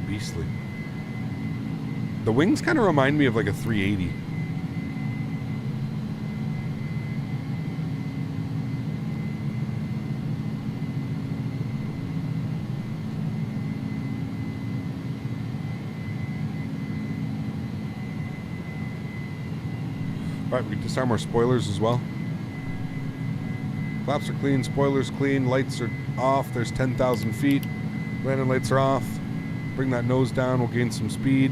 Beastly. The wings kind of remind me of like a 380. All right, we can disarm our spoilers as well. Flaps are clean, spoilers clean, lights are off. There's 10,000 feet. Landing lights are off. Bring that nose down, we'll gain some speed.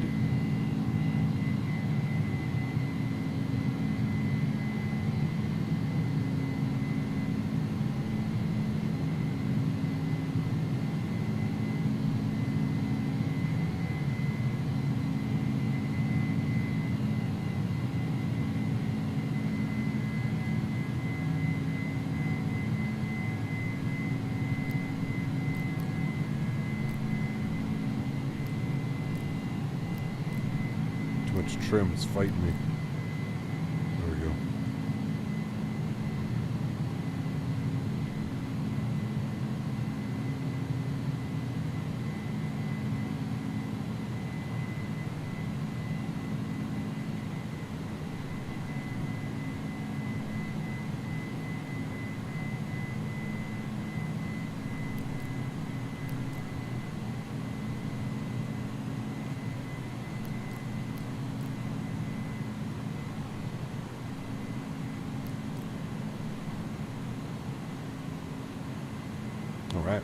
Trim is fighting me. There we go. All right.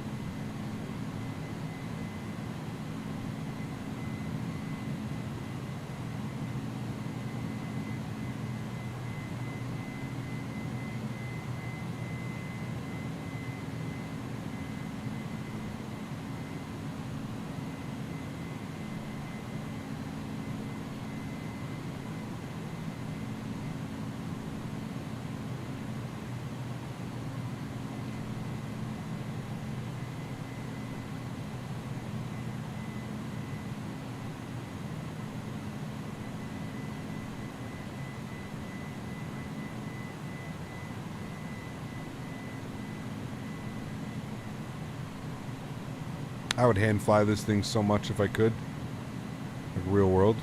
I would hand fly this thing so much if I could. Like real world.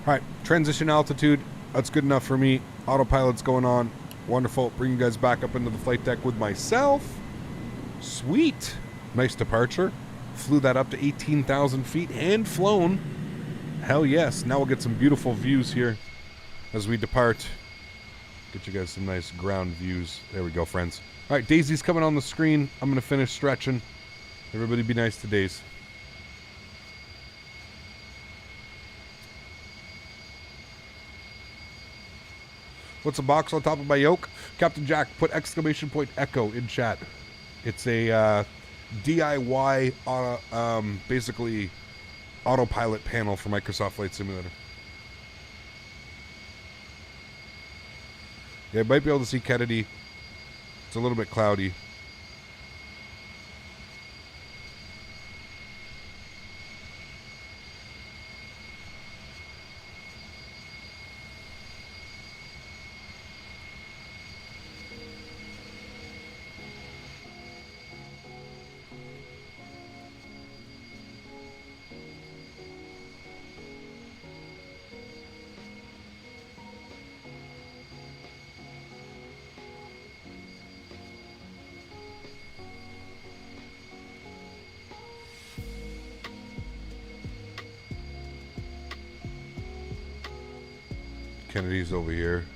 Alright, transition altitude. That's good enough for me. Autopilot's going on. Wonderful. Bring you guys back up into the flight deck with myself. Sweet. Nice departure. Flew that up to 18,000 feet and flown. Hell yes. Now we'll get some beautiful views here as we depart. Get you guys some nice ground views. There we go, friends. All right, Daisy's coming on the screen. I'm going to finish stretching. Everybody be nice to Daisy. What's a box on top of my yoke? Captain Jack put exclamation point echo in chat. It's a DIY basically autopilot panel for Microsoft Flight Simulator. Yeah, you might be able to see Kennedy. It's a little bit cloudy. Kennedy's over here.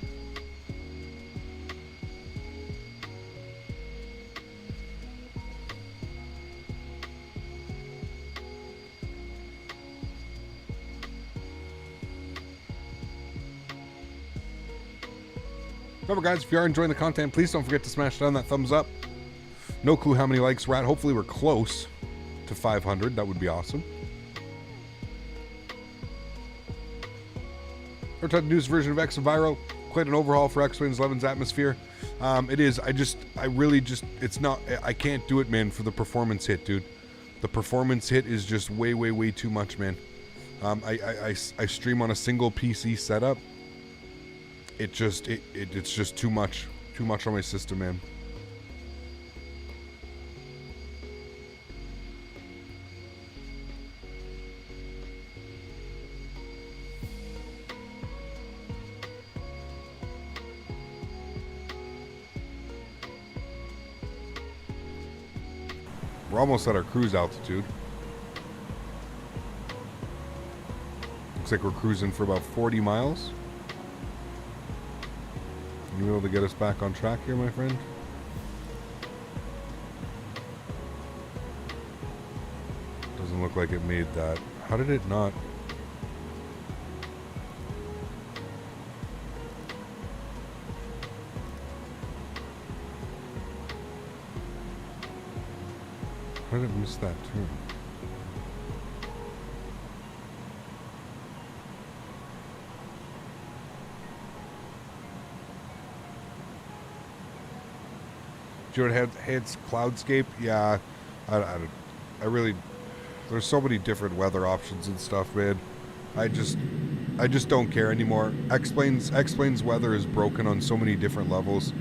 Remember, guys, if you are enjoying the content, please don't forget to smash down that thumbs up. No clue how many likes we're at. Hopefully we're close to 500. That would be awesome. Our newest version of X Enviro, quite an overhaul for X-Wing's 11's atmosphere. It is. It's not. I can't do it, man. For the performance hit, dude. The performance hit is just way too much, man. I stream on a single PC setup. It's just too much on my system, man. We're almost at our cruise altitude. Looks like we're cruising for about 40 miles. You able to get us back on track here, my friend? Doesn't look like it made that. How did it not? How did it miss that turn? Do you know what hits Cloudscape? Yeah, I really. There's so many different weather options and stuff, man. I just don't care anymore. X-Plane's weather is broken on so many different levels.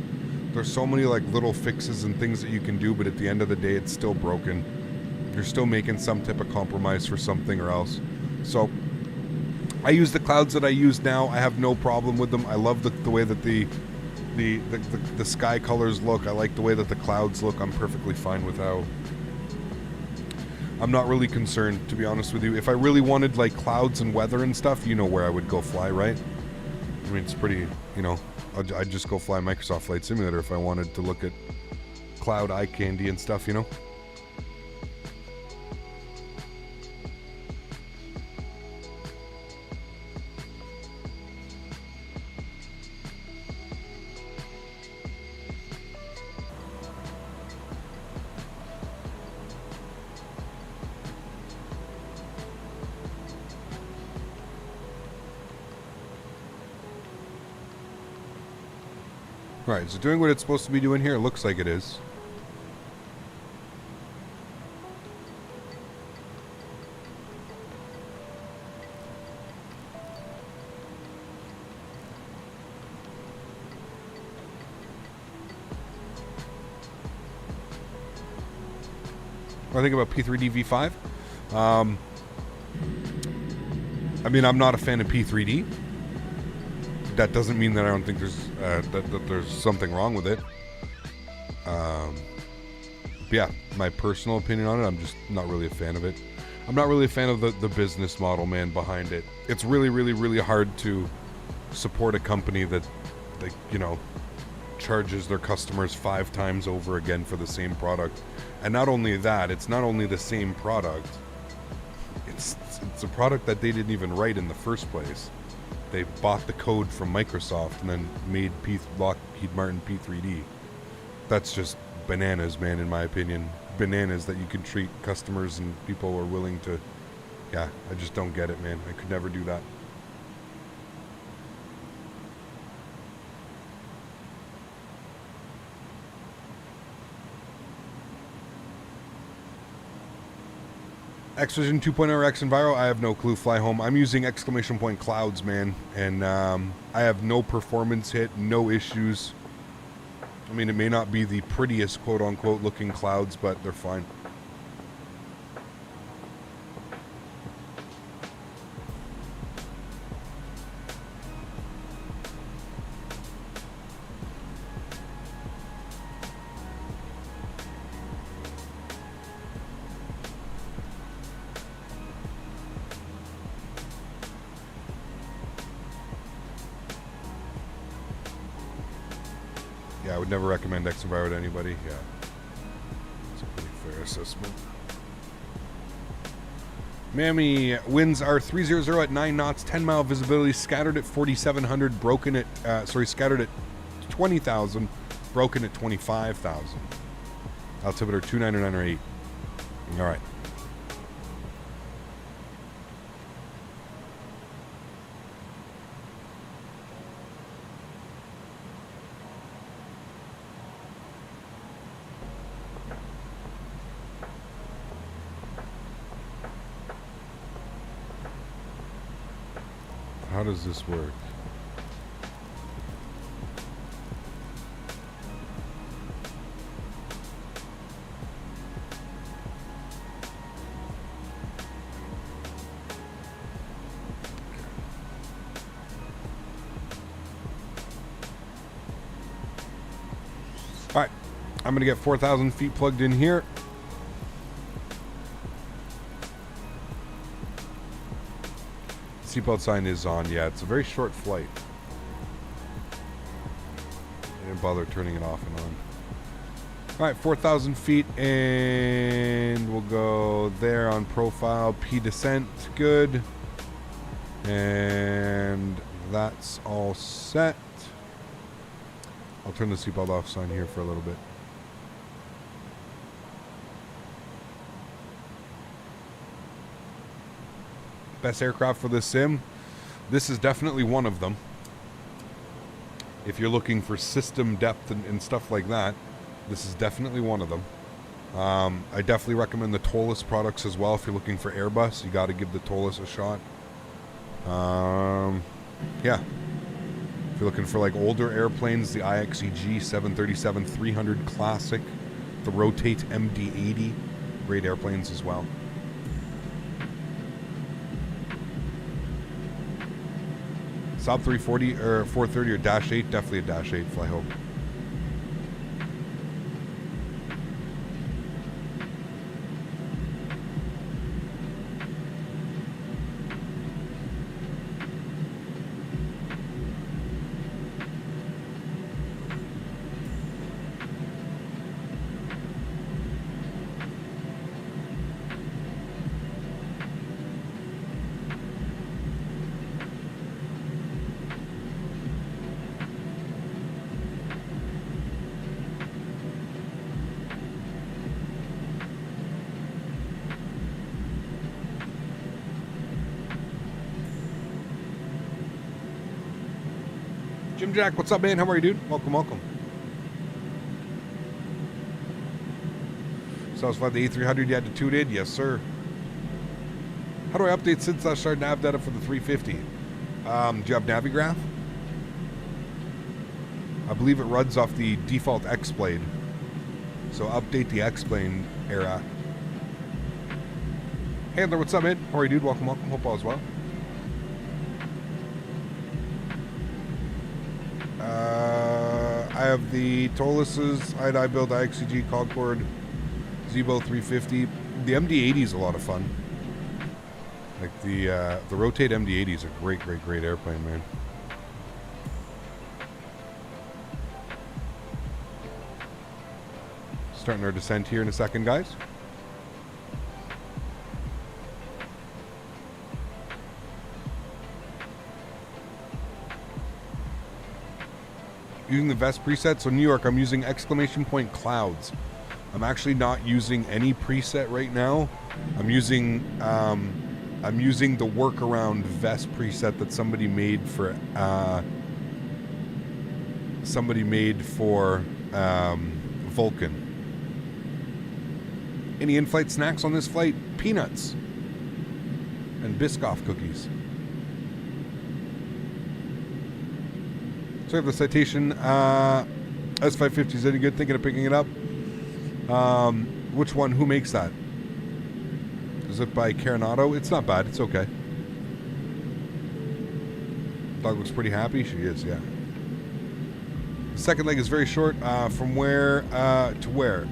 There's so many like little fixes and things that you can do, but at the end of the day, it's still broken. You're still making some type of compromise for something or else. So I use the clouds that I use now. I have no problem with them. I love the way that the sky colors look. I like the way that the clouds look. I'm perfectly fine with how. I'm not really concerned, to be honest with you. If I really wanted like clouds and weather and stuff, you know where I would go fly, right? I mean, it's pretty, you know, I'd just go fly Microsoft Flight Simulator if I wanted to look at cloud eye candy and stuff, you know? Right, is it doing what it's supposed to be doing here? It looks like it is. What do I think about P3D V5? I mean, I'm not a fan of P3D. That doesn't mean that I don't think there's that there's something wrong with it. Yeah, my personal opinion on it, I'm just not really a fan of it. I'm not really a fan of the business model, man, behind it. It's really, really, really hard to support a company that, you know, charges their customers 5 times over again for the same product. And not only that, it's not only the same product, it's a product that they didn't even write in the first place. They bought the code from Microsoft and then made Lockheed Martin P3D. That's just bananas, man, in my opinion. Bananas that you can treat customers and people who are willing to... Yeah, I just don't get it, man. I could never do that. XVision 2.0 or XEnviro, I have no clue. Fly home. I'm using exclamation point clouds, man, and I have no performance hit, no issues. I mean, it may not be the prettiest quote-unquote looking clouds, but they're fine. Yeah, I would never recommend XEnviro to anybody. Yeah, it's a pretty fair assessment. Miami winds are 300 at 9 knots, 10-mile visibility, scattered at 4,700, broken at, scattered at 20,000, broken at 25,000. Altimeter 299 or 8. All right. How does this work? All right, I'm gonna get 4,000 feet plugged in here. seatbelt sign is on. Yeah, it's a very short flight. I didn't bother turning it off and on. All right, 4,000 feet, and we'll go there on profile. P descent, good. And that's all set. I'll turn the seatbelt off sign here for a little bit. Best aircraft for this sim. This is definitely one of them. If you're looking for system depth and stuff like that, this is definitely one of them. I definitely recommend the Tolus products as well. If you're looking for Airbus, you got to give the Tolus a shot. Yeah. If you're looking for like older airplanes, the IXEG 737-300 Classic, the Rotate MD-80, great airplanes as well. Saab 340 or 430 or Dash 8, definitely a Dash 8 fly home. Jim Jack, what's up, man? How are you, dude? Welcome, welcome. So I was flying the A300 you had to tune in? Yes, sir. How do I update since I started nav data for the 350? Do you have Navigraph? I believe it runs off the default X-Blade. So update the X-Plane era. Handler, what's up, man? How are you, dude? Welcome, welcome. Hope all is well. I have the Tolus's iniBuild IXEG Concorde Zibo 350. The MD-80 is a lot of fun. Like the Rotate MD-80 is a great, great, great airplane, man. Starting our descent here in a second, guys. Using the Vest preset. So New York, I'm using ! clouds. I'm actually not using any preset right now. I'm using the workaround Vest preset that somebody made for Vulcan. Any in-flight snacks on this flight? Peanuts and Biscoff cookies. So I have the Citation S550. Is any good? Thinking of picking it up. Which one? Who makes that? Is it by Caranato? It's not bad. It's okay. Dog looks pretty happy. She is, yeah. The second leg is very short. From where to where?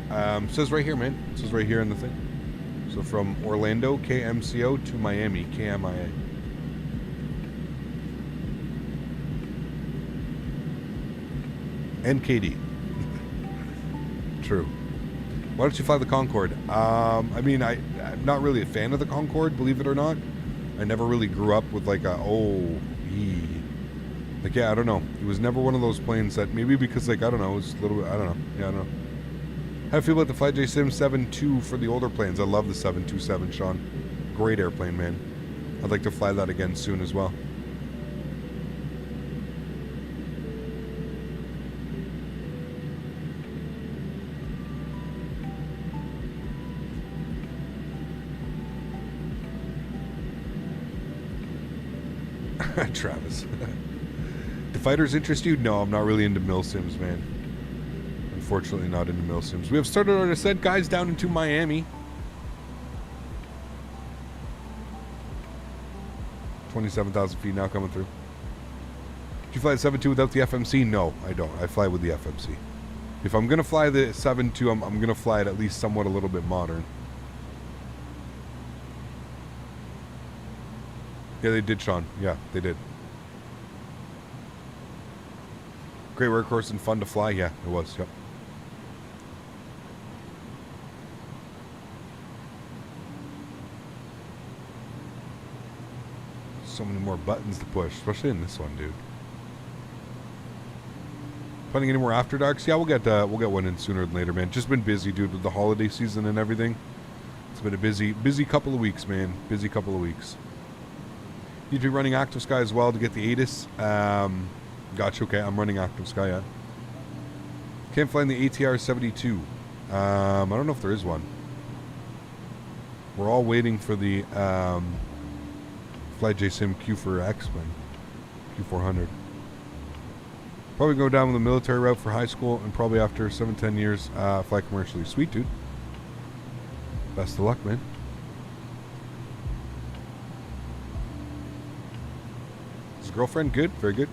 Says right here, man. It says right here in the thing. So from Orlando, KMCO, to Miami, KMIA. NKD. True. Why don't you fly the Concorde? I mean, I'm not really a fan of the Concorde, believe it or not. I never really grew up with like a, like, yeah, I don't know. It was never one of those planes that, maybe because, like, I don't know, it's a little bit, I don't know. Yeah, I don't know. How do you feel about the Flite Sim 7.2 for the older planes? I love the 727, Sean. Great airplane, man. I'd like to fly that again soon as well. Travis. Do fighters interest you? No, I'm not really into mill sims, man. Unfortunately, not into mill sims. We have started our descent, guys, down into Miami. 27,000 feet now coming through. Do you fly the 7.2 without the FMC? No, I don't. I fly with the FMC. If I'm going to fly the 7.2, I'm going to fly it at least somewhat a little bit modern. Yeah, they did, Sean. Yeah, they did. Great workhorse and fun to fly. Yeah, it was. Yep. So many more buttons to push, especially in this one, dude. Planning any more after darks? Yeah, we'll get one in sooner than later, man. Just been busy, dude, with the holiday season and everything. It's been a busy couple of weeks, man. Busy couple of weeks. You'd be running Active Sky as well to get the ATIS. Gotcha. Okay, I'm running Active Sky. Yeah. Can't find the ATR 72. I don't know if there is one. We're all waiting for the Flight JSim Q4X wing, Q400. Probably go down with the military route for high school, and probably after 7-10 years, fly commercially. Sweet, dude. Best of luck, man. Is his girlfriend good? Very good.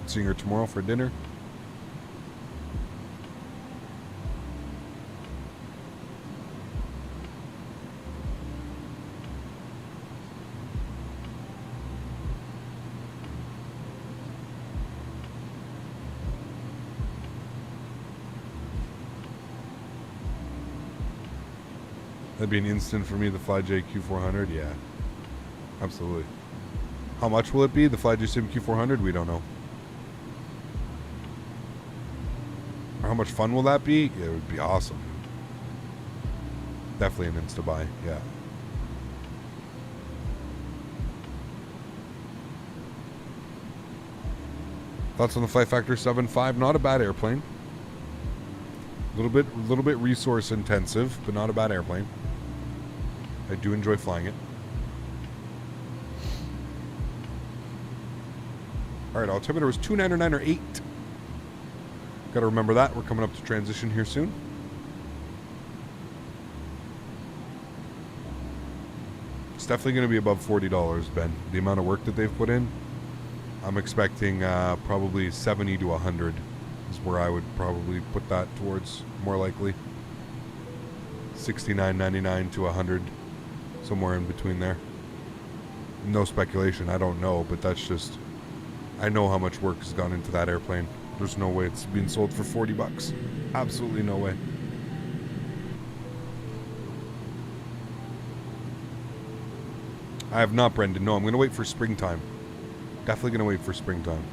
Seeing her tomorrow for dinner. That'd be an instant for me, the FlyJ Q400. Yeah, absolutely. How much will it be? The FlyJ Sim Q400? We don't know. Or how much fun will that be? Yeah, it would be awesome. Definitely an insta buy. Yeah. Thoughts on the Flight Factor 7.5? Not a bad airplane. A little bit resource intensive, but not a bad airplane. I do enjoy flying it. Alright, altimeter was 299 or 8. Gotta remember that. We're coming up to transition here soon. It's definitely going to be above $40, Ben. The amount of work that they've put in, I'm expecting probably 70 to 100 is where I would probably put that towards, more likely. 69.99 to 100, somewhere in between there. No speculation, I don't know, but that's just, I know how much work has gone into that airplane. There's no way it's being sold for $40. Absolutely no way. I have not, Brendan. No, I'm going to wait for springtime. Definitely going to wait for springtime.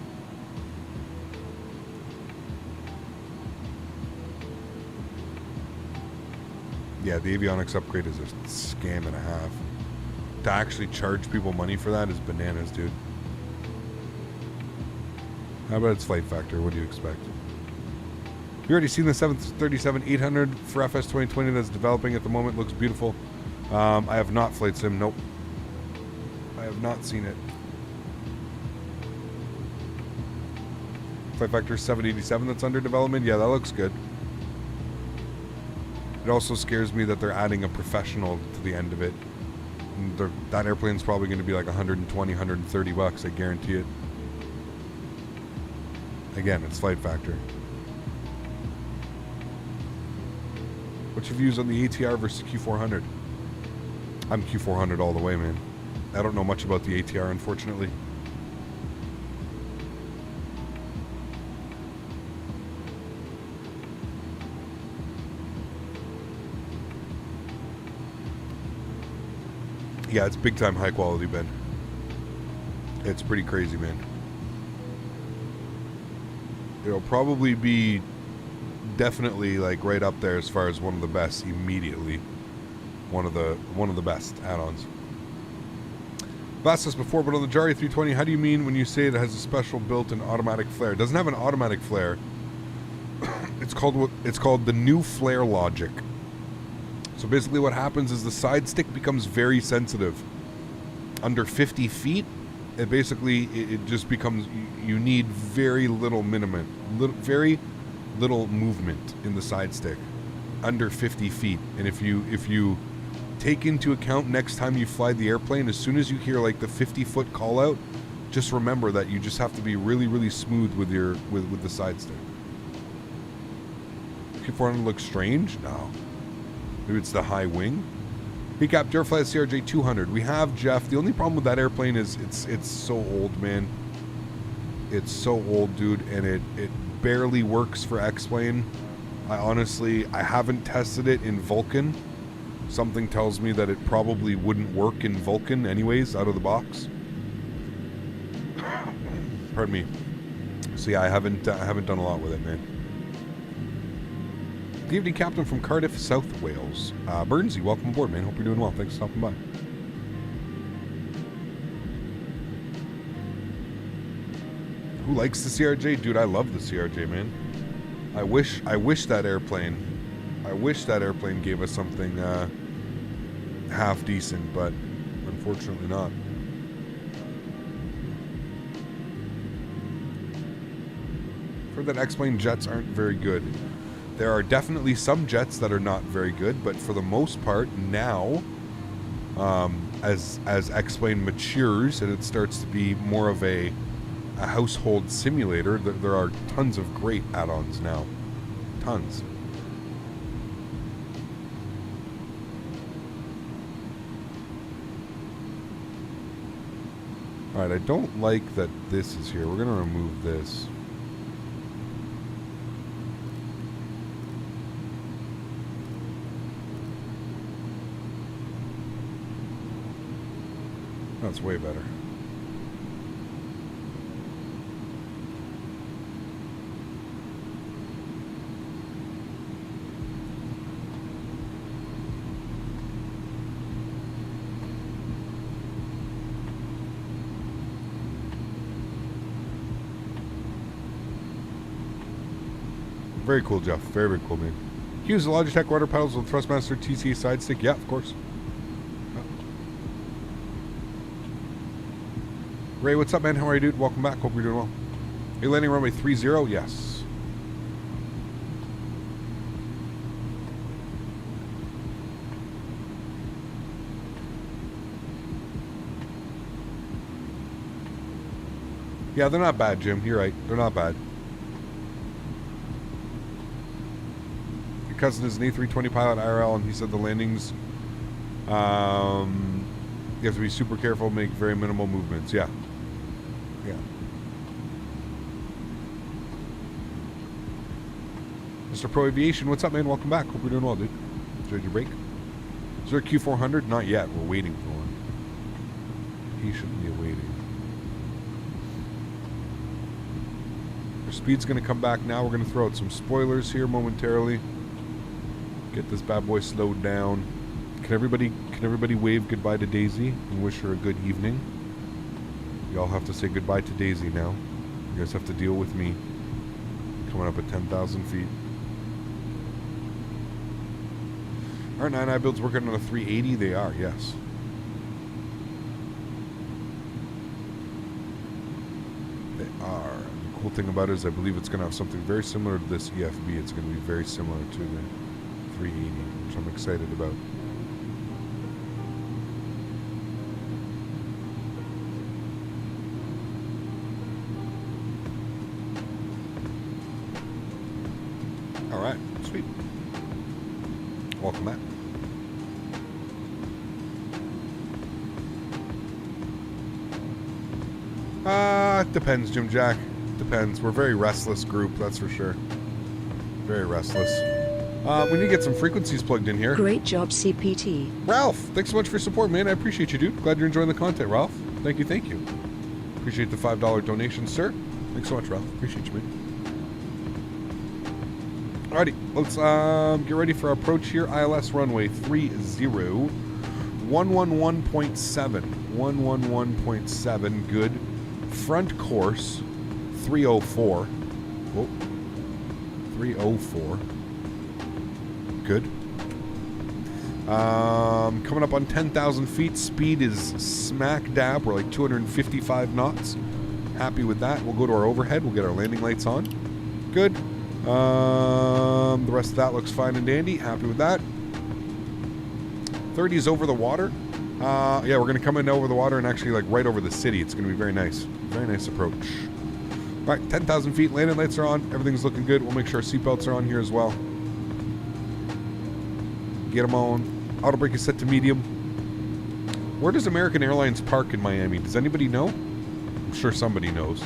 Yeah, the avionics upgrade is a scam and a half. To actually charge people money for that is bananas, dude. How about its flight factor? What do you expect? You already seen the 737-800 for FS 2020 that's developing at the moment. Looks beautiful. I have not flight sim. Nope. I have not seen it. Flight factor 787 that's under development. Yeah, that looks good. It also scares me that they're adding a professional to the end of it. And that airplane's probably going to be like 120, 130 bucks. I guarantee it. Again, it's flight factor. What's your views on the ATR versus Q400? I'm Q400 all the way, man. I don't know much about the ATR, unfortunately. Yeah, it's big time high quality, Ben. It's pretty crazy, man. It'll probably be definitely like right up there as far as one of the best immediately. One of the best add-ons. I've asked this before, but on the JAR 320, how do you mean when you say it has a special built-in automatic flare? It doesn't have an automatic flare. It's called the new flare logic. So basically what happens is the side stick becomes very sensitive. Under 50 feet, it just becomes, you need very little very little movement in the side stick under 50 feet. And if you take into account next time you fly the airplane, as soon as you hear like the 50-foot call out, just remember that you just have to be really, really smooth with with the side stick. Q400 looks strange? No. Maybe it's the high wing. Hey Cap, do you ever fly the CRJ 200? We have, Jeff. The only problem with that airplane is it's so old, man. It's so old, dude, and it barely works for X-Plane. I haven't tested it in Vulcan. Something tells me that it probably wouldn't work in Vulcan anyways, out of the box. Pardon me. So yeah, I haven't done a lot with it, man. Good evening, Captain from Cardiff, South Wales. Burnsy, welcome aboard, man. Hope you're doing well. Thanks for stopping by. Who likes the CRJ? Dude, I love the CRJ, man. I wish that airplane gave us something half decent, but unfortunately not. I've heard that X-Plane jets aren't very good. There are definitely some jets that are not very good, but for the most part now, as X-Plane matures and it starts to be more of a household simulator, there are tons of great add-ons now. Tons. Alright, I don't like that this is here. We're going to remove this. That's way better. Very cool, Jeff. Very, very cool, man. Use the Logitech rudder pedals with Thrustmaster TC side stick. Yeah, of course. Ray, what's up, man? How are you, dude? Welcome back. Hope you're doing well. Are you landing runway 30? Yes. Yeah, they're not bad, Jim. You're right. They're not bad. Your cousin is an A320 pilot IRL, and he said the landings, you have to be super careful, make very minimal movements. Yeah. Yeah. Mr. Pro Aviation, what's up, man? Welcome back. Hope you're doing well, dude. Enjoyed your break. Is there a Q400? Not yet. We're waiting for one. Patiently awaiting. Our speed's going to come back now. We're going to throw out some spoilers here momentarily. Get this bad boy slowed down. Can everybody wave goodbye to Daisy and wish her a good evening? Y'all have to say goodbye to Daisy now. You guys have to deal with me coming up at 10,000 feet. Are iniBuilds working on a 380? They are, yes. They are. The cool thing about it is I believe it's going to have something very similar to this EFB. It's going to be very similar to the 380, which I'm excited about. Alright, sweet. Welcome back. Depends, Jim Jack. Depends. We're a very restless group, that's for sure. Very restless. We need to get some frequencies plugged in here. Great job, CPT. Ralph, thanks so much for your support, man. I appreciate you, dude. Glad you're enjoying the content, Ralph. Thank you, thank you. Appreciate the $5 donation, sir. Thanks so much, Ralph. Appreciate you, man. Alrighty, let's get ready for our approach here. ILS runway 30, 111.7. 111.7, good. Front course, 304. Whoa. 304. Good. Coming up on 10,000 feet. Speed is smack dab. We're like 255 knots. Happy with that. We'll go to our overhead. We'll get our landing lights on. Good. The rest of that looks fine and dandy. Happy with that. 30 is over the water. Yeah, we're going to come in over the water and actually like right over the city. It's going to be very nice. Very nice approach. All right, 10,000 feet. Landing lights are on. Everything's looking good. We'll make sure our seatbelts are on here as well. Get them on. Auto brake is set to medium. Where does American Airlines park in Miami? Does anybody know? I'm sure somebody knows.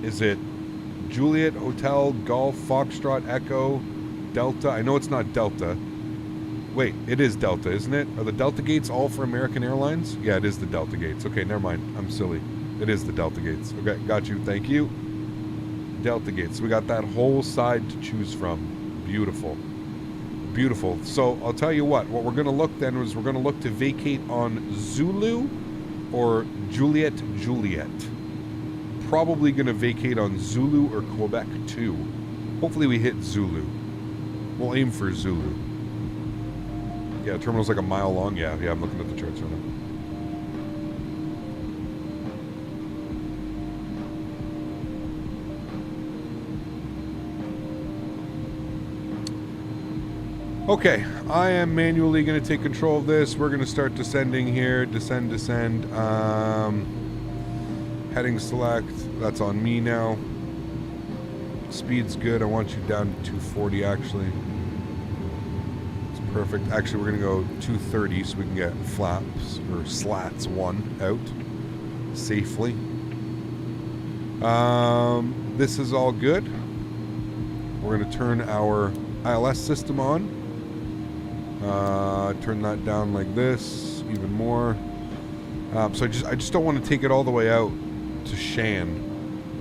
Is it Juliet, Hotel, Golf, Foxtrot, Echo, Delta? I know it's not Delta. Wait, it is Delta, isn't it? Are the Delta gates all for American Airlines? Yeah, it is the Delta gates. Okay, never mind. I'm silly. It is the Delta gates. Okay, got you. Thank you. Delta gates. We got that whole side to choose from. Beautiful. Beautiful. So I'll tell you what we're going to look then is we're going to look to vacate on Zulu or Juliet. Probably going to vacate on Zulu or Quebec 2. Hopefully we hit Zulu. We'll aim for Zulu. Yeah, terminal's like a mile long. Yeah, I'm looking at the charts right now. Okay, I am manually going to take control of this. We're going to start descending here. Descend. Heading select. That's on me now. Speed's good. I want you down to 240 actually. It's perfect. Actually, we're going to go 230 so we can get flaps or slats 1 out safely. This is all good. We're going to turn our ILS system on. Turn that down like this, even more. So I just don't want to take it all the way out to Shan.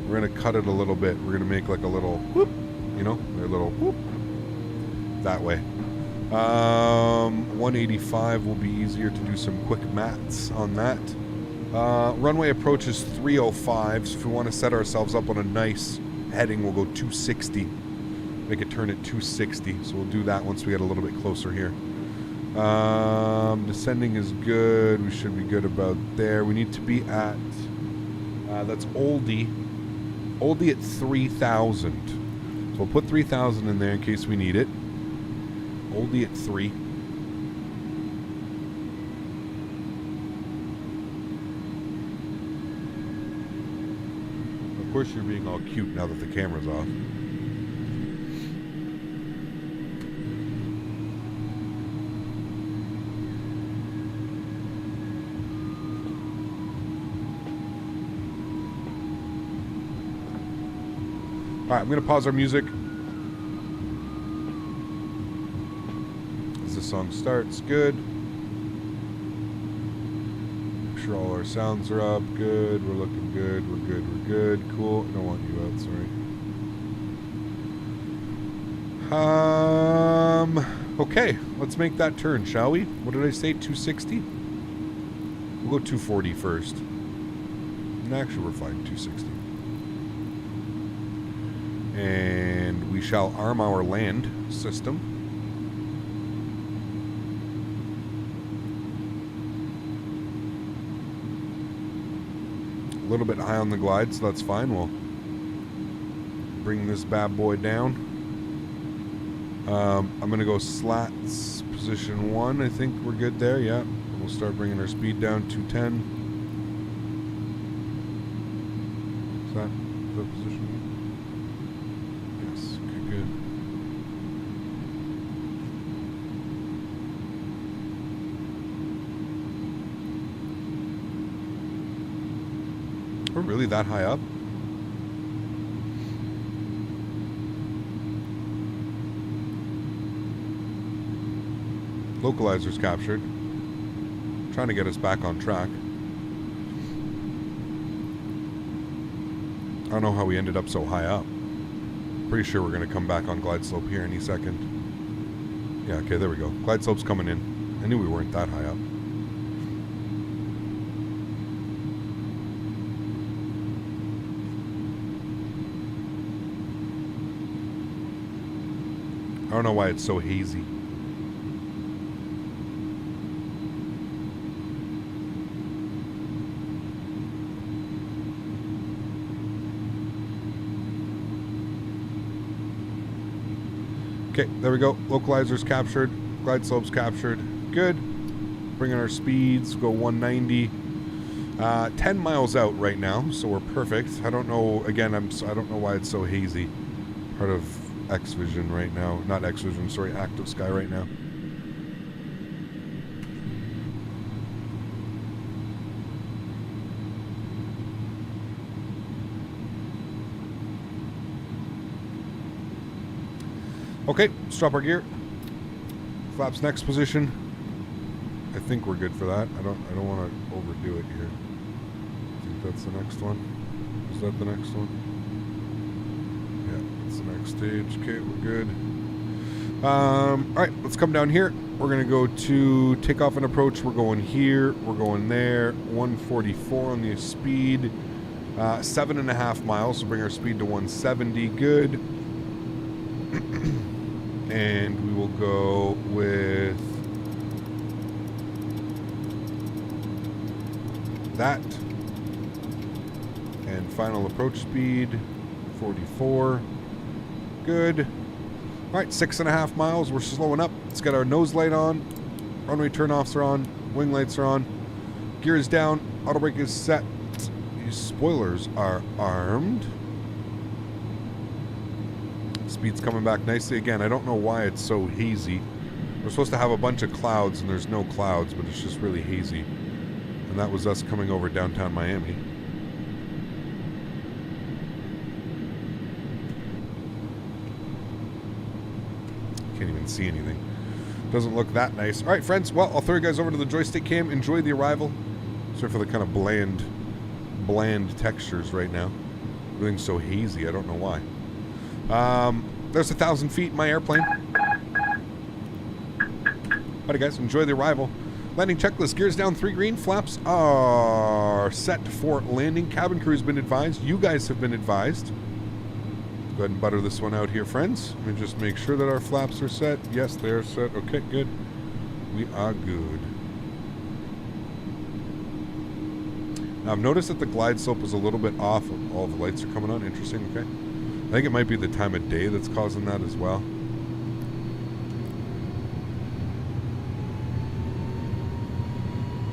We're gonna cut it a little bit. We're gonna make like a little whoop, you know, a little whoop that way. 185 will be easier to do some quick maths on that. Runway approach is 305, so if we want to set ourselves up on a nice heading, we'll go 260. Make it turn at 260, so we'll do that once we get a little bit closer here. Descending is good. We should be good about there. We need to be at that's Oldie at 3,000. So we'll put 3,000 in there in case we need it. Oldie at 3. Of course you're being all cute now that the camera's off. Alright, I'm going to pause our music as the song starts. Good. Make sure all our sounds are up. Good. We're looking good. We're good. We're good. Cool. I don't want you out, sorry. Okay, let's make that turn, shall we? What did I say? 260? We'll go 240 first. Actually, we're fine. 260. And we shall arm our land system. A little bit high on the glide, so that's fine. We'll bring this bad boy down. I'm going to go slats position 1. I think we're good there, yeah. We'll start bringing our speed down to 10. Is that the position? Good. We're really that high up? Localizer's captured. Trying to get us back on track. I don't know how we ended up so high up. Pretty sure we're going to come back on glide slope here any second. Yeah, okay, there we go. Glide slope's coming in. I knew we weren't that high up. I don't know why it's so hazy. Okay, there we go. Localizer's captured. Glide slope's captured. Good. Bringing our speeds. Go 190. 10 miles out right now, so we're perfect. I don't know. Again, I don't know why it's so hazy. Part of Xvision right now. Not Xvision, sorry, Active Sky right now. Okay, let's drop our gear. Flaps next position. I think we're good for that. I don't want to overdo it here. I think that's the next one. Is that the next one? Yeah, that's the next stage. Okay, we're good. Alright, let's come down here. We're going to go to takeoff and approach. We're going here. We're going there. 144 on the speed. 7.5 miles. So bring our speed to 170. Good. And we will go with that. And final approach speed, 44. Good. All right, 6.5 miles. We're slowing up. Let's get our nose light on. Runway turn-offs are on. Wing lights are on. Gear is down. Auto brake is set. These spoilers are armed. Speed's coming back nicely. Again, I don't know why it's so hazy. We're supposed to have a bunch of clouds, and there's no clouds, but it's just really hazy. And that was us coming over downtown Miami. Can't even see anything. Doesn't look that nice. All right, friends. Well, I'll throw you guys over to the joystick cam. Enjoy the arrival. Sorry for the kind of bland textures right now. Everything's so hazy. I don't know why. There's 1,000 feet in my airplane. Alright guys, enjoy the arrival. Landing checklist, gears down, 3 green, flaps are set for landing. Cabin crew's been advised. You guys have been advised. Go ahead and butter this one out here, friends. Let me just make sure that our flaps are set. Yes, they are set. Okay, good. We are good. Now I've noticed that the glide slope is a little bit off. All the lights are coming on. Interesting, okay. I think it might be the time of day that's causing that as well.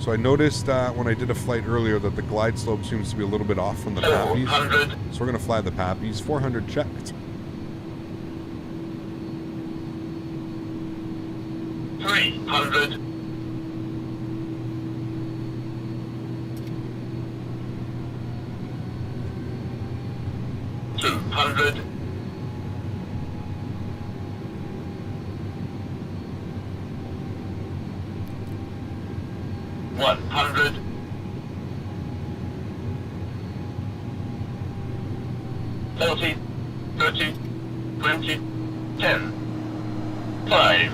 So I noticed when I did a flight earlier that the glide slope seems to be a little bit off from the Pappies. So we're going to fly the Pappies. 400 checked. 300. 200. 100. 40, 30, 20, 10, 5.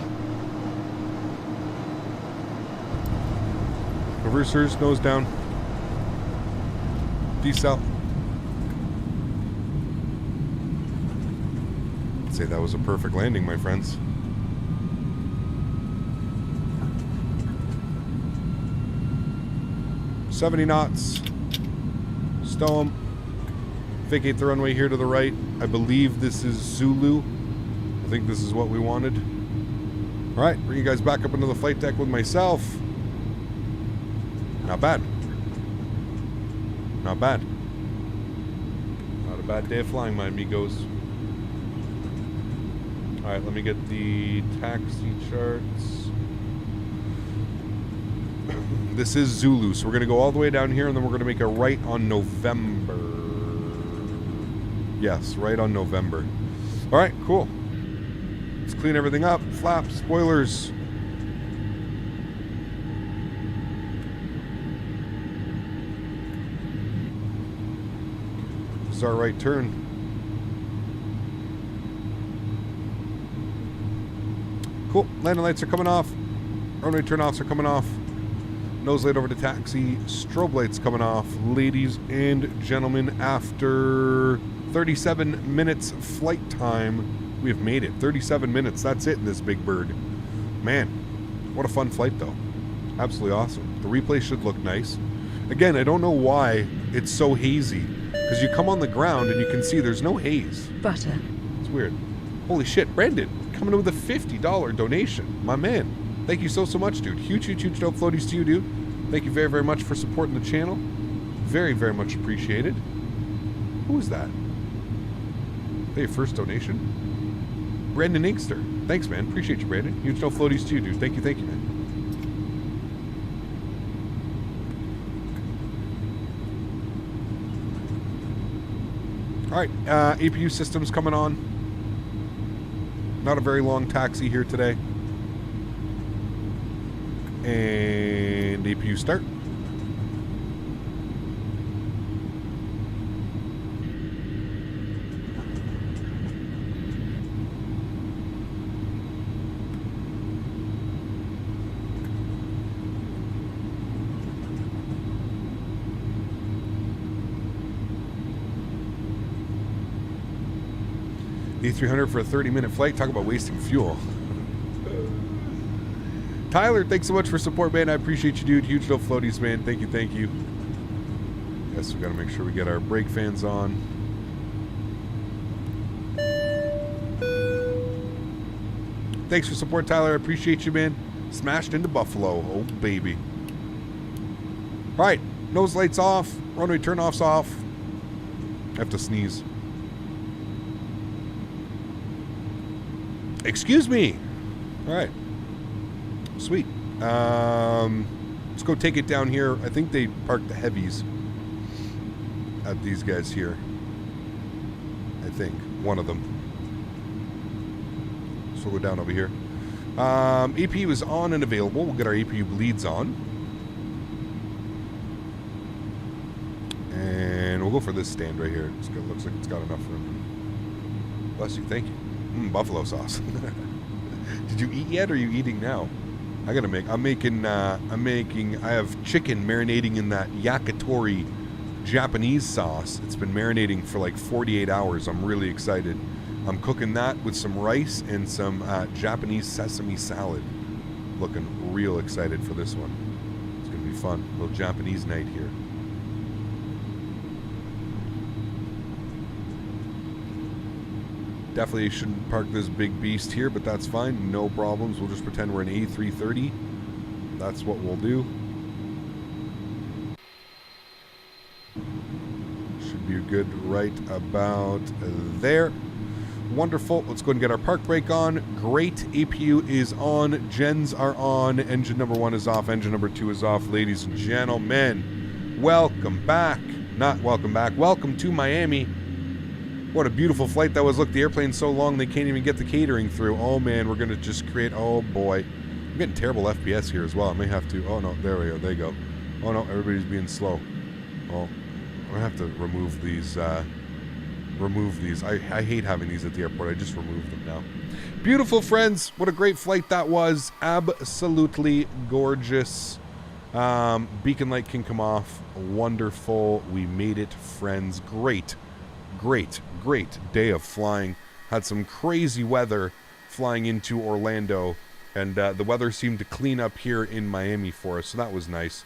Reversers, nose down. Decel. I'd say that was a perfect landing, my friends. $70 knots. Stow them. Vacate the runway here to the right. I believe this is Zulu. I think this is what we wanted. All right, bring you guys back up into the flight deck with myself. Not bad. Not bad. Not a bad day of flying, my amigos. All right, let me get the taxi charts. This is Zulu, so we're going to go all the way down here, and then we're going to make a right on November. Yes, right on November. All right, cool. Let's clean everything up. Flaps, spoilers. This is our right turn. Cool. Landing lights are coming off. Runway turn-offs are coming off. Nose light over to taxi. Strobe lights coming off. Ladies and gentlemen, after 37 minutes flight time, we have made it. 37 minutes. That's it in this big bird. Man, what a fun flight, though. Absolutely awesome. The replay should look nice. Again, I don't know why it's so hazy. Because you come on the ground and you can see there's no haze. Butter. It's weird. Holy shit, Brandon, coming in with a $50 donation. My man. Thank you so much, dude. Huge dope floaties to you, dude. Thank you very, very much for supporting the channel. Very, very much appreciated. Who is that? Hey, first donation? Brandon Inkster. Thanks, man. Appreciate you, Brandon. Huge no floaties to you, dude. Thank you, man. All right, APU systems coming on. Not a very long taxi here today. And APU start. A300 for a 30-minute flight. Talk about wasting fuel. Tyler, thanks so much for support, man. I appreciate you, dude. Huge no floaties, man. Thank you, thank you. Yes, we got to make sure we get our brake fans on. Thanks for support, Tyler. I appreciate you, man. Smashed into Buffalo. Oh, baby. All right. Nose lights off. Runway turn-offs off. I have to sneeze. Excuse me. All right. Sweet. Let's go take it down here. I think they parked the heavies at these guys here. I think. One of them. So we'll go down over here. APU is on and available. We'll get our APU bleeds on. And we'll go for this stand right here. It looks like it's got enough room. Bless you. Thank you. Buffalo sauce. Did you eat yet, or are you eating now? I have chicken marinating in that yakitori Japanese sauce. It's been marinating for like 48 hours. I'm really excited. I'm cooking that with some rice and some Japanese sesame salad. Looking real excited for this one. It's gonna be fun. A little Japanese night here. Definitely shouldn't park this big beast here, but that's fine. No problems. We'll just pretend we're an A330. That's what we'll do. Should be good right about there. Wonderful. Let's go ahead and get our park brake on. Great. APU is on. Gens are on. Engine number 1 is off. Engine number 2 is off. Ladies and gentlemen, welcome back. Not welcome back. Welcome to Miami. What a beautiful flight that was. Look, the airplane's so long they can't even get the catering through. Oh, man, we're going to just create... Oh, boy. I'm getting terrible FPS here as well. I may have to... Oh, no, there we go. There you go. Oh, no, everybody's being slow. Oh, I have to remove these... I hate having these at the airport. I just removed them now. Beautiful, friends. What a great flight that was. Absolutely gorgeous. Beacon light can come off. Wonderful. We made it, friends. Great day of flying. Had some crazy weather flying into Orlando, and the weather seemed to clean up here in Miami for us, so that was nice.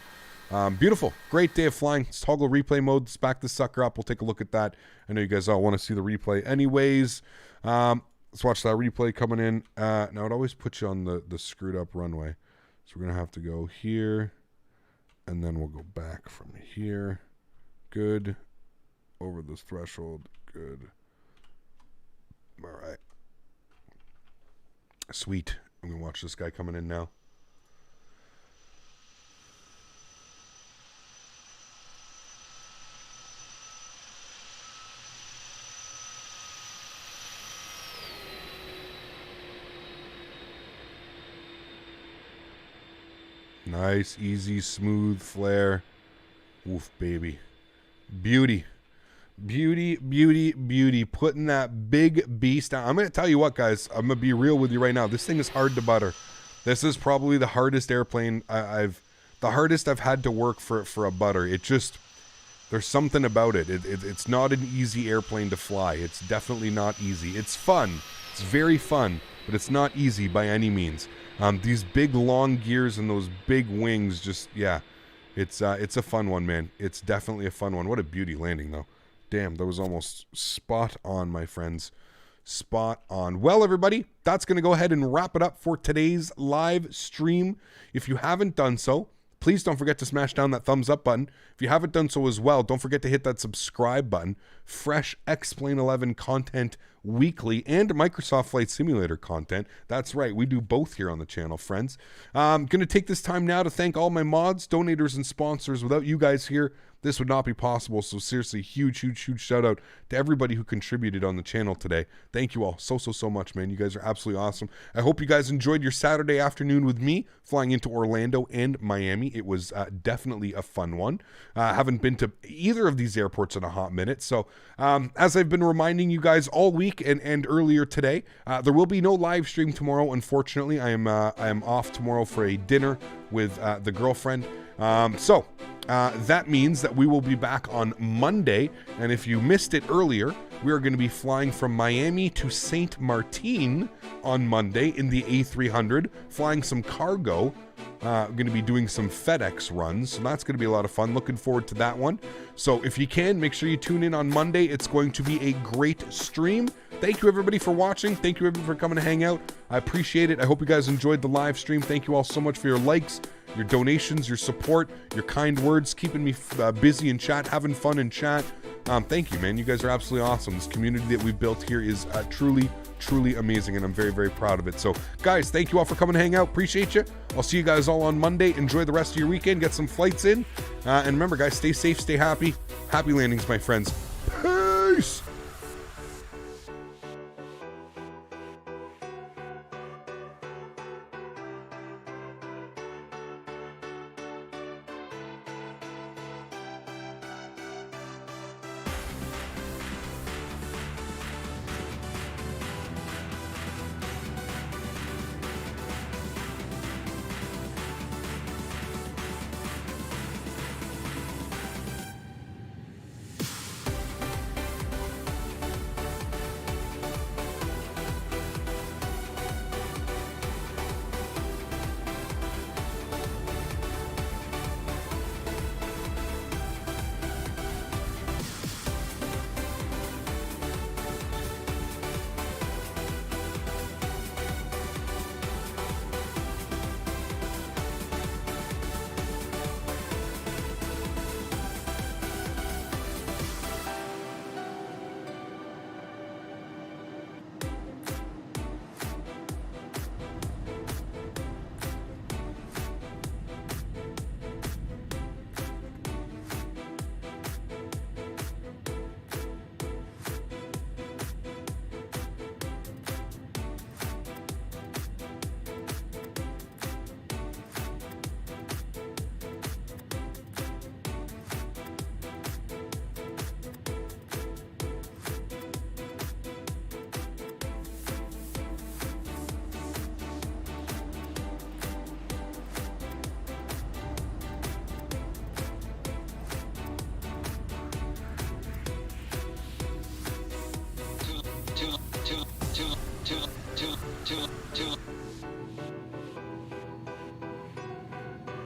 Beautiful. Great day of flying. Let's toggle replay mode. Let's back this sucker up. We'll take a look at that. I know you guys all want to see the replay anyways. Let's watch that replay coming in. Now, it always puts you on the screwed up runway. So we're going to have to go here, and then we'll go back from here. Good. Over this threshold. Good. All right. Sweet. I'm going to watch this guy coming in now. Nice, easy, smooth flare. Woof, baby. Beauty. Beauty, beauty, beauty. Putting that big beast down. I'm going to tell you what, guys. I'm going to be real with you right now. This thing is hard to butter. This is probably the hardest airplane the hardest I've had to work for a butter. It just, there's something about it. It's not an easy airplane to fly. It's definitely not easy. It's fun. It's very fun, but it's not easy by any means. These big long gears and those big wings, just, yeah, it's a fun one, man. It's definitely a fun one. What a beauty landing, though. Damn, that was almost spot on, my friends. Spot on. Well, everybody, that's going to go ahead and wrap it up for today's live stream. If you haven't done so, please don't forget to smash down that thumbs up button. If you haven't done so as well, don't forget to hit that subscribe button. Fresh X-Plane 11 content weekly, and Microsoft Flight Simulator content. That's right, we do both here on the channel, friends. I'm going to take this time now to thank all my mods, donators, and sponsors. Without you guys here, this would not be possible. So seriously, huge shout out to everybody who contributed on the channel today. Thank you all so much, man. You guys are absolutely awesome. I hope you guys enjoyed your Saturday afternoon with me flying into Orlando and Miami. It was definitely a fun one. Haven't been to either of these airports in a hot minute. So as I've been reminding you guys all week and earlier today, there will be no live stream tomorrow. Unfortunately, I am off tomorrow for a dinner with the girlfriend. That means that we will be back on Monday, and if you missed it earlier, we are going to be flying from Miami to St. Martin on Monday in the A300, flying some cargo. Going to be doing some FedEx runs, so that's going to be a lot of fun. Looking forward to that one. So if you can, make sure you tune in on Monday. It's going to be a great stream. Thank you everybody for watching. Thank you everybody for coming to hang out. I appreciate it. I hope you guys enjoyed the live stream. Thank you all so much for your likes, your donations, your support, your kind words, keeping me busy in chat, having fun in chat. Thank you, man. You guys are absolutely awesome. This community that we've built here is truly amazing, and I'm very proud of it. So guys, thank you all for coming to hang out. Appreciate you. I'll see you guys all on Monday. Enjoy the rest of your weekend. Get some flights in. And remember, guys, stay safe, stay happy. Happy landings, my friends. Peace!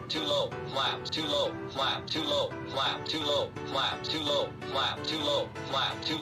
Too low, flap, too low, flap, too low, flap, too low, flap, too low, flap, too low, flap, too